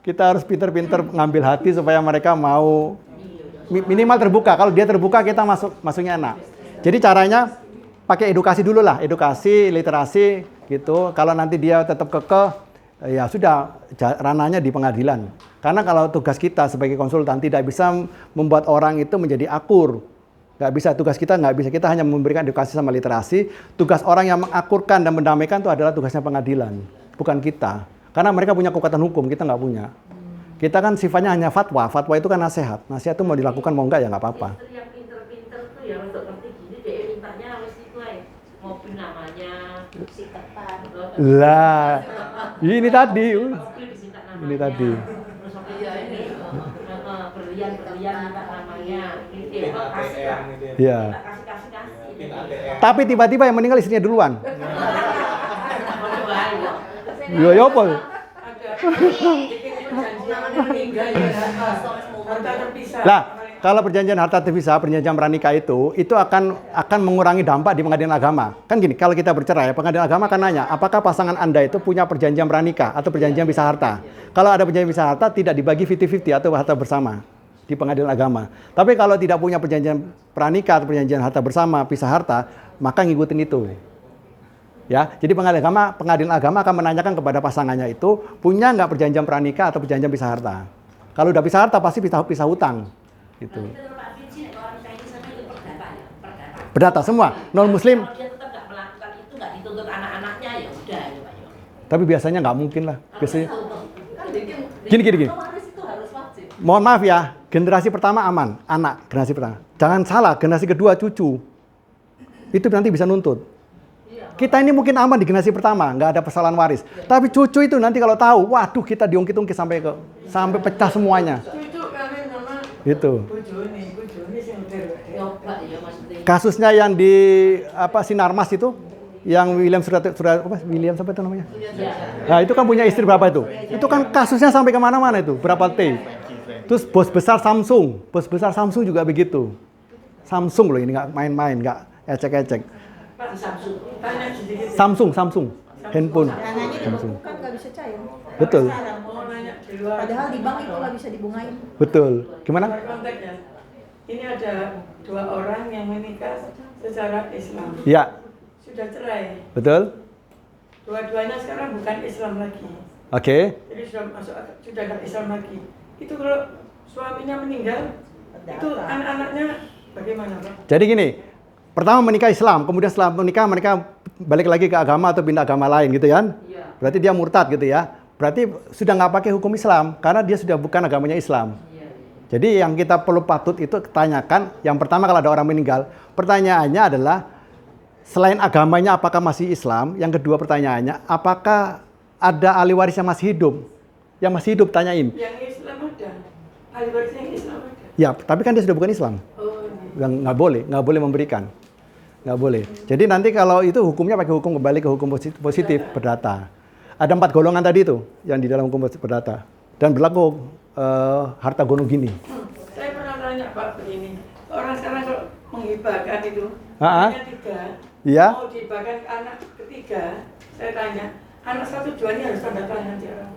kita harus pinter-pinter ngambil hati supaya mereka mau minimal terbuka. Kalau dia terbuka kita masuknya enak. Jadi caranya pakai edukasi dulu lah, edukasi, literasi gitu. Kalau nanti dia tetap kekeh, ya sudah ranahnya di pengadilan. Karena kalau tugas kita sebagai konsultan tidak bisa membuat orang itu menjadi akur. Nggak bisa, tugas kita nggak bisa. Kita hanya memberikan edukasi sama literasi. Tugas orang yang mengakurkan dan mendamaikan itu adalah tugasnya pengadilan, bukan kita. Karena mereka punya kekuatan hukum, kita nggak punya. Kita kan sifatnya hanya fatwa. Fatwa itu kan nasihat. Nasihat itu mau dilakukan mau nggak ya nggak apa-apa. Istri yang pinter-pinter tuh ya untuk ngerti gini dia mintanya harus itu aja. Mobil namanya si tepan. Lah, ini tadi. Mobil diminta namanya. Ini tadi. Terus mobil ini berlian minta namanya. Gitu ya. Kasih. Iya. Kasih. Tapi tiba-tiba yang meninggal istrinya duluan. Ya apa? Harta terpisah. Lah, kalau perjanjian harta terpisah, perjanjian pranikah itu akan mengurangi dampak di pengadilan agama. Kan gini, kalau kita bercerai, pengadilan agama akan nanya, apakah pasangan Anda itu punya perjanjian pranikah atau perjanjian pisah harta? Kalau ada perjanjian pisah harta, tidak dibagi 50-50 atau harta bersama di pengadilan agama. Tapi kalau tidak punya perjanjian pranikah atau perjanjian harta bersama, pisah harta, maka ngikutin itu. Ya, jadi pengadilan agama akan menanyakan kepada pasangannya itu punya nggak perjanjian pranikah atau perjanjian pisah harta. Kalau udah pisah harta pasti pisah hutang, gitu. Perdata semua non Muslim. Kalau dia tetap nggak melakukan itu, nggak dituntut anak-anaknya, ya udah ya Pak. Tapi biasanya nggak mungkin lah. Biasanya Gini. Gini. Otomatis itu harus wajib. Mohon maaf ya, generasi pertama aman, anak generasi pertama. Jangan salah, generasi kedua cucu. Itu nanti bisa nuntut. Kita ini mungkin aman di generasi pertama, nggak ada persoalan waris. Tapi cucu itu nanti kalau tahu, waduh kita diungkit-ungkit sampai pecah semuanya. Cucu kami nama Gitu. bojone sing udah. Nyoba ya maksudnya. Kasusnya yang di Sinarmas itu, yang William William siapa itu namanya? Nah itu kan punya istri berapa itu? Itu kan kasusnya sampai kemana-mana itu, berapa T. Terus bos besar Samsung juga begitu. Samsung loh ini nggak main-main, nggak ecek-ecek. Pak Samsung. Tanya sedikit. Samsung, handphone. Dananya Samsung. dibekukan nggak bisa cair. Betul, Mau nanya di luar. Padahal di bank itu nggak bisa dibungain. betul. Gimana? Luar konteksnya. Ini ada 2 orang yang menikah secara Islam. Iya, Sudah cerai. betul. Dua-duanya sekarang bukan Islam lagi. Oke. Jadi sudah nggak Islam lagi. Itu kalau suaminya meninggal, itu anak-anaknya bagaimana, Pak? Jadi gini, pertama menikah Islam, kemudian setelah menikah mereka balik lagi ke agama atau pindah agama lain gitu kan? Iya. Berarti dia murtad gitu ya. Berarti sudah nggak pakai hukum Islam karena dia sudah bukan agamanya Islam. Jadi yang kita perlu patut itu tanyakan, yang pertama kalau ada orang meninggal, pertanyaannya adalah selain agamanya apakah masih Islam? Yang kedua pertanyaannya, apakah ada ahli waris yang masih hidup? Yang masih hidup tanyain. Yang Islam ada, ahli waris yang Islam ada. Ya, tapi kan dia sudah bukan Islam. Oh, Yang nggak boleh memberikan. Nggak boleh. Jadi nanti kalau itu hukumnya pakai hukum kembali ke hukum positif perdata. Ada 4 golongan tadi itu yang di dalam hukum perdata. Dan berlaku harta gono gini. saya pernah tanya Pak begini, orang sekarang kalau menghibahkan itu, Ah, anaknya 3, Iya. mau dihibahkan ke anak ketiga, saya tanya, anak 1, 2 ini harus tanda tangan dia orang.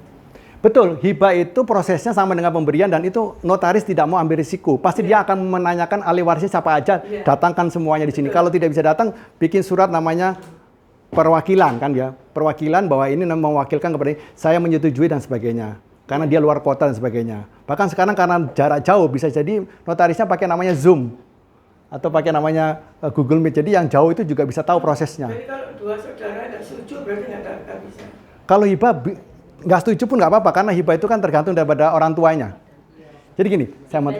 Betul, hibah itu prosesnya sama dengan pemberian dan itu notaris tidak mau ambil risiko. Pasti dia akan menanyakan ahli warisnya siapa aja, Iya. datangkan semuanya di sini. Kalau tidak bisa datang, bikin surat namanya perwakilan kan ya. Perwakilan bahwa ini mewakilkan kepada saya menyetujui dan sebagainya. Karena dia luar kota dan sebagainya. Bahkan sekarang karena jarak jauh bisa jadi notarisnya pakai namanya Zoom atau pakai namanya Google Meet. Jadi yang jauh itu juga bisa tahu prosesnya. Jadi kalau 2 saudara nggak setuju berarti nggak bisa. Kalau hibah nggak setuju pun nggak apa-apa karena hibah itu kan tergantung daripada orang tuanya. Jadi gini, saya mau